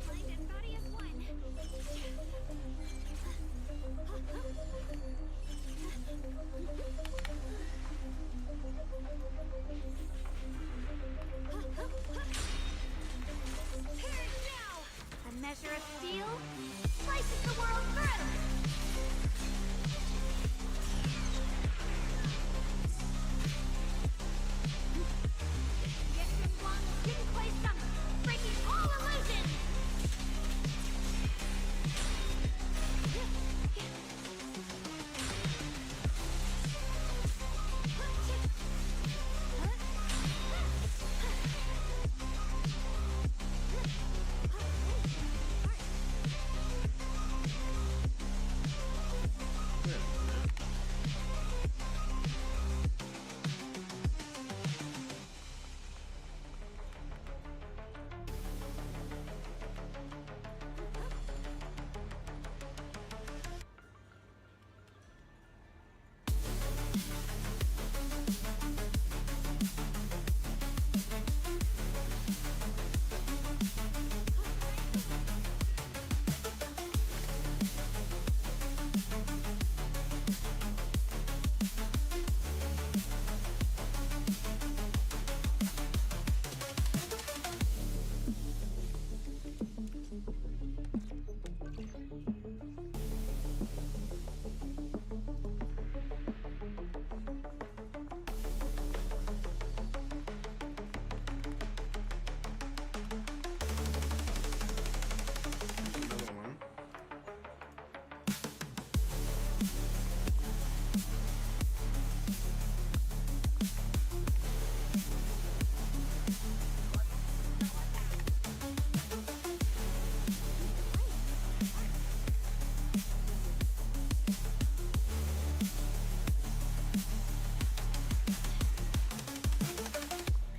Speaker 2: Mind and body as one. Tear it now. A measure of steel slices the world through. Get some blonde skin play some, breaking all illusions.
Speaker 1: Another one.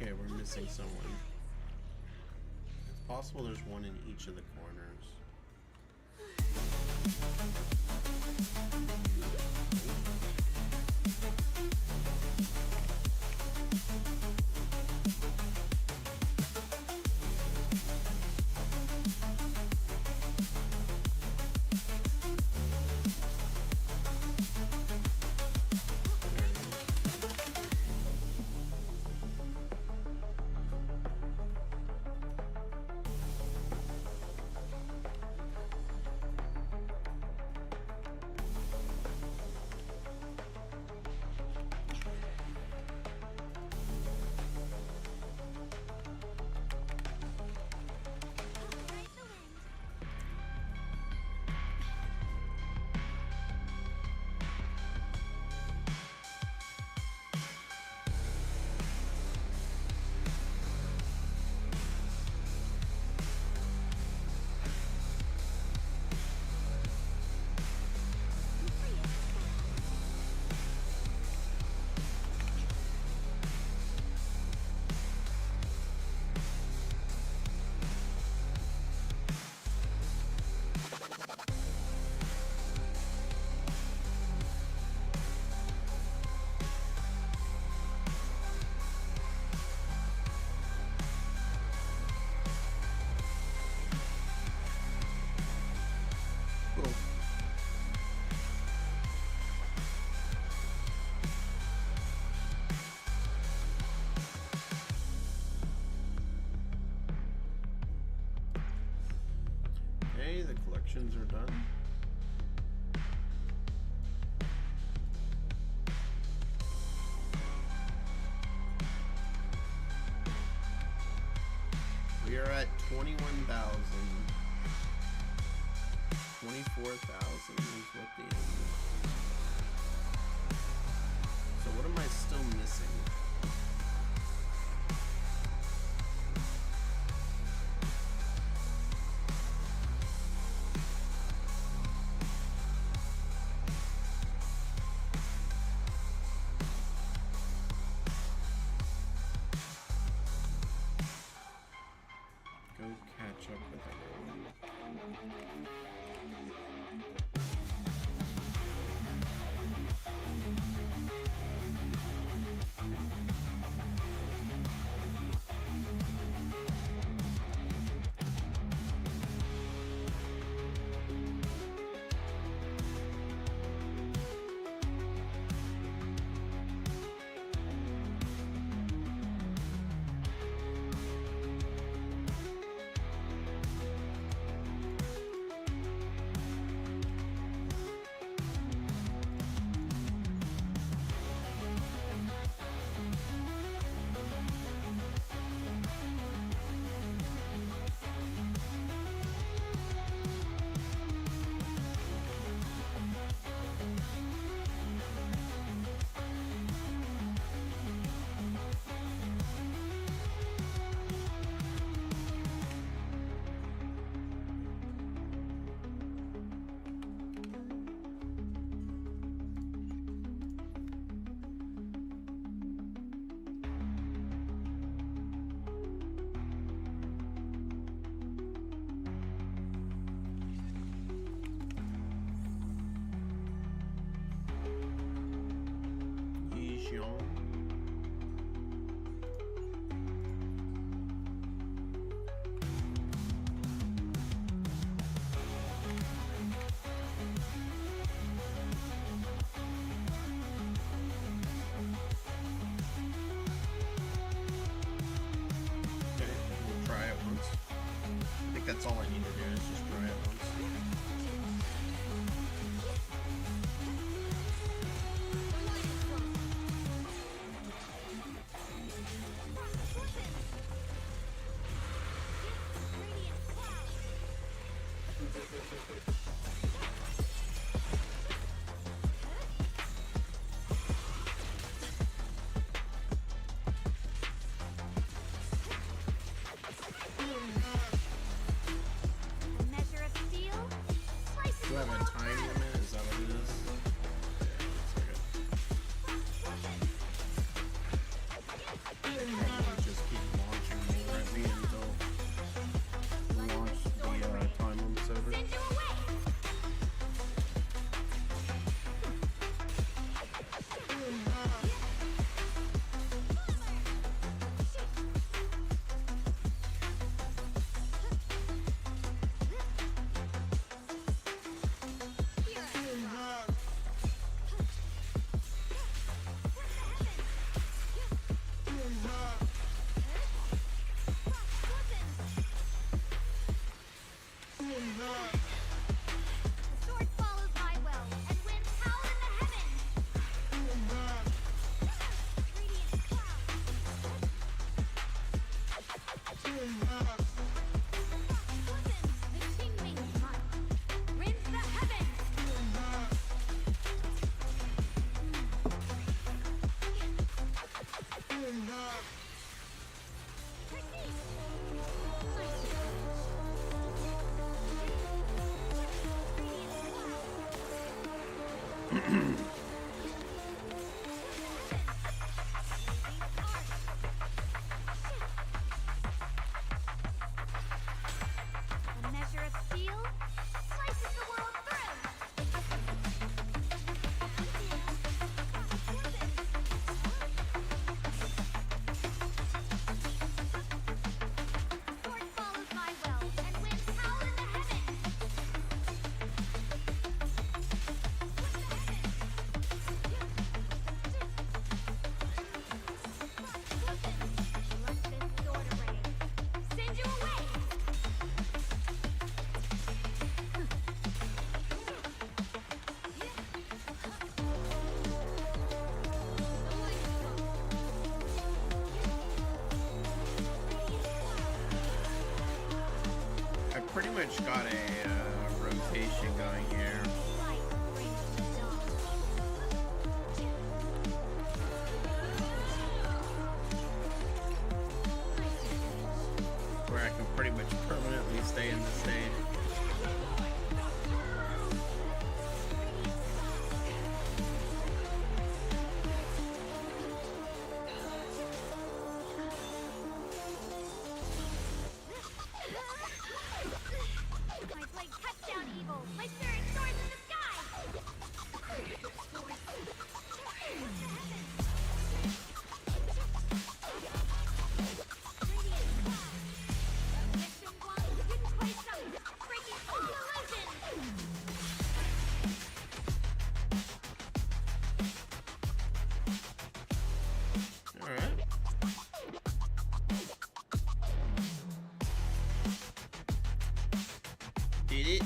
Speaker 1: Okay, we're missing someone. It's possible there's one in each of the corners. instructions are done. We are at 21,000. 24,000 is what the end. So what am I still missing? Go catch up with everyone. That's all I need to do is just try it once. Do I have a time limit? Is that what it is? Yeah, looks like it. Probably just keep launching more at me until we launch the time limit's over.
Speaker 2: A measure of steel slices the world through. Sword follows my will, and winds howl in the heavens.
Speaker 1: much got a rotation going here. Where I can pretty much permanently stay in the stage. Did it?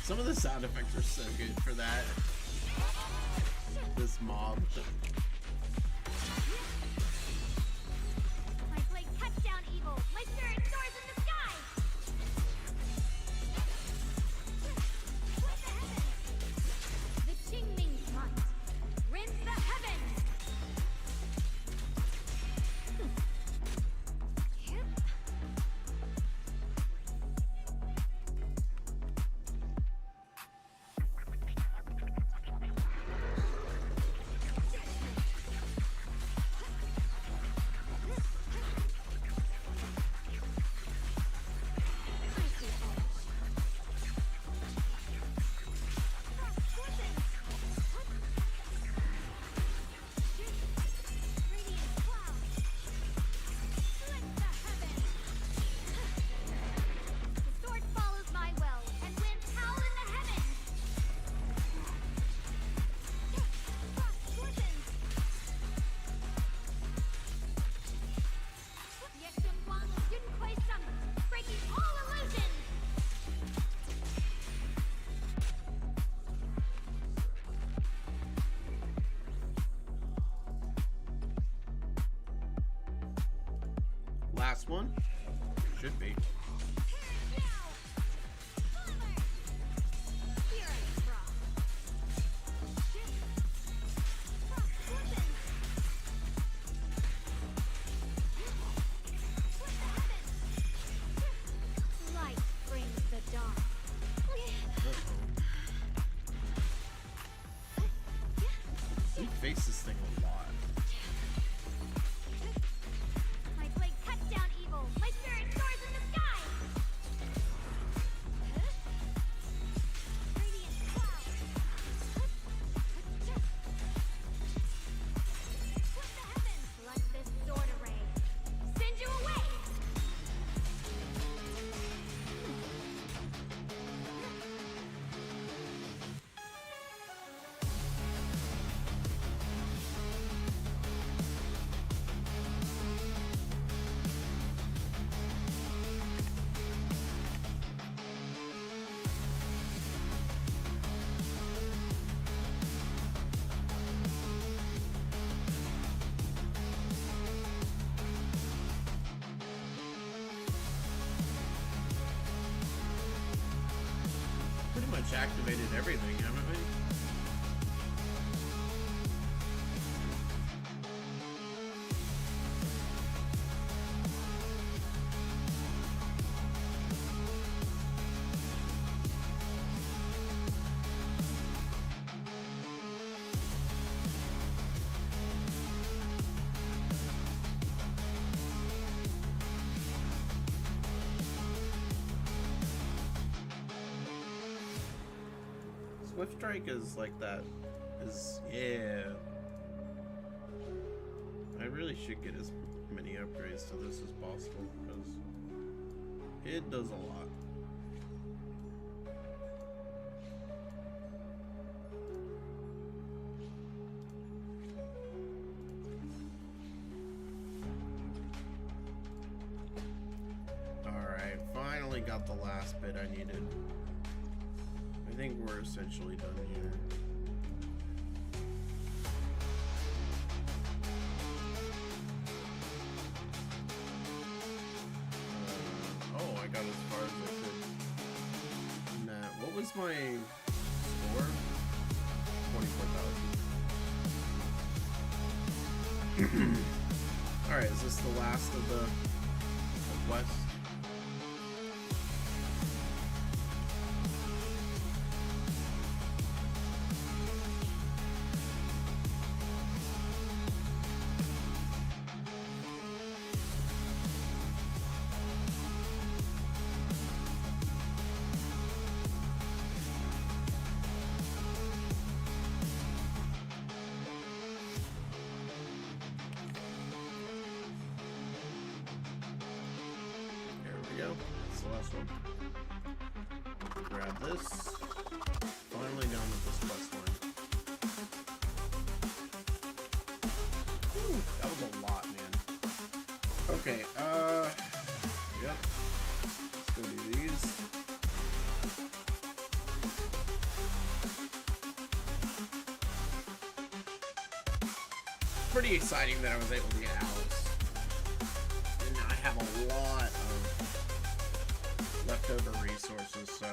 Speaker 1: Some of the sound effects are so good for that. This mob.
Speaker 2: My blade cuts down evil. My spirit soars in the sky. What the heavens? The Qingming's might. Rinse the heavens.
Speaker 1: Last one? Should be.
Speaker 2: Light brings the dawn.
Speaker 1: much activated everything, haven't we? Swift Strike is like that. Yeah. I really should get as many upgrades to this as possible because it does a lot. Alright, finally got the last bit I needed. I think we're essentially done here. Oh, I got as far as I could. Nah, what was my score? 24,000. Alright, is this the last of the quest? That's the last one. Grab this. Finally done with this quest line. Ooh, that was a lot, man. Okay, yep. Let's go do these. Pretty exciting that I was able to get Alice. And I have a lot of leftover resources, so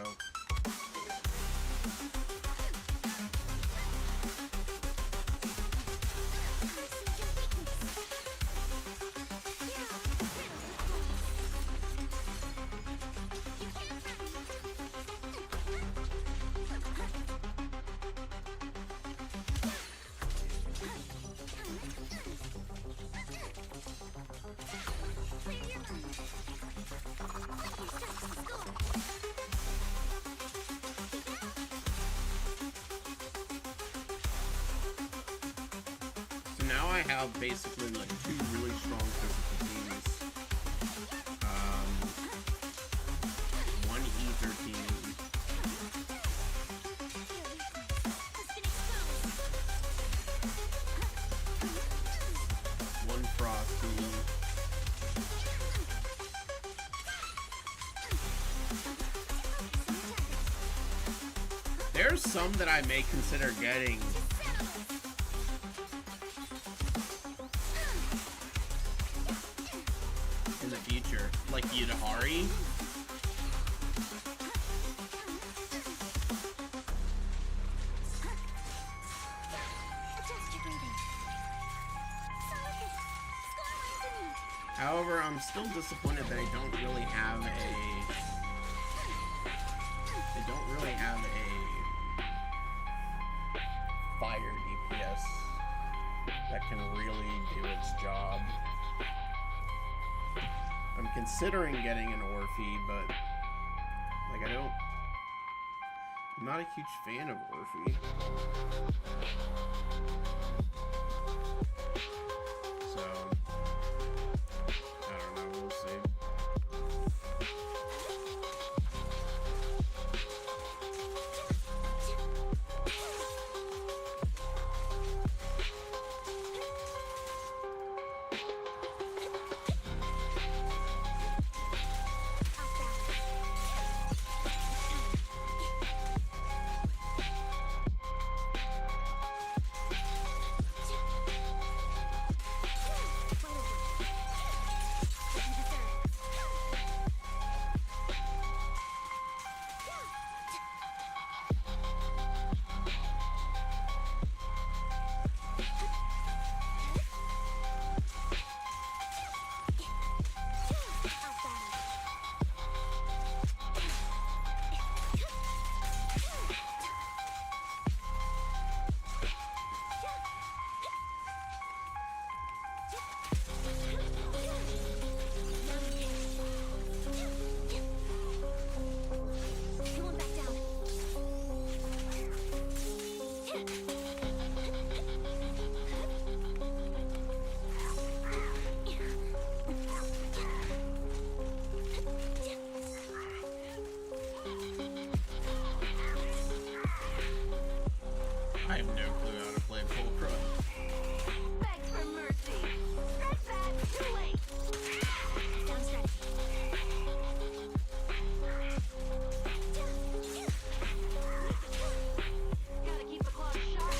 Speaker 1: now I have basically like two really strong physical teams. One ether team. One frost team. There's some that I may consider getting in the future, like Yudahari. However, I'm still disappointed that I don't really have a fire DPS that can really do its job. I'm considering getting an Orphe, but like I'm not a huge fan of Orphe. So I don't know, we'll see. I have no clue how to play Full Crush.
Speaker 13: Beg for mercy. Scratch that. Too late.
Speaker 2: Sounds right.
Speaker 13: Gotta keep the clock sharp.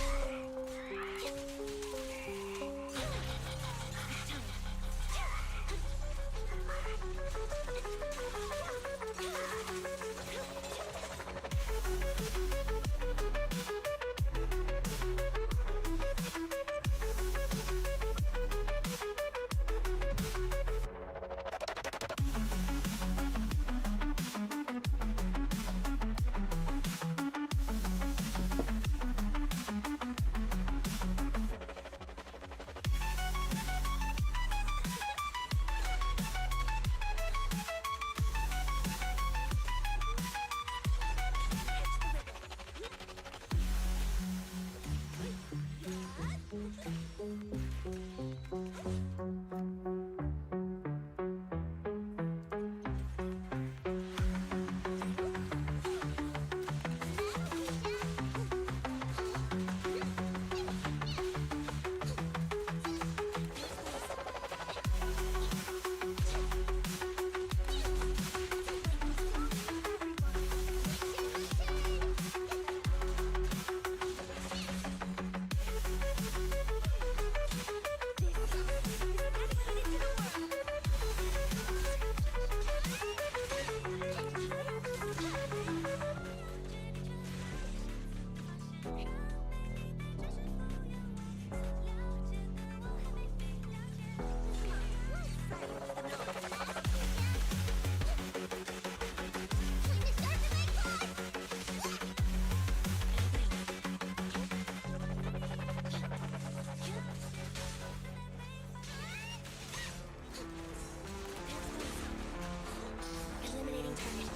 Speaker 2: Eliminating target.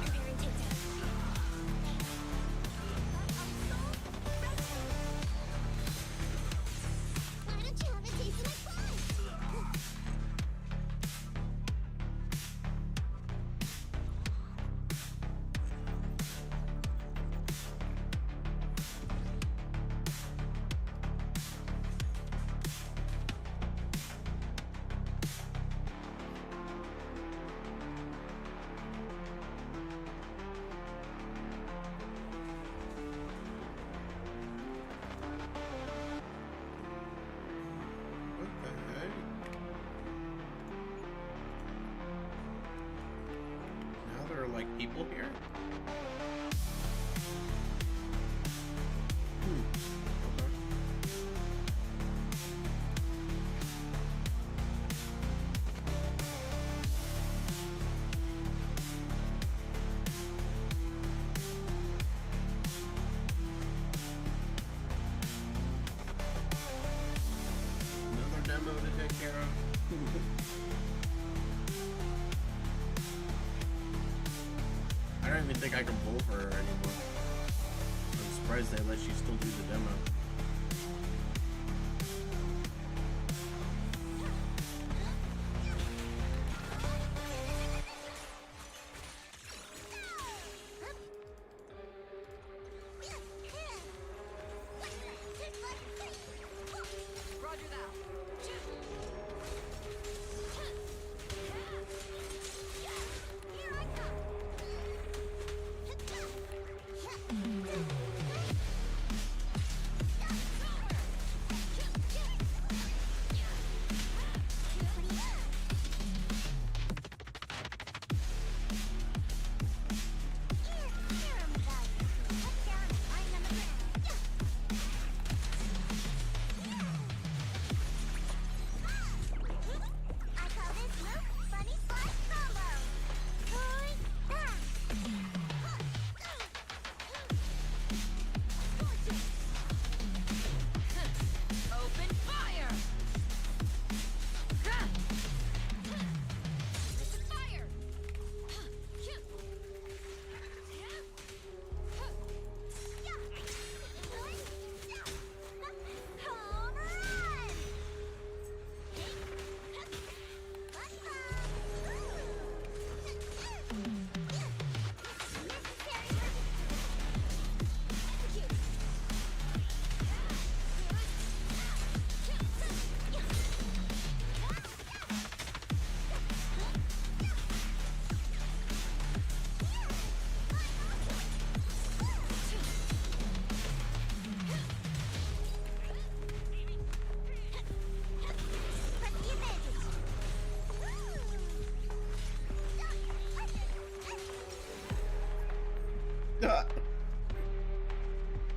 Speaker 2: Preparing takedown. Why don't you have a taste of my fun?
Speaker 1: What the heck? Now there are like people here? Okay. Another demo to take care of. I don't even think I can pull for her anymore. I'm surprised they let you still do the demo.
Speaker 13: Roger that.
Speaker 2: Here I come.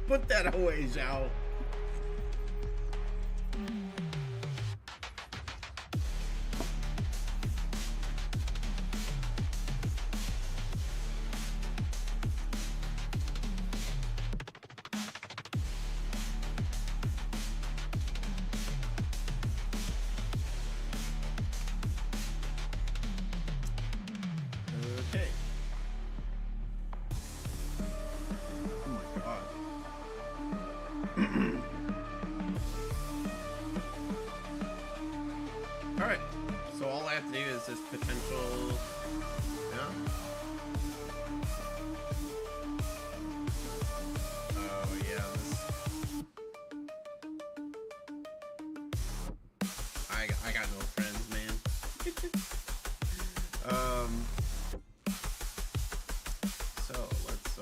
Speaker 1: Put that away, Zhao. Okay. Oh my god. Alright, so all I have to do is this potential. Yeah? Oh, yeah, this. I got no friends, man. So let's,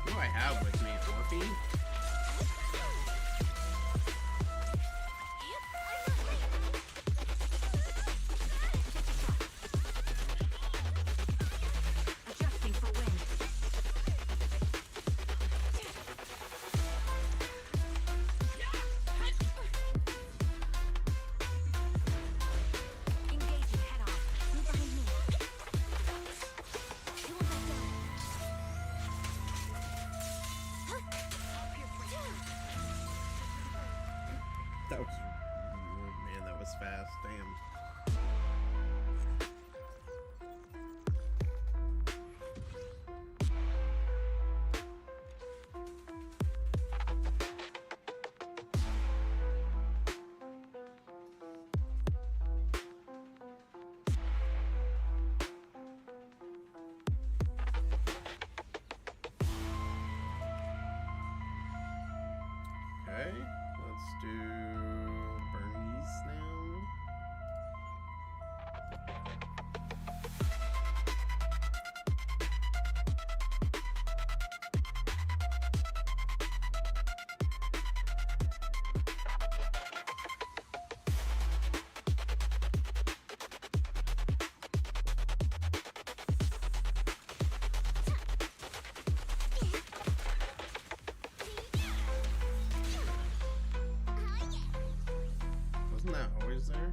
Speaker 1: what do I have with me? Morphine?
Speaker 3: Adjusting for wind. Engaging head on. Move behind me.
Speaker 1: That was, oh man, that was fast. Damn. Okay, let's do Bernice now. Wasn't that always there?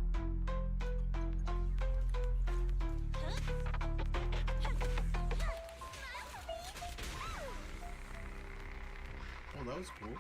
Speaker 1: Oh, that was cool.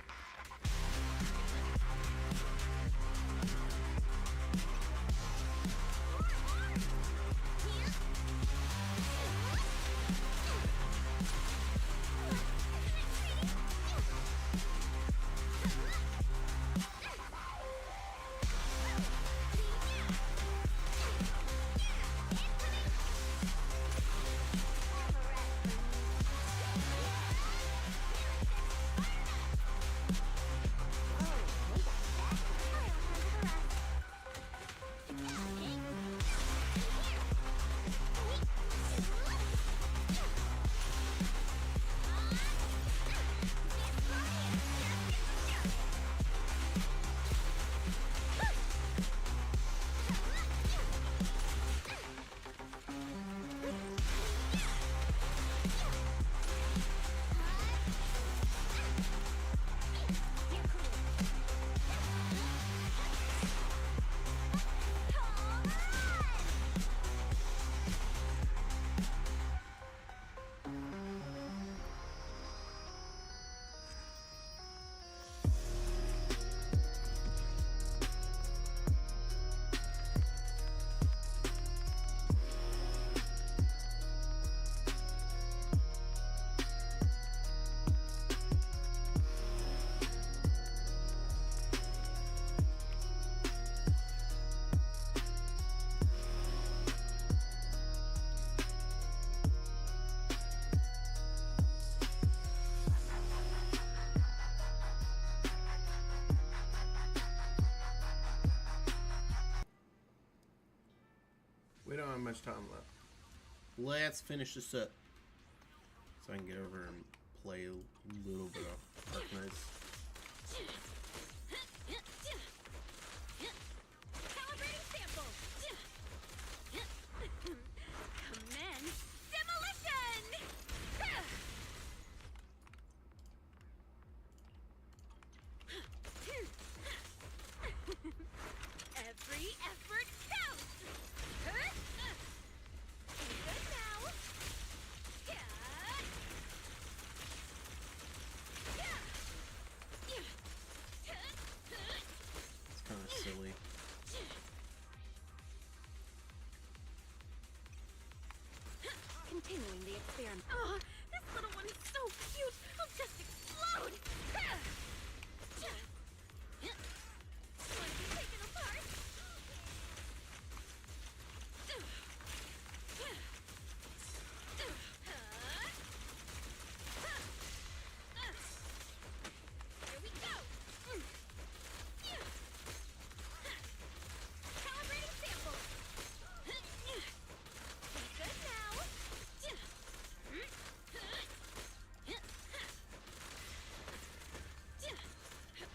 Speaker 1: Not much time left. Let's finish this up so I can get over and play a little bit of Dark Knights.
Speaker 13: Calibrating sample. Commence demolition. Every effort counts. Good now.
Speaker 1: It's kind of silly.
Speaker 13: Continuing the experiment. Oh, this little one is so cute. I'll just explode. Want to be taken apart? Here we go. Calibrating sample. Good now.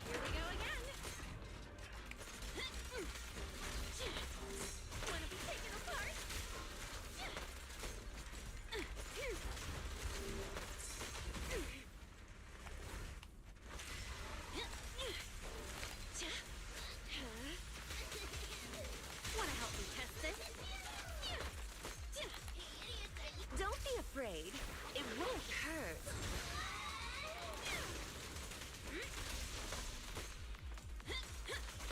Speaker 13: Here we go again. Want to be taken apart? Want to help me test this? Don't be afraid. It won't hurt.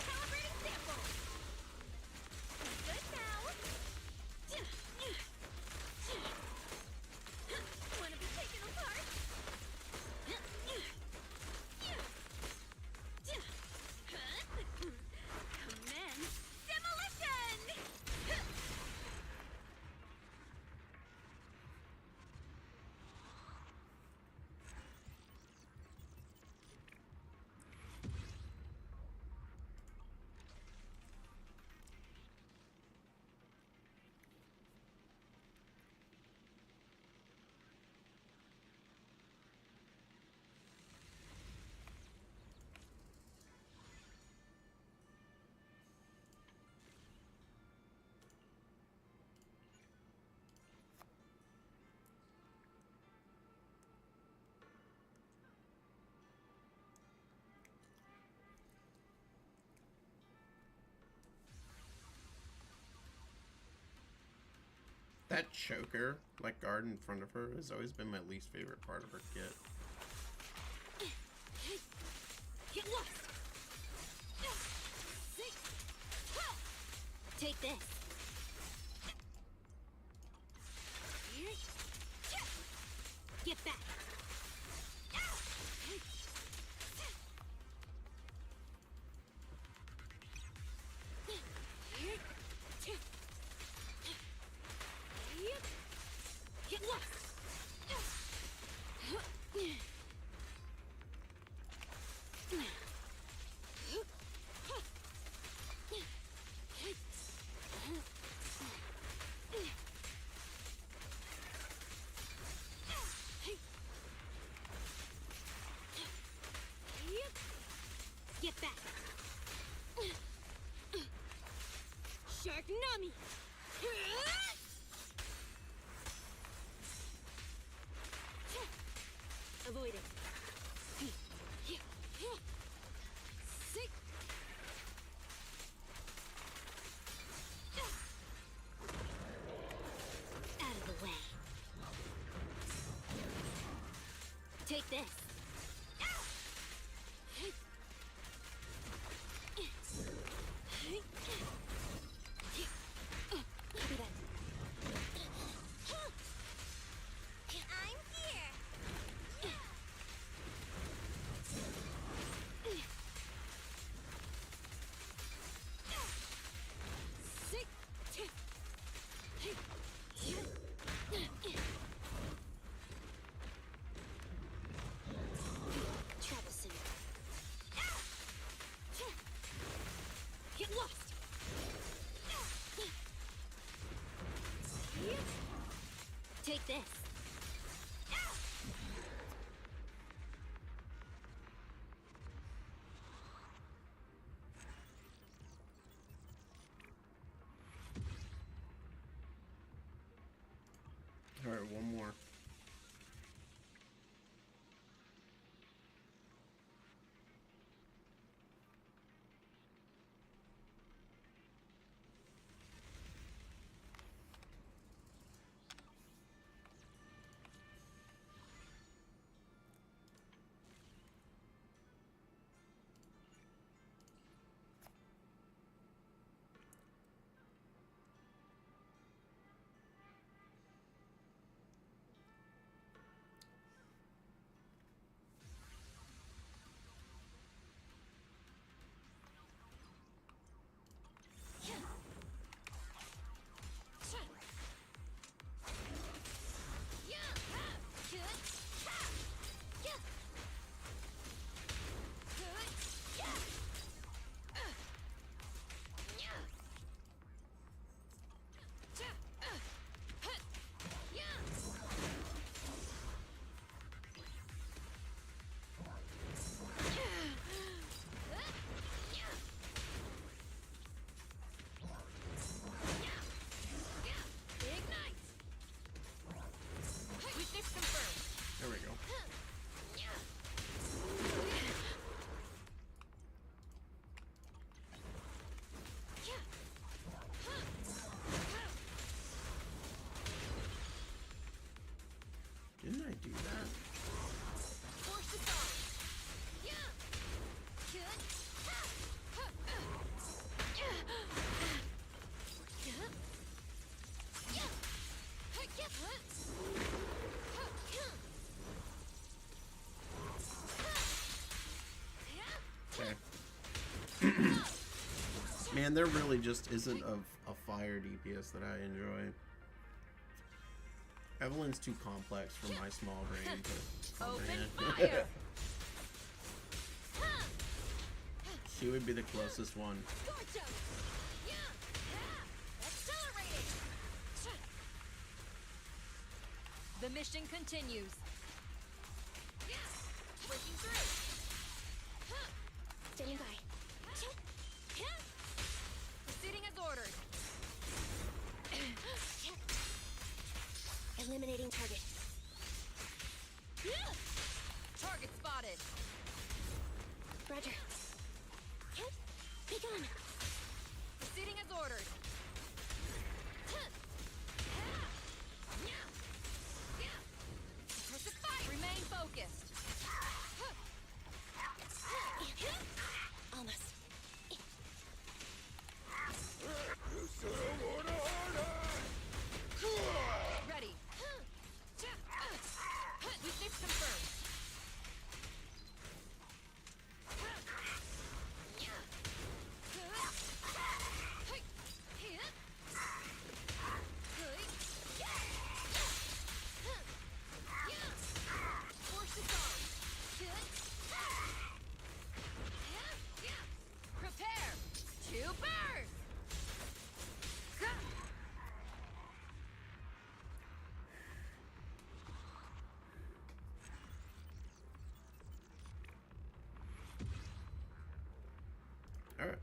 Speaker 13: Calibrating sample. Good now. Want to be taken apart? Commence demolition.
Speaker 1: That choker, like guard in front of her, has always been my least favorite part of her kit.
Speaker 13: Get lost. Take this. Get back. Get lost. Get back. Shark Nami. Avoid it. Out of the way. Take this. I'm here.
Speaker 9: this.
Speaker 1: All right, one more. There we go. Didn't I do that? Okay. Man, there really just isn't a fire DPS that I enjoy. Evelyn's too complex for my small brain to comprehend. She would be the closest one.
Speaker 3: The mission continues.
Speaker 9: Breaking through. Standing by.
Speaker 3: Proceeding as ordered.
Speaker 9: Eliminating target.
Speaker 3: Target spotted.
Speaker 9: Roger. Be gone.
Speaker 3: Proceeding as ordered. Remain focused.
Speaker 9: Almost.
Speaker 3: Ready. Weakness confirmed. Force disarmed. Prepare to burn.
Speaker 1: All right.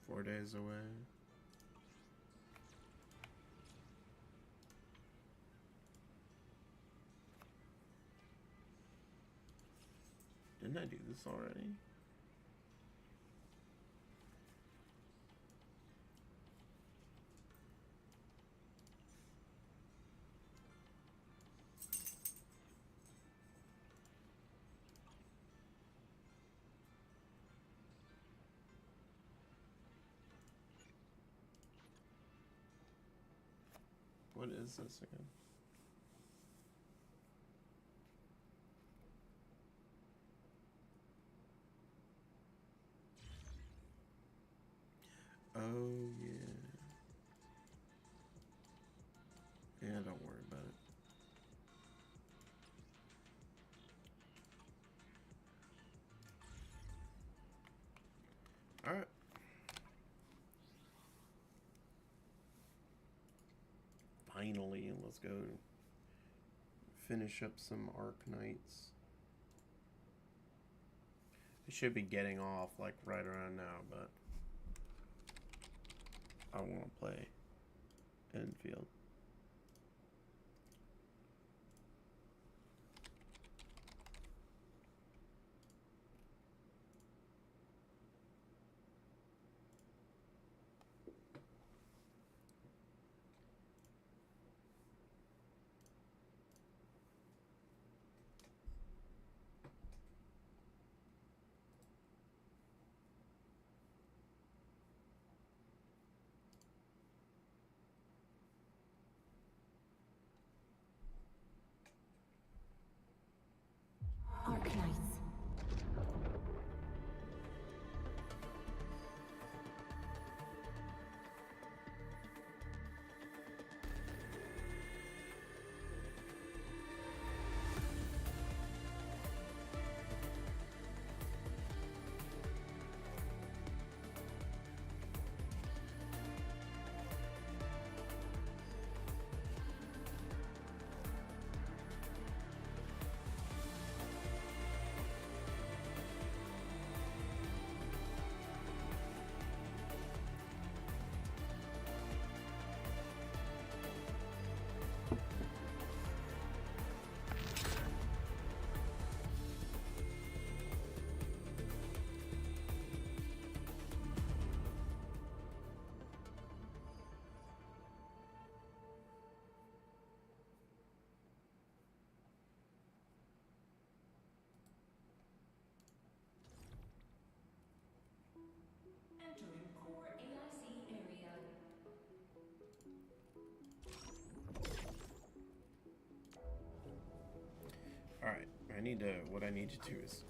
Speaker 1: Four days away. Didn't I do this already? What is this again? Oh, yeah. Yeah, don't worry about it. All right. Finally, let's go finish up some Arknights. I should be getting off like right around now, but I want to play Enfield.
Speaker 14: Arknights.
Speaker 15: Entering core AIC area.
Speaker 1: Alright, what I need to do is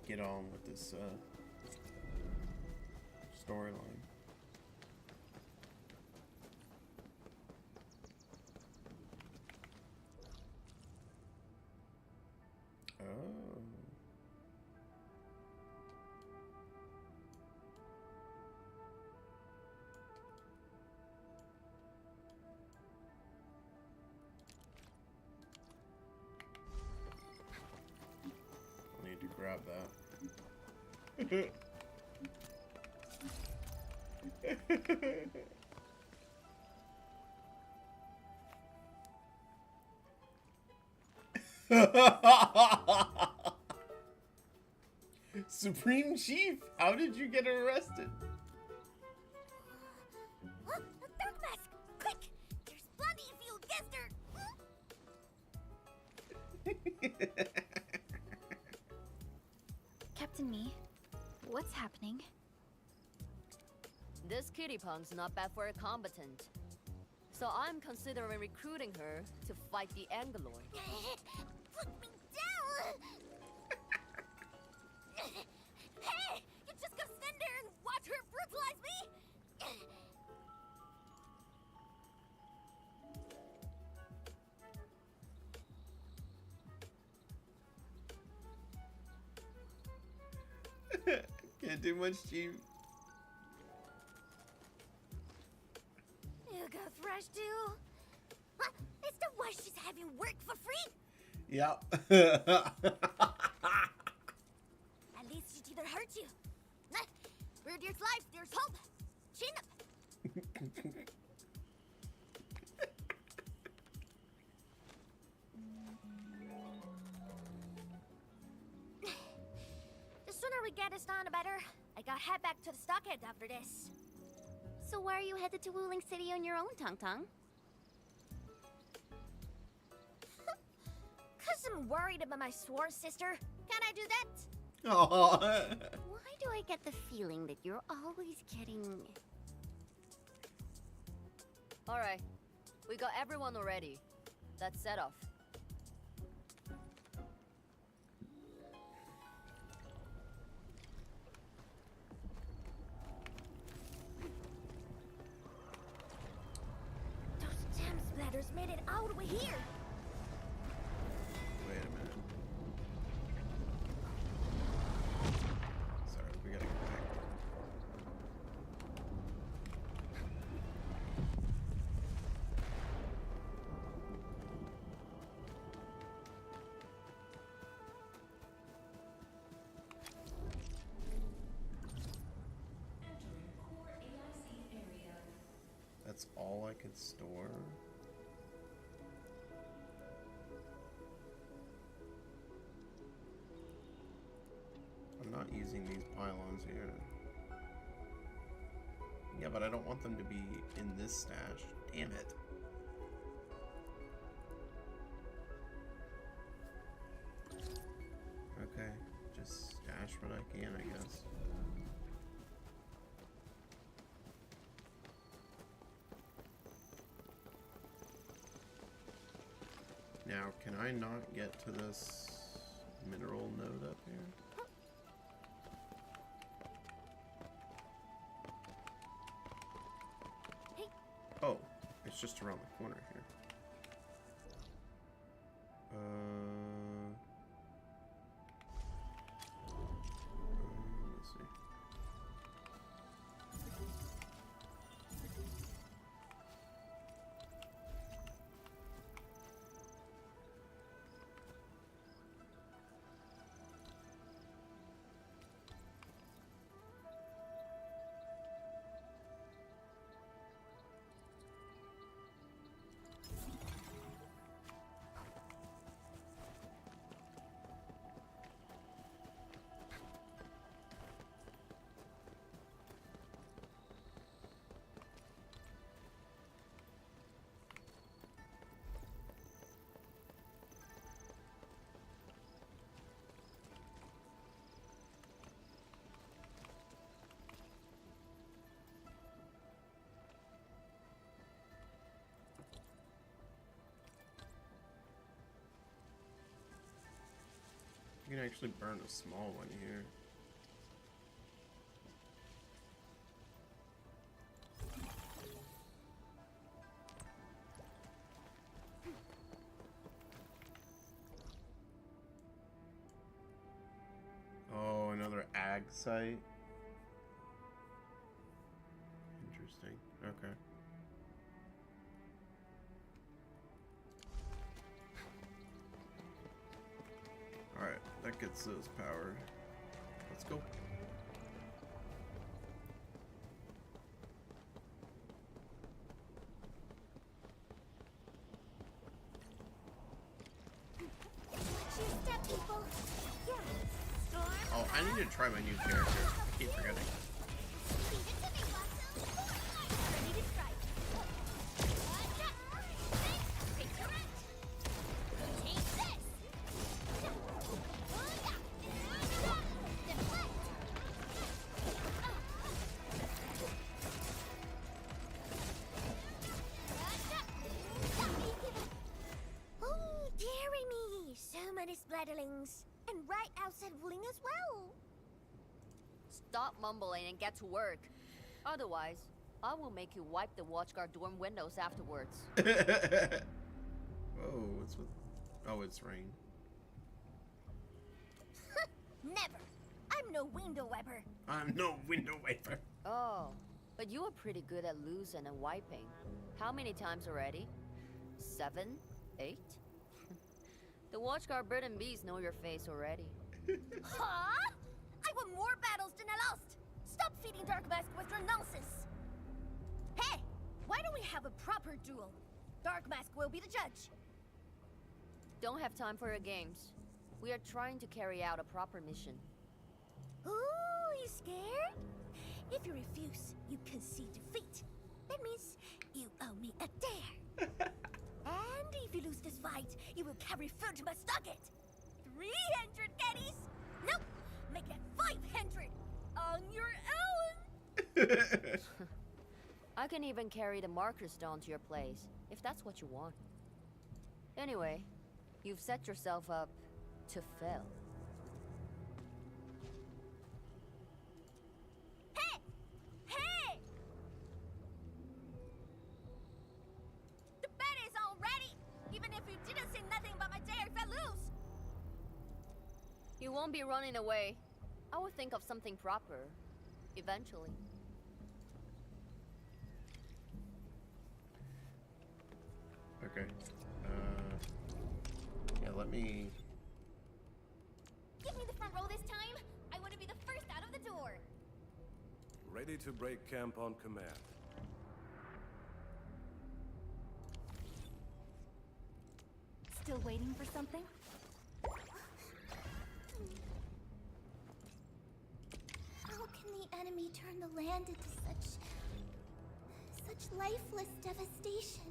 Speaker 1: get on with this storyline. Oh. I need to grab that. Supreme Chief, how did you get arrested?
Speaker 2: A dark mask! Quick! There's Blondie if you guessed her!
Speaker 9: Captain Me, what's happening?
Speaker 16: This kitty punk's not bad for a combatant. So I'm considering recruiting her to fight the Angaloid.
Speaker 2: Put me down! Hey! You just gonna stand there and watch her brutalize me?
Speaker 1: Can't do much, Chief.
Speaker 2: You go thrash too? Huh? Is that why she's having work for free?
Speaker 1: Yeah.
Speaker 2: At least she didn't hurt you. Where there's life, there's hope. Chin up. The sooner we get this done, the better. I gotta head back to the stockade after this. So why are you headed to Wuling City on your own, Tong Tong? Cause I'm worried about my sworn sister. Can I do that?
Speaker 1: Aww.
Speaker 2: Why do I get the feeling that you're always getting...
Speaker 16: Alright, we got everyone already. Let's set off.
Speaker 2: made it all the way here.
Speaker 1: Wait a minute. Sorry, we gotta go back. That's all I could store? I'm not using these pylons here. Yeah, but I don't want them to be in this stash. Damn it. Okay, just stash what I can, I guess. Now, can I not get to this mineral node up here? Oh, it's just around the corner here. Let's see. You can actually burn a small one here. Oh, another ag site. Interesting. Okay. Alright, that gets those powered. Let's go. Oh, I need to try my new character. I keep forgetting.
Speaker 2: Splatterlings. And right outside Wuling as well.
Speaker 16: Stop mumbling and get to work. Otherwise, I will make you wipe the watchguard dorm windows afterwards.
Speaker 1: Whoa, what's with... Oh, it's rain.
Speaker 2: Never. I'm no window wiper.
Speaker 1: I'm no window wiper.
Speaker 16: Oh, but you are pretty good at losing and wiping. How many times already? 7? 8? The watchguard bird and bees know your face already.
Speaker 2: Huh? I won more battles than I lost. Stop feeding Dark Mask with your nonsense. Hey, why don't we have a proper duel? Dark Mask will be the judge.
Speaker 16: Don't have time for your games. We are trying to carry out a proper mission.
Speaker 2: Ooh, you scared? If you refuse, you concede defeat. That means you owe me a dare. And if you lose this fight, you will carry food to my stocket. 300 caddies? Nope, make it 500 on your own.
Speaker 16: I can even carry the marker stone to your place, if that's what you want. Anyway, you've set yourself up to fail.
Speaker 2: Hey! Hey! The bed is all ready!
Speaker 16: You won't be running away. I will think of something proper. Eventually.
Speaker 1: Okay. Yeah, let me...
Speaker 2: Give me the front row this time. I want to be the first out of the door.
Speaker 5: Ready to break camp on command.
Speaker 2: Still waiting for something? How can the enemy turn the land into such lifeless devastation?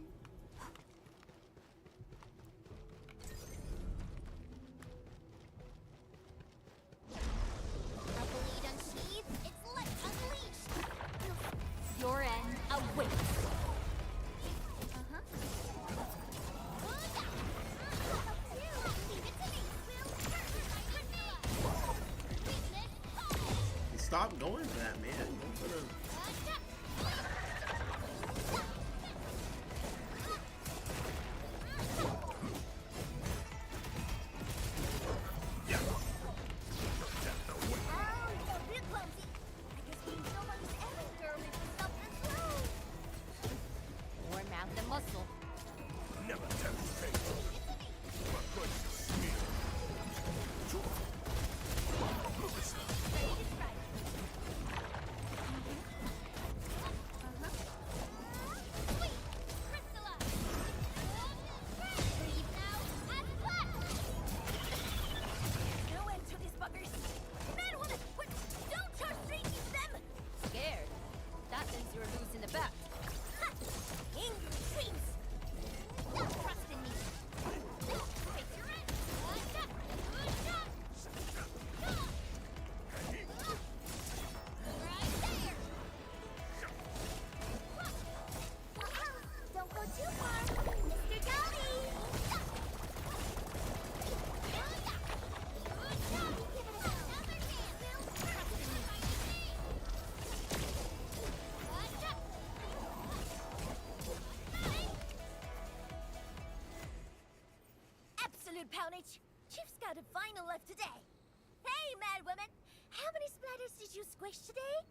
Speaker 2: A bleed unsheathed, it's left unleashed. Your end awaits.
Speaker 1: Stop going for that, man. Go for the...
Speaker 2: Poundage. Chief's got a final left today. Hey, mad women! How many splatters did you squish today?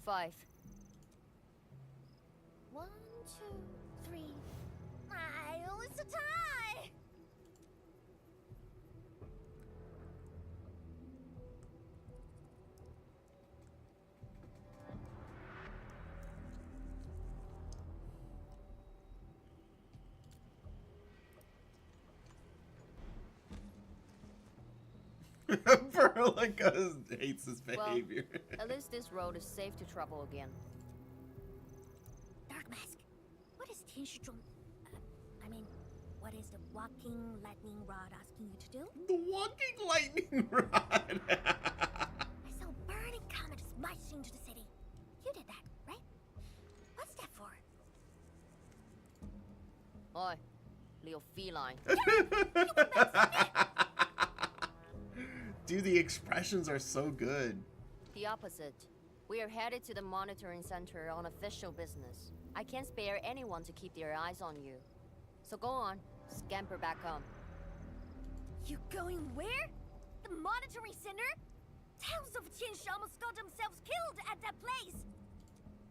Speaker 16: 5.
Speaker 2: 1, 2, 3. It's a tie!
Speaker 1: Verlica hates his behavior.
Speaker 16: Well, at least this road is safe to travel again.
Speaker 2: Dark Mask, what is Tianshizhong? What is the walking lightning rod asking you to do?
Speaker 1: The walking lightning rod!
Speaker 2: I saw a burning comet smash into the city. You did that, right? What's that for?
Speaker 16: Oi, little feline.
Speaker 1: Dude, the expressions are so good.
Speaker 16: The opposite. We are headed to the monitoring center on official business. I can't spare anyone to keep their eyes on you. So go on, scamper back home.
Speaker 2: You going where? The monitoring center? Thousands of Tianshi almost got themselves killed at that place.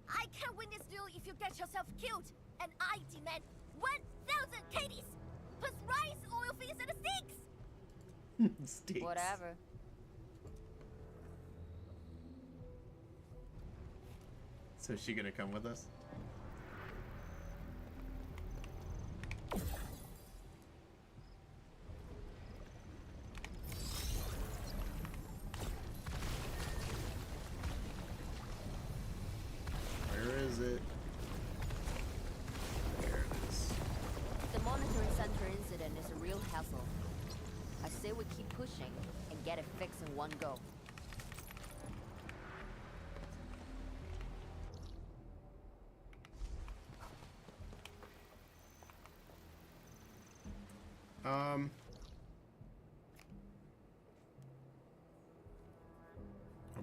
Speaker 2: I can't win this deal if you get yourself killed. And I demand 1,000 Katie's plus rice, oil fees, and steaks.
Speaker 1: Steaks.
Speaker 16: Whatever.
Speaker 1: So is she gonna come with us? Where is it? There it is.
Speaker 16: The monitoring center incident is a real hassle. I say we keep pushing and get it fixed in one go.
Speaker 1: I'm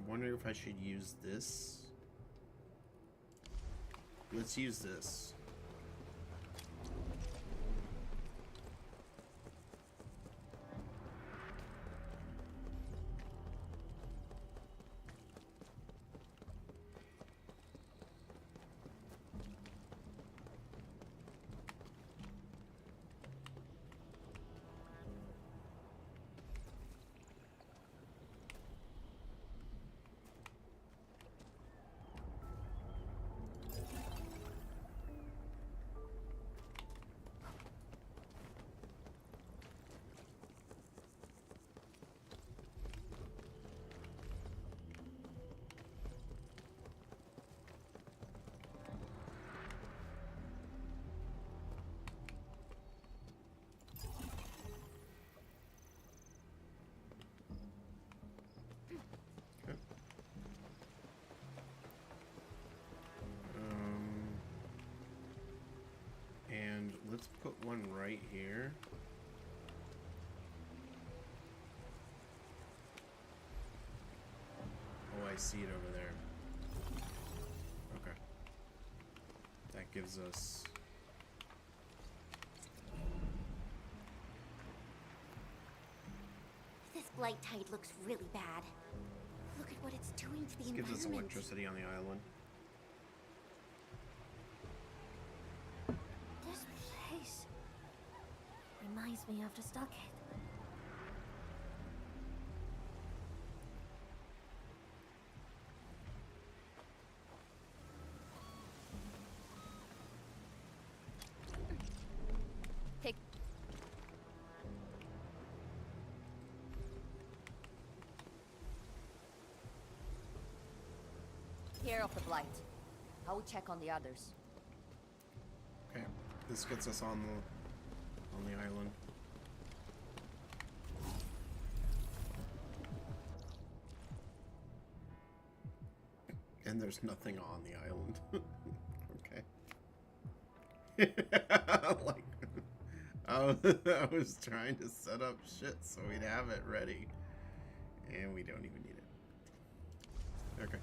Speaker 1: wondering if I should use this. Let's use this. one right here. Oh, I see it over there. Okay. That gives us...
Speaker 2: This blight tide looks really bad. Look at what it's doing to the
Speaker 1: This gives us
Speaker 2: environment.
Speaker 1: electricity on the island.
Speaker 2: This place reminds me of the stockade.
Speaker 16: Take care of the blight. I will check on the others.
Speaker 1: Okay, this gets us on the island. And there's nothing on the island. Okay. Like, I was trying to set up shit so we'd have it ready, and we don't even need it. Okay.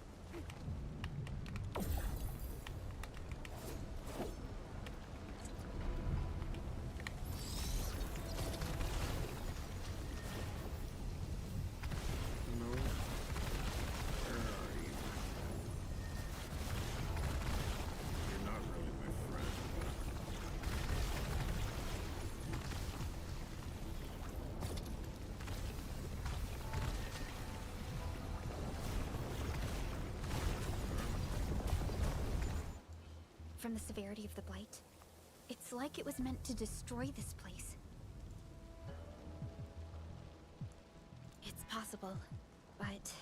Speaker 9: From the severity of the blight, it's like it was meant to destroy this place. It's possible, but...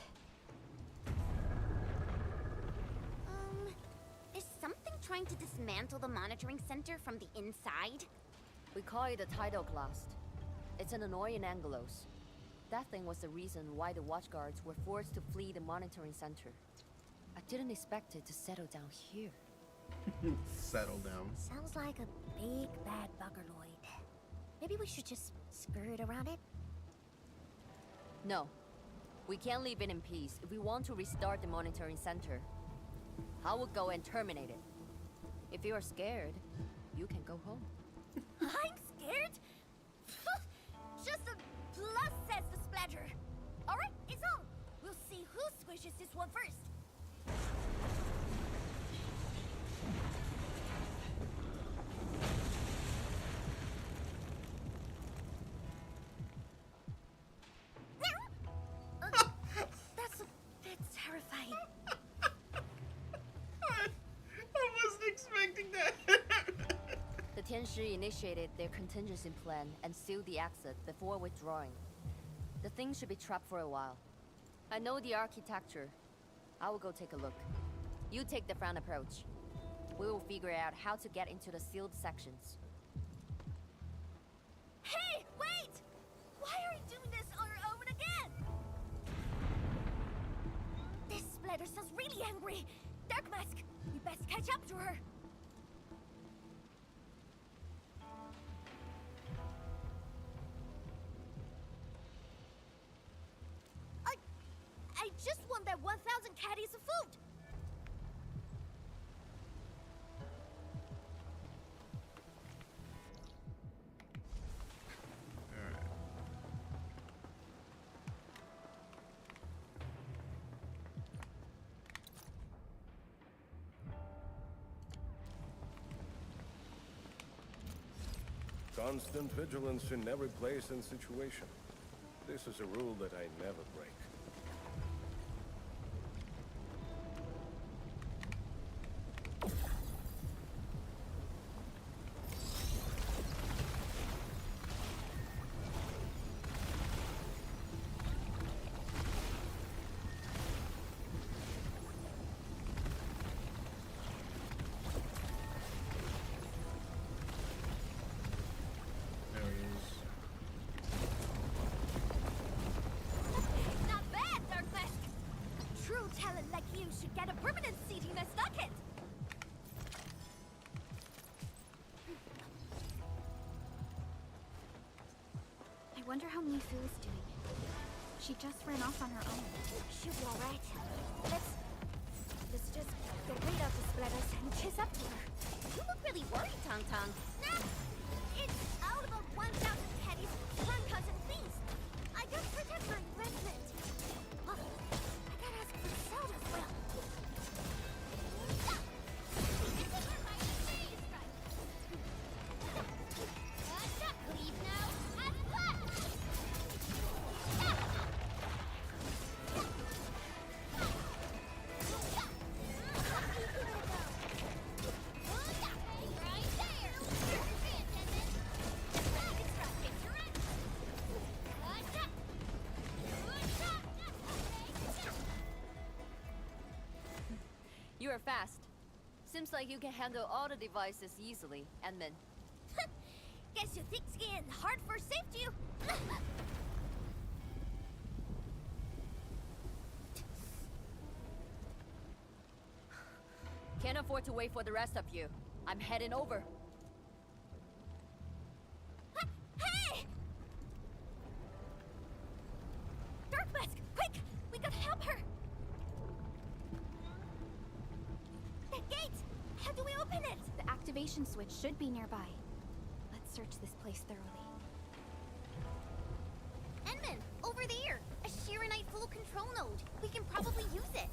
Speaker 2: Is something trying to dismantle the monitoring center from the inside?
Speaker 16: We call it a tidal blast. It's an annoying Angelos. That thing was the reason why the watchguards were forced to flee the monitoring center. I didn't expect it to settle down here.
Speaker 1: Settle down.
Speaker 2: Sounds like a big bad buggerloid. Maybe we should just skirt around it?
Speaker 16: No. We can't leave it in peace if we want to restart the monitoring center. I will go and terminate it. If you are scared, you can go home.
Speaker 2: I'm scared? Just a plus, says the splatter. Alright, it's on. We'll see who squishes this one first. That's a bit terrifying.
Speaker 1: I wasn't expecting that.
Speaker 16: The Tianshi initiated their contingency plan and sealed the exit before withdrawing. The thing should be trapped for a while. I know the architecture. I will go take a look. You take the front approach. We will figure out how to get into the sealed sections.
Speaker 2: Hey, wait! Why are you doing this on your own again? This splatter sounds really angry. Dark Mask, we best catch up to her. I just want that 1,000 caddies of food.
Speaker 5: Constant vigilance in every place and situation. This is a rule that I never break.
Speaker 1: There he is.
Speaker 2: Not
Speaker 9: wonder how Mifu's doing. She just ran off on her own.
Speaker 2: She'll be alright. Let's just get rid of the splatters and chase up to her. You look really worried, Tong Tong. Nah, it's all about 1,000 pennies, one cousin, please. I just protect my investment. Oh, I gotta ask for salt as well. Leave now and left.
Speaker 16: You are fast. Seems like you can handle all the devices easily, Edmund.
Speaker 2: Guess you think skiing hard for saved you?
Speaker 16: Can't afford to wait for the rest of you. I'm heading over.
Speaker 2: Hey! Dark Mask, quick! We gotta help her! The gate! How do we open it?
Speaker 9: The activation switch should be nearby. Let's search this place thoroughly.
Speaker 2: Enman, over there! A Shiranite full control node. We can probably use it.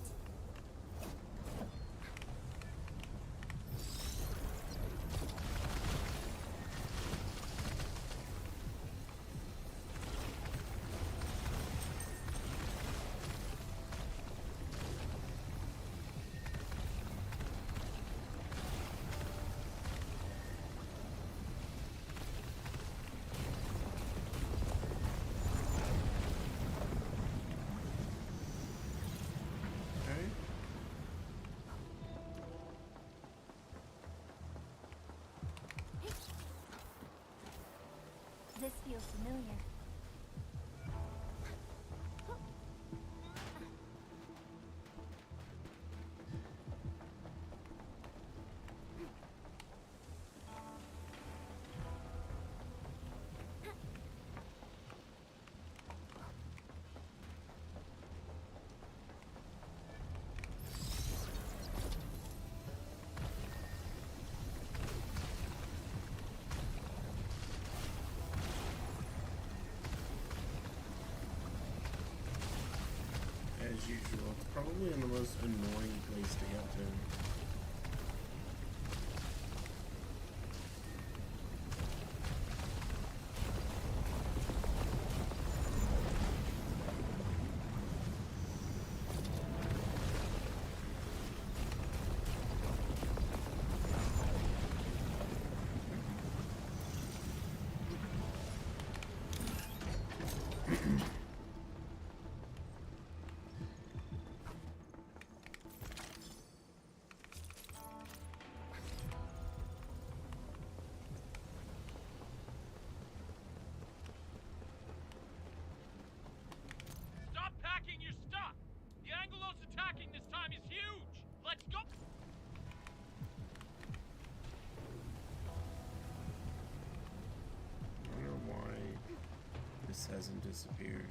Speaker 9: This feels familiar.
Speaker 1: As usual, probably in the most annoying place to get to. Hasn't disappeared.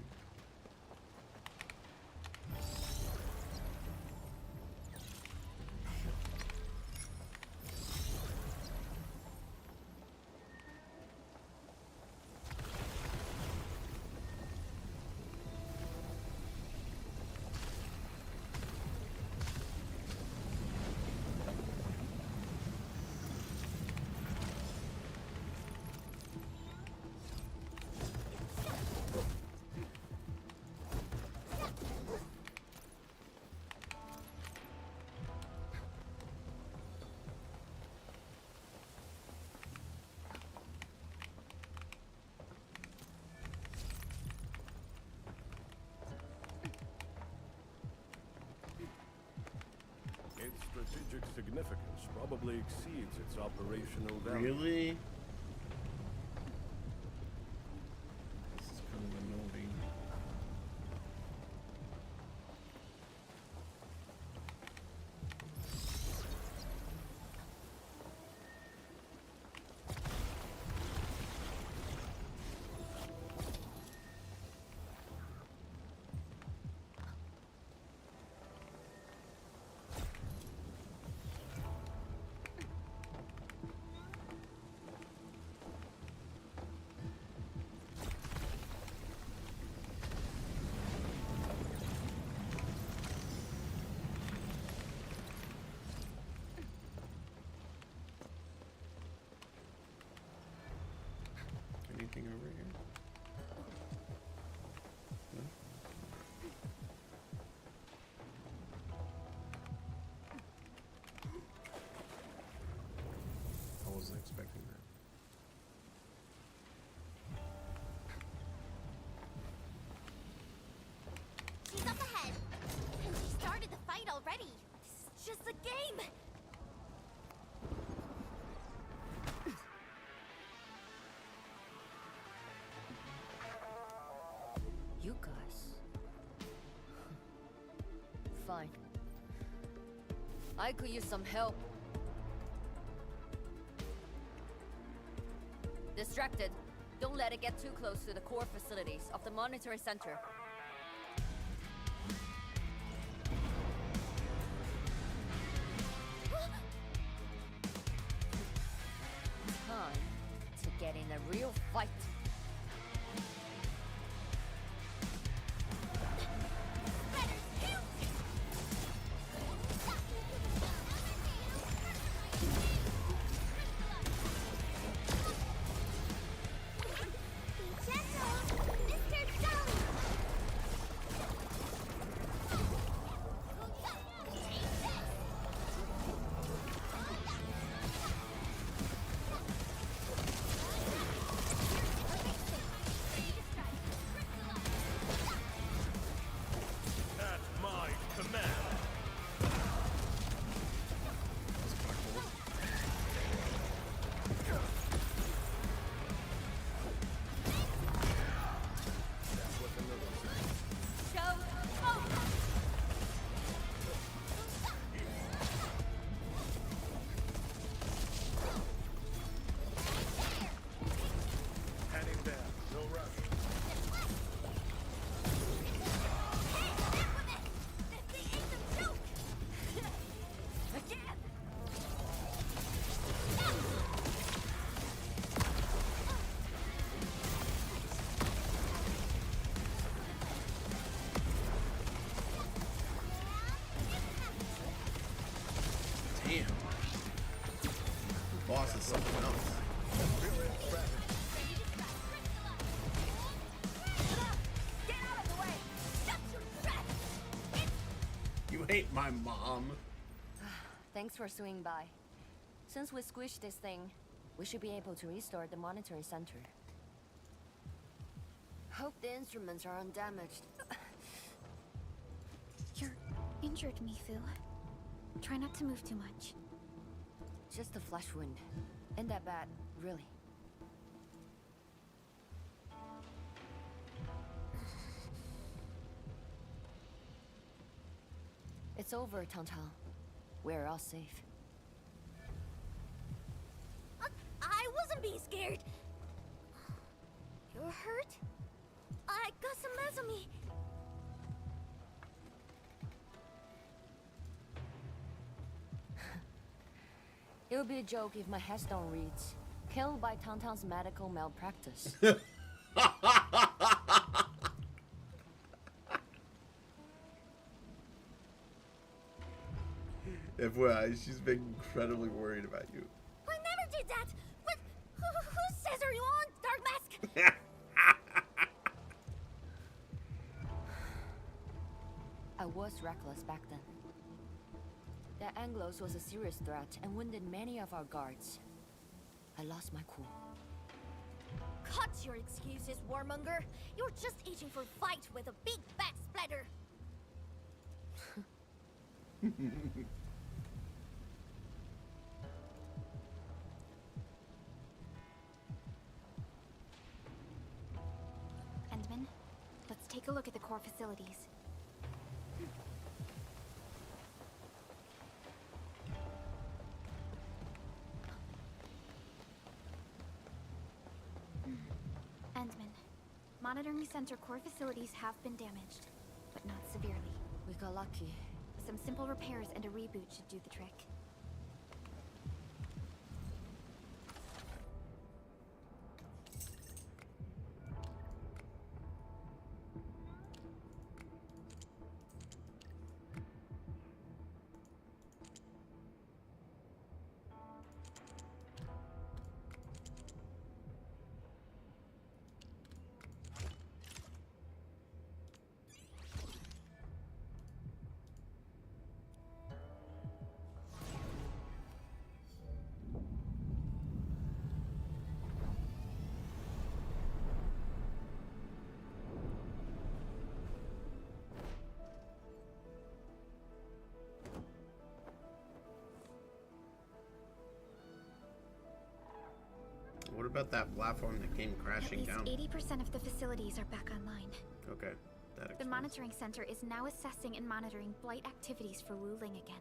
Speaker 5: Its strategic significance probably exceeds its operational value.
Speaker 1: Really? This is kind of annoying. wasn't expecting that.
Speaker 2: She's up ahead. And she started the fight already. This is just a game.
Speaker 16: You guys. Fine. I could use some help. Distracted. Don't let it get too close to the core facilities of the monitoring center. Time to get in a real fight.
Speaker 1: Damn. The boss is something else. You hate my mom.
Speaker 16: Thanks for swinging by. Since we squished this thing, we should be able to restore the monitoring center. Hope the instruments are undamaged.
Speaker 9: You're injured, Mifu. Try not to move too much.
Speaker 16: Just a flesh wound. Ain't that bad, really. It's over, Tantan. We're all safe.
Speaker 2: I wasn't being scared. You're hurt? I got some meds on me.
Speaker 16: It would be a joke if my headstone reads, "Killed by Tantan's medical malpractice."
Speaker 1: FYI, she's been incredibly worried about you.
Speaker 2: I never did that. What? Whose says are you on, Dark Mask?
Speaker 16: I was reckless back then. The Anglos was a serious threat and wounded many of our guards. I lost my cool.
Speaker 2: Cut your excuses, warmonger. You're just itching for a fight with a big fat splatter.
Speaker 9: Endman, let's take a look at the core facilities. Endman, monitoring center core facilities have been damaged, but not severely.
Speaker 16: We got lucky.
Speaker 9: Some simple repairs and a reboot should do the trick.
Speaker 1: about that platform that came crashing down?
Speaker 9: At least 80% of the facilities are back online.
Speaker 1: Okay, that
Speaker 9: The
Speaker 1: explains.
Speaker 9: monitoring center is now assessing and monitoring blight activities for Wuling again.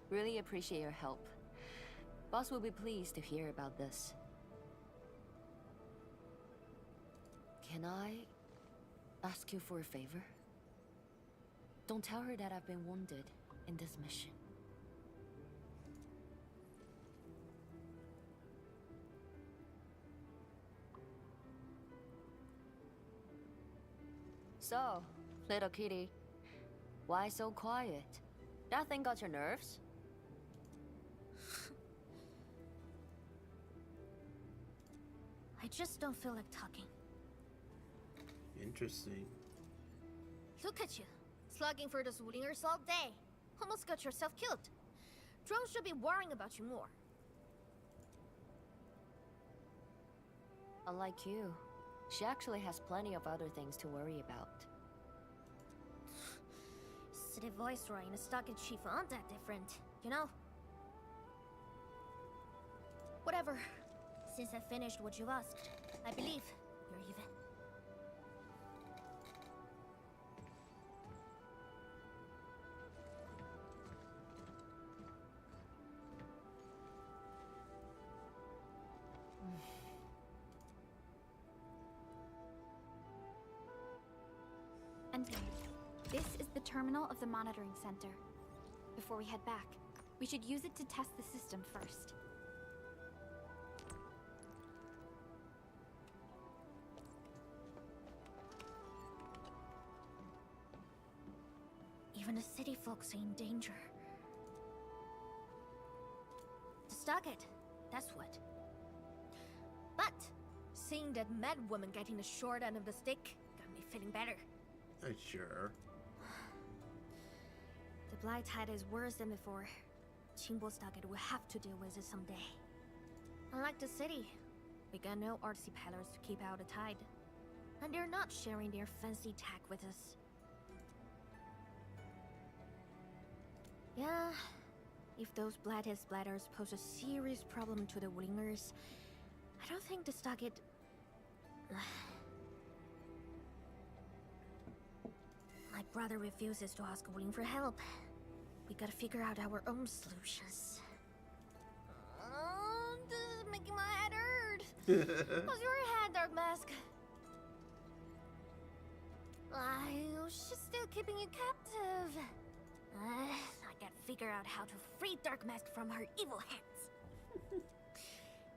Speaker 16: Really appreciate your help. Boss will be pleased to hear about this. Can I ask you for a favor? Don't tell her that I've been wounded in this mission. So, little kitty, why so quiet? That thing got your nerves?
Speaker 14: I just don't feel like talking.
Speaker 1: Interesting.
Speaker 14: Look at you, slugging for those Wulingers all day. Almost got yourself killed. Drones should be worrying about you more.
Speaker 16: Unlike you, she actually has plenty of other things to worry about.
Speaker 14: City Viceroy and a stockade chief aren't that different, you know? Whatever. Since I finished what you asked, I believe you're even.
Speaker 9: And this is the terminal of the monitoring center. Before we head back, we should use it to test the system first.
Speaker 14: Even the city folks are in danger. The stockade, that's what. But seeing that mad woman getting the short end of the stick got me feeling better.
Speaker 1: Sure.
Speaker 14: The blight tide is worse than before. Qingbo stockade will have to deal with it someday. Unlike the city, we got no artsy peddlers to keep out the tide. And they're not sharing their fancy tech with us. Yeah, if those blighted splatters pose a serious problem to the Wulingers, I don't think the stockade... My brother refuses to ask Wuling for help. We gotta figure out our own solutions. This is making my head hurt. How's your head, Dark Mask? She's still keeping you captive. I gotta figure out how to free Dark Mask from her evil hands.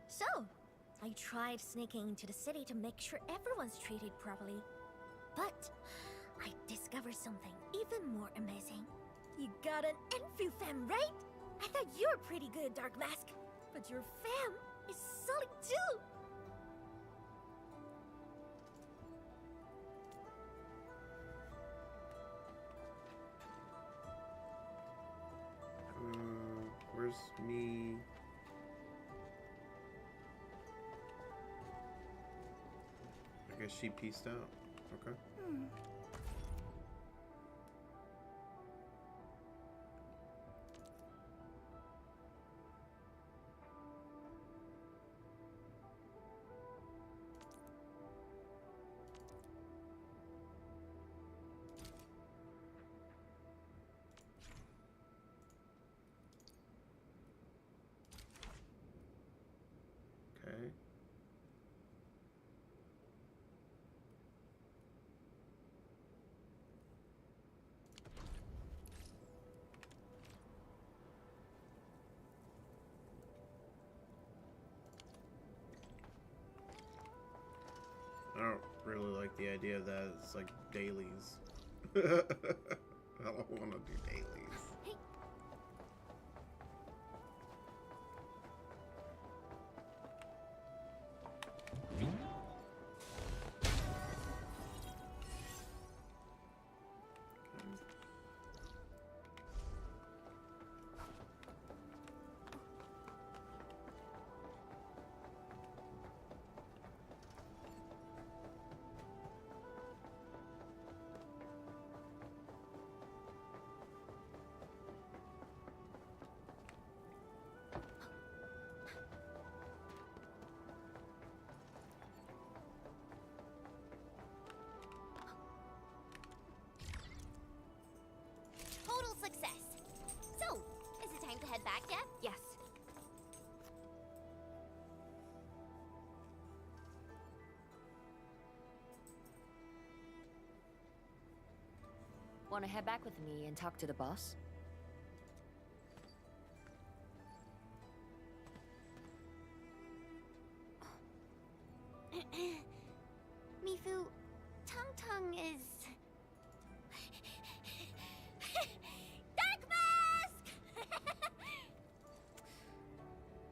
Speaker 14: So, I tried sneaking into the city to make sure everyone's treated properly. But I discovered something even more amazing. You got an Enfield fam, right? I thought you were pretty good, Dark Mask. But your fam is solid too.
Speaker 1: Where's me? I guess she pieced out. Okay. Okay. I don't really like the idea that it's like dailies. I don't want to do dailies.
Speaker 14: success. So, is it time to head back yet? Yes.
Speaker 16: Wanna head back with me and talk to the boss?
Speaker 14: Mifu, Tung is... Dark Mask!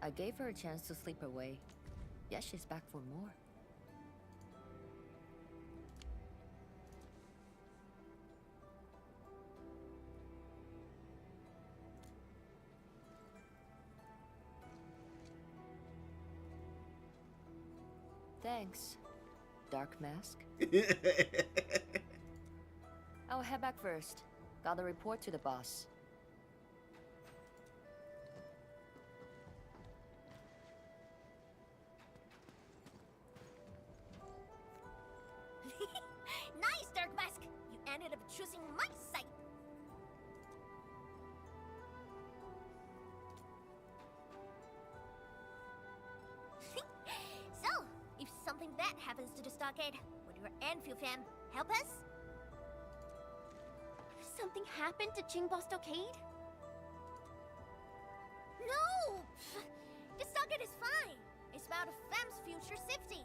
Speaker 16: I gave her a chance to sleep away. Yes, she's back for more. Thanks, Dark Mask. I'll head back first. Gotta report to the boss.
Speaker 14: Nice, Dark Mask! You ended up choosing my side. So, if something bad happens to the stockade, would your Enfield fam help us? Something happened to Jingbo Stockade? No! The stockade is fine. It's about the fam's future safety.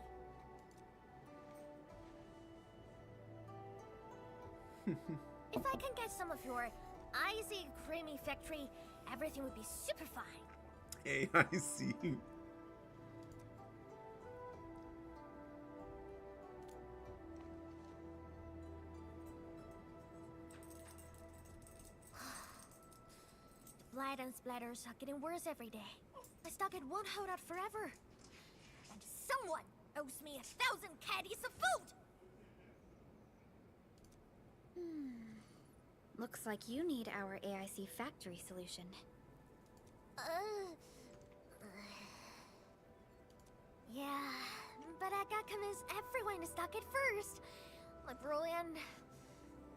Speaker 14: If I can get some of your icy creamy factory, everything would be super fine.
Speaker 1: Hey, I see.
Speaker 14: The blight and splatters are getting worse every day. The stockade won't hold out forever. And someone owes me 1,000 caddies of food!
Speaker 9: Looks like you need our AIC factory solution.
Speaker 14: Yeah, but I gotta convince everyone to stock it first. My bro and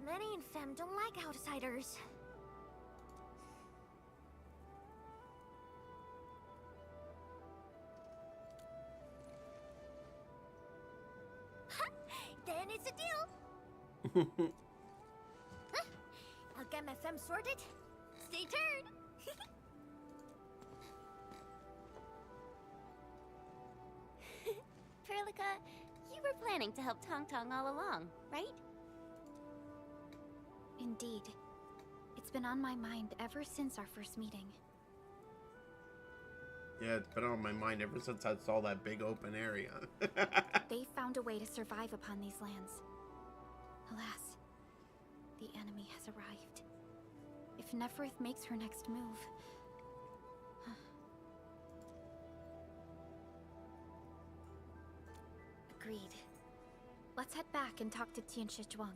Speaker 14: many in fam don't like outsiders. Then it's a deal. I'll get my fam sorted. Stay tuned.
Speaker 2: Perlica, you were planning to help Tong Tong all along, right?
Speaker 9: Indeed. It's been on my mind ever since our first meeting.
Speaker 1: Yeah, it's been on my mind ever since I saw that big open area.
Speaker 9: They found a way to survive upon these lands. Alas, the enemy has arrived. If Neferith makes her next move... Agreed. Let's head back and talk to Tianshi Zhuang.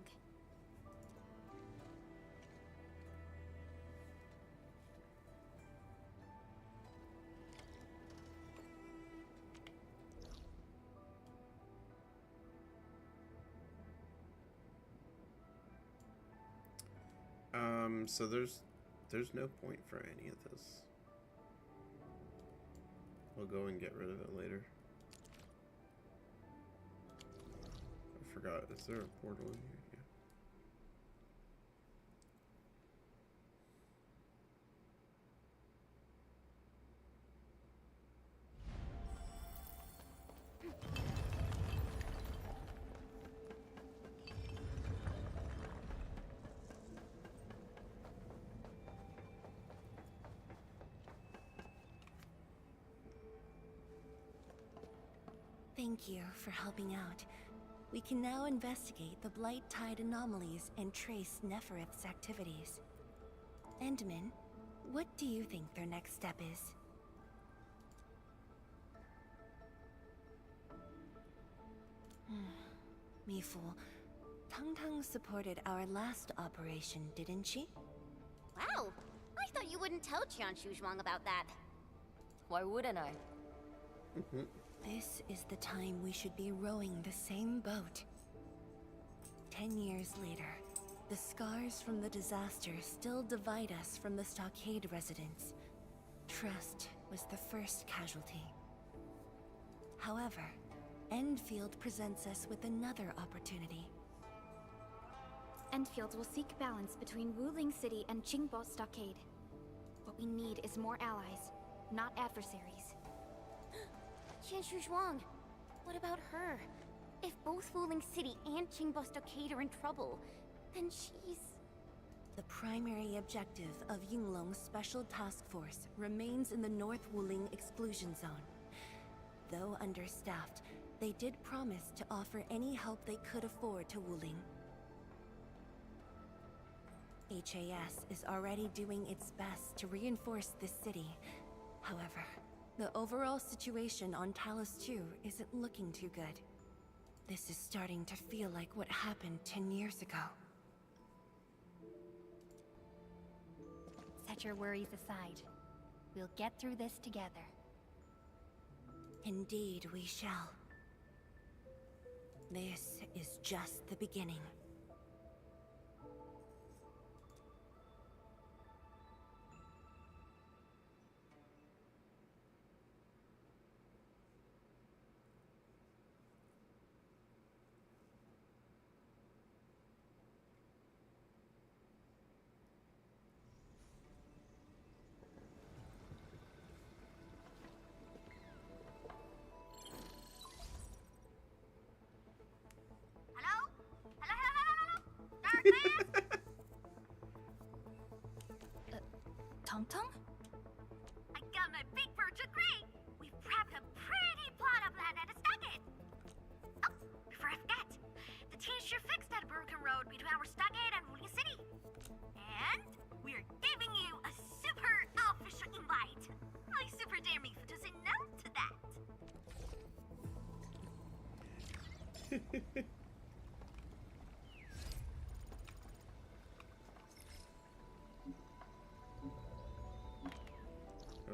Speaker 1: So there's no point for any of this. We'll go and get rid of it later. I forgot, is there a portal in here? Yeah.
Speaker 17: Thank you for helping out. We can now investigate the Blight Tide anomalies and trace Neferith's activities. Endman, what do you think their next step is? Mifu, Tung Tung supported our last operation, didn't she?
Speaker 14: Wow, I thought you wouldn't tell Tianshi Zhuang about that.
Speaker 16: Why wouldn't I?
Speaker 17: This is the time we should be rowing the same boat. 10 years later, The scars from the disaster still divide us from the stockade residents. Trust was the first casualty. However, Endfield presents us with another opportunity.
Speaker 9: Endfield will seek balance between Wuling City and Qingbo Stockade. What we need is more allies, not adversaries.
Speaker 14: Qianshu Zhuang, what about her? If both Wuling City and Qingbo Stockade are in trouble, then she's...
Speaker 17: The primary objective of Yinglong's Special Task Force remains in the North Wuling Exclusion Zone. Though understaffed, they did promise to offer any help they could afford to Wuling. HAS is already doing its best to reinforce this city. However, the overall situation on Talos 2 isn't looking too good. This is starting to feel like what happened 10 years ago.
Speaker 14: Set your worries aside. We'll get through this together.
Speaker 17: Indeed, we shall. This is just the beginning.
Speaker 14: Tong-Tong?
Speaker 18: I got my big bird degree! We've prepped a pretty plot of land at a stockade! Oh, before I forget, the team sure fixed that broken road between our stockade and Wuling City. And we're giving you a super official invite. My super dare me to say no to that.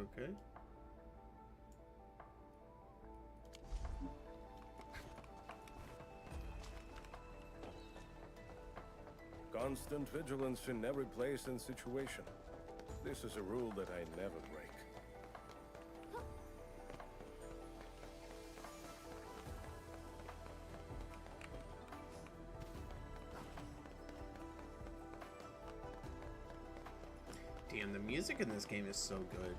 Speaker 1: Okay.
Speaker 5: Constant vigilance in every place and situation. This is a rule that I never break.
Speaker 1: Damn, the music in this game is so good.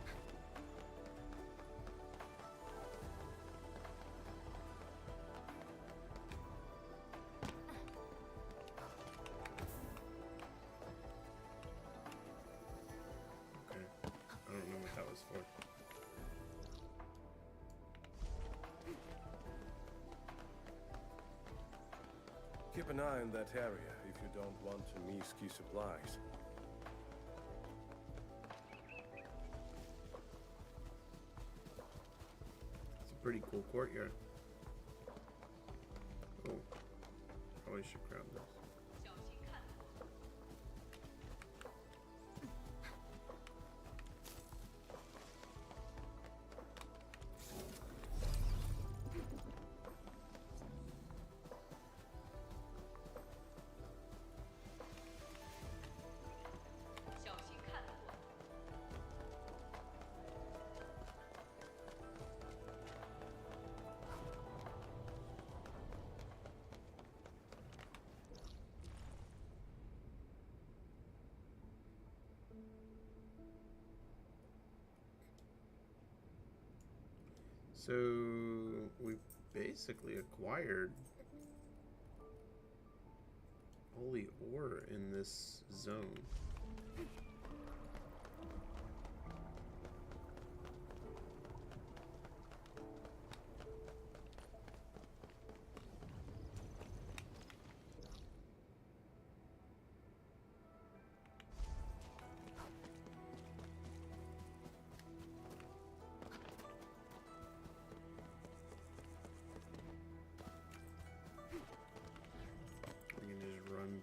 Speaker 1: Okay, I don't know what that was for.
Speaker 5: Keep an eye on that area if you don't want to miss key supplies.
Speaker 1: It's a pretty cool courtyard. Oh, probably should grab this. So we basically acquired holy ore in this zone.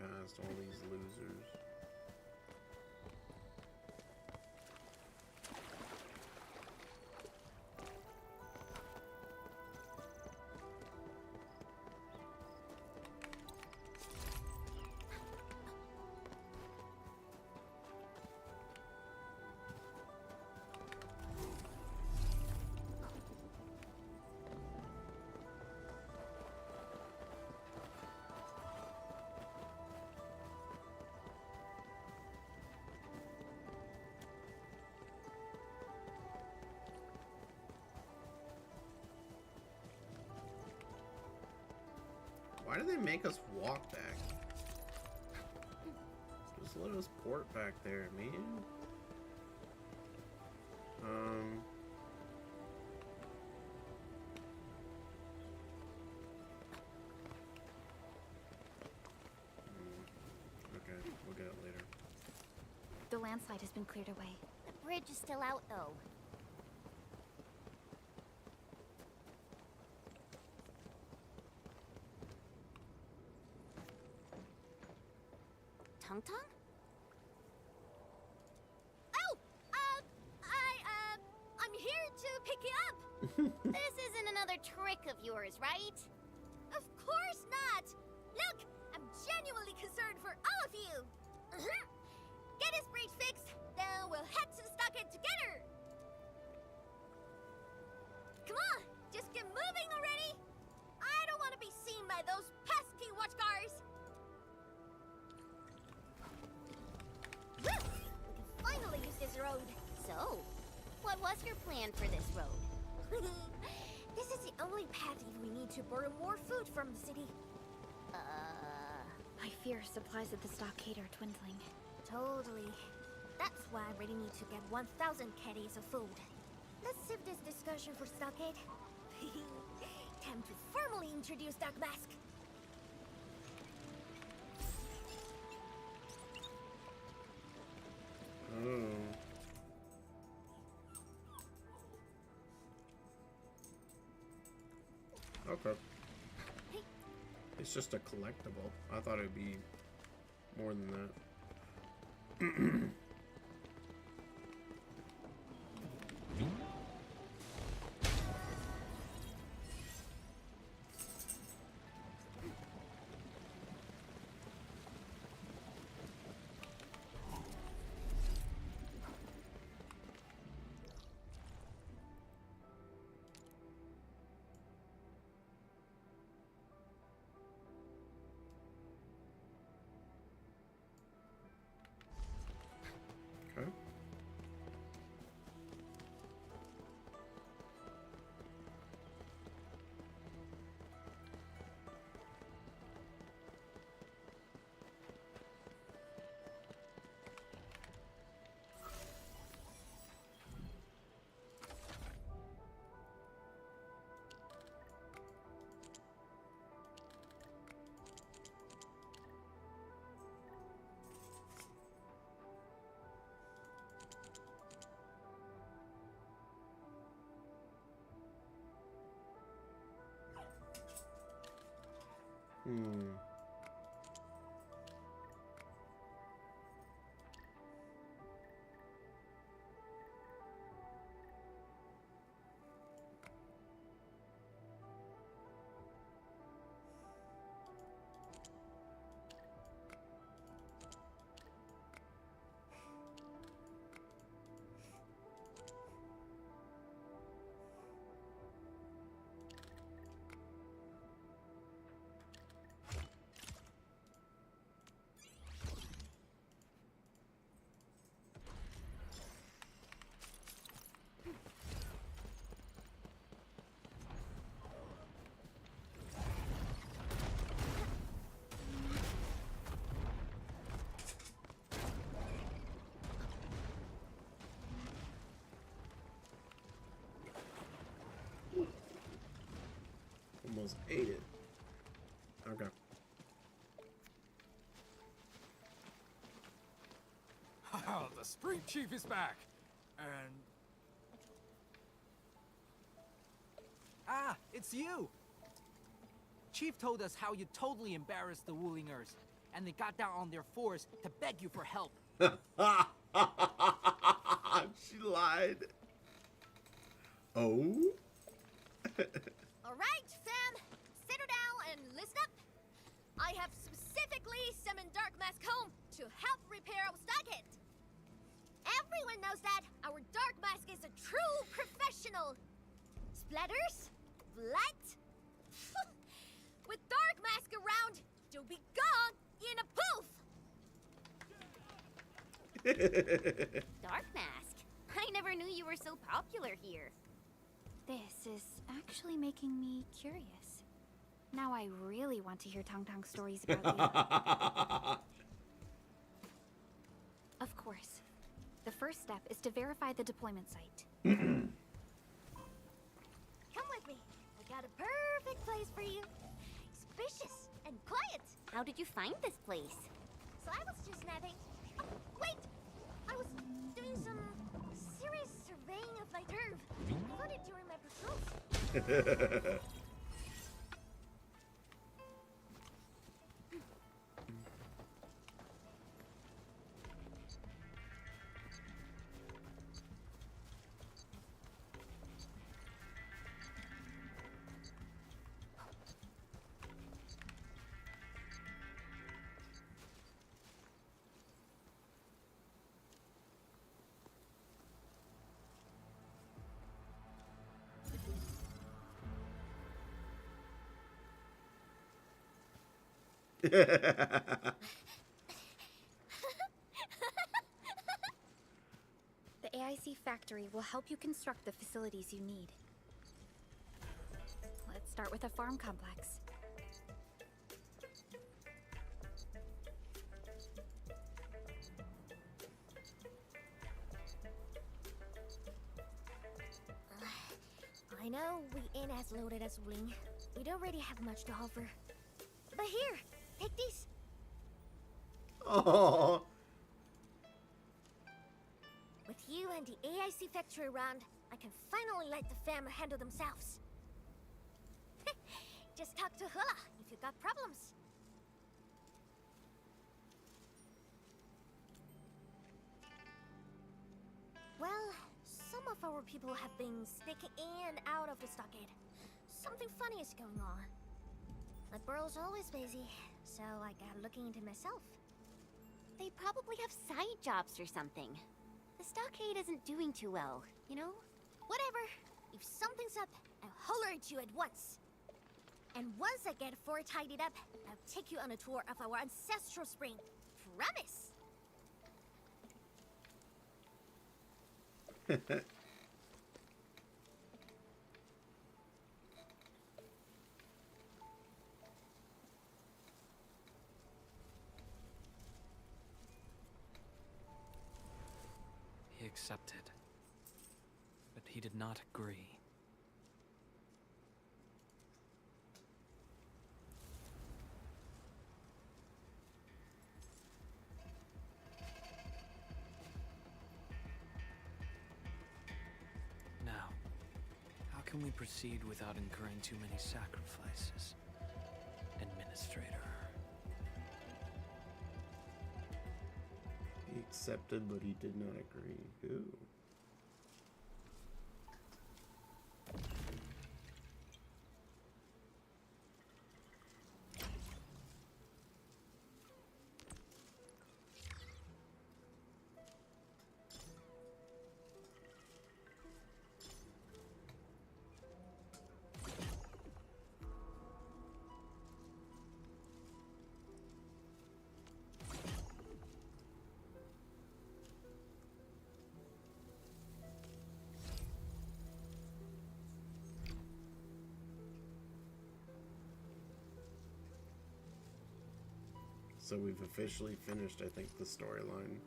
Speaker 1: Past all these losers. Why do they make us walk back? Just let us port back there, man. Okay, we'll get it later.
Speaker 9: The landslide has been cleared away.
Speaker 14: The bridge is still out, though. Tung Tung? Oh! I'm here to pick you up! This isn't another trick of yours, right? Of course not! Look! I'm genuinely concerned for all of you! Get his bridge fixed, then we'll head to the stockade together! Come on! Just get moving already! I don't want to be seen by those pesky watchguards! We can finally use this road. So, what was your plan for this road? This is the only path if we need to borrow more food from the city.
Speaker 9: I fear supplies at the stockade are dwindling.
Speaker 14: Totally. That's why I really need to get 1,000 caddies of food. Let's save this discussion for stockade. Time to formally introduce Dark Mask.
Speaker 1: Okay. It's just a collectible. I thought it'd be more than that. Okay. Almost ate it. Okay.
Speaker 19: The Spring Chief is back. And...
Speaker 8: Ah, it's you! Chief told us how you totally embarrassed the Wulingers, and they got down on their fours to beg you for help.
Speaker 1: She lied. Oh?
Speaker 14: Alright, fam. Settle down and listen up. I have specifically summoned Dark Mask home to help repair our stockade. Everyone knows that our Dark Mask is a true professional. Splatters? Blood? With Dark Mask around, you'll be gone in a poof!
Speaker 9: Dark Mask? I never knew you were so popular here. This is actually making me curious. Now I really want to hear Tong Tong's stories about you. Of course. The first step is to verify the deployment site.
Speaker 14: Come with me. I got a perfect place for you. Spacious and quiet.
Speaker 2: How did you find this place?
Speaker 14: So I was just napping. Oh, wait! I was doing some serious surveying of my turf. I got it during my patrols.
Speaker 9: The AIC factory will help you construct the facilities you need. Let's start with a farm complex.
Speaker 14: I know we ain't as loaded as Wling. We don't really have much to offer. But here, take these.
Speaker 1: Oh.
Speaker 14: With you and the AIC factory around, I can finally let the fam handle themselves. Just talk to Hula if you got problems. Well, some of our people have been sneaking in and out of the stockade. Something funny is going on. But Burl's always busy, so I got looking into myself.
Speaker 2: They probably have side jobs or something. The stockade isn't doing too well, you know?
Speaker 14: Whatever. If something's up, I'll holler at you at once. And once I get fort tidied up, I'll take you on a tour of our ancestral spring. Promise!
Speaker 20: He accepted, but he did not agree. Now, how can we proceed without incurring too many sacrifices? Administrator.
Speaker 1: He accepted, but he did not agree. Ooh. So we've officially finished, I think, the storyline.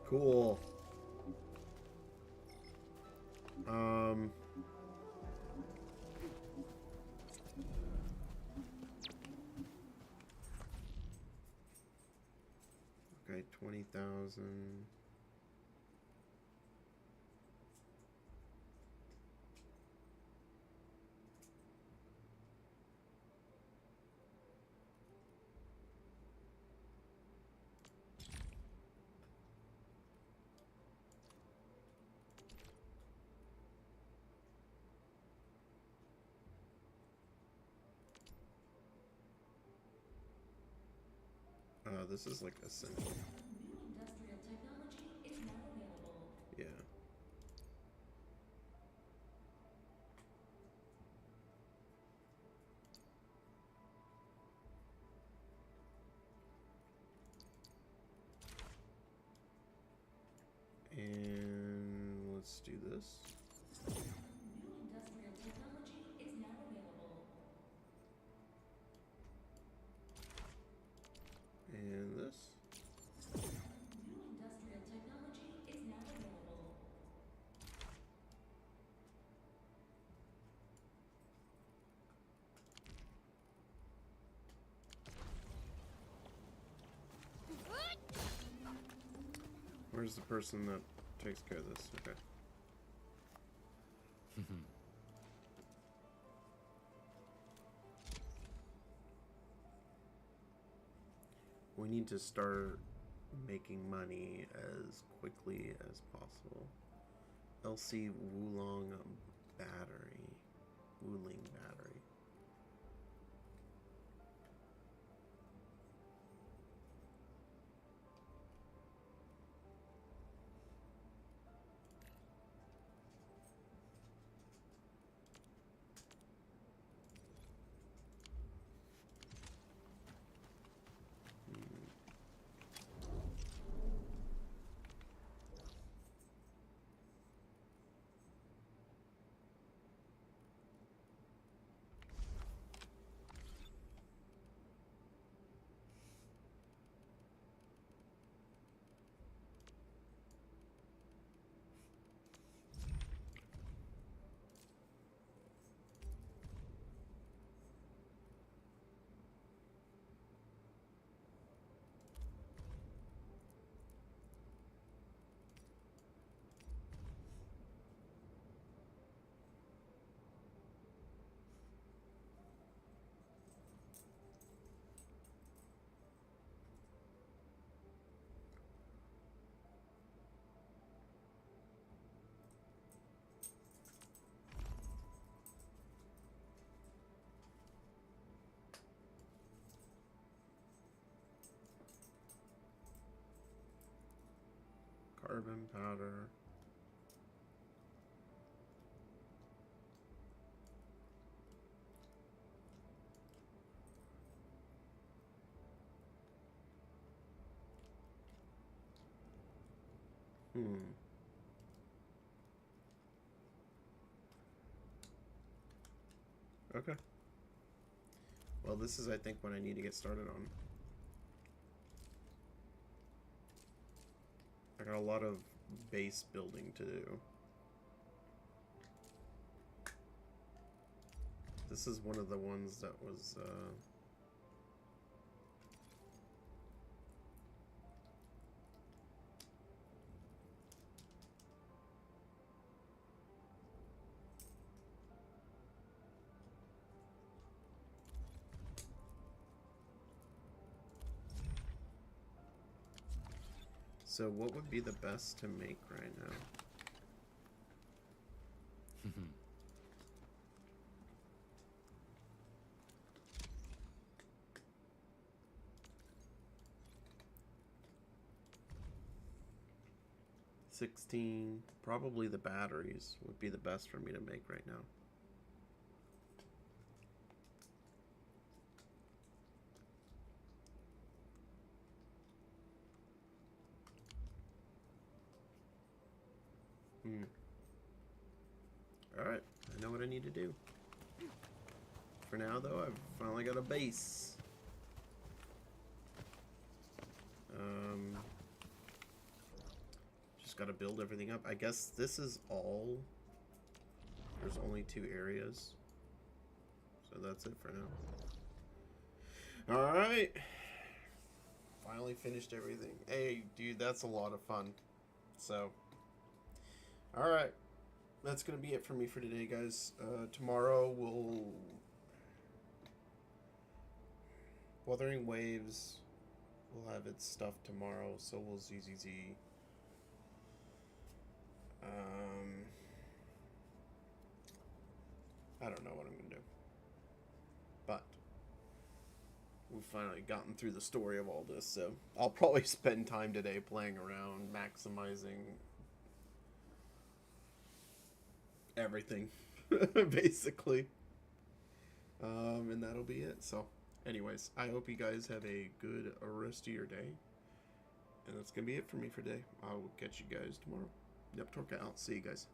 Speaker 1: Cool. Okay, 20,000. This is like essential.
Speaker 15: Industrial technology is now available.
Speaker 1: Yeah. do this.
Speaker 15: New industrial technology is now available.
Speaker 1: And this.
Speaker 15: New industrial technology is now available.
Speaker 1: Where's the person that takes care of this? Okay. We need to start making money as quickly as possible. LC Wulong battery. Wuling battery. Carbon powder. Okay. Well, this is, I think, what I need to get started on. I got a lot of base building to do. This is one of the ones that was, so what would be the best to make right now? 16. Probably the batteries would be the best for me to make right now. Alright, I know what I need to do. For now, though, I've finally got a base. Just gotta build everything up. I guess this is all. There's only 2 areas. So that's it for now. Alright. Finally finished everything. Hey, dude, that's a lot of fun. So, alright. That's gonna be it for me for today, guys. Tomorrow we'll... Wuthering Waves will have its stuff tomorrow, so will ZZZ. I don't know what I'm gonna do. But we've finally gotten through the story of all this, so I'll probably spend time today playing around, maximizing everything, basically. And that'll be it. So, anyways, I hope you guys have a good rest of your day. And that's gonna be it for me for today. I will catch you guys tomorrow. Yep, Torka out. See you guys.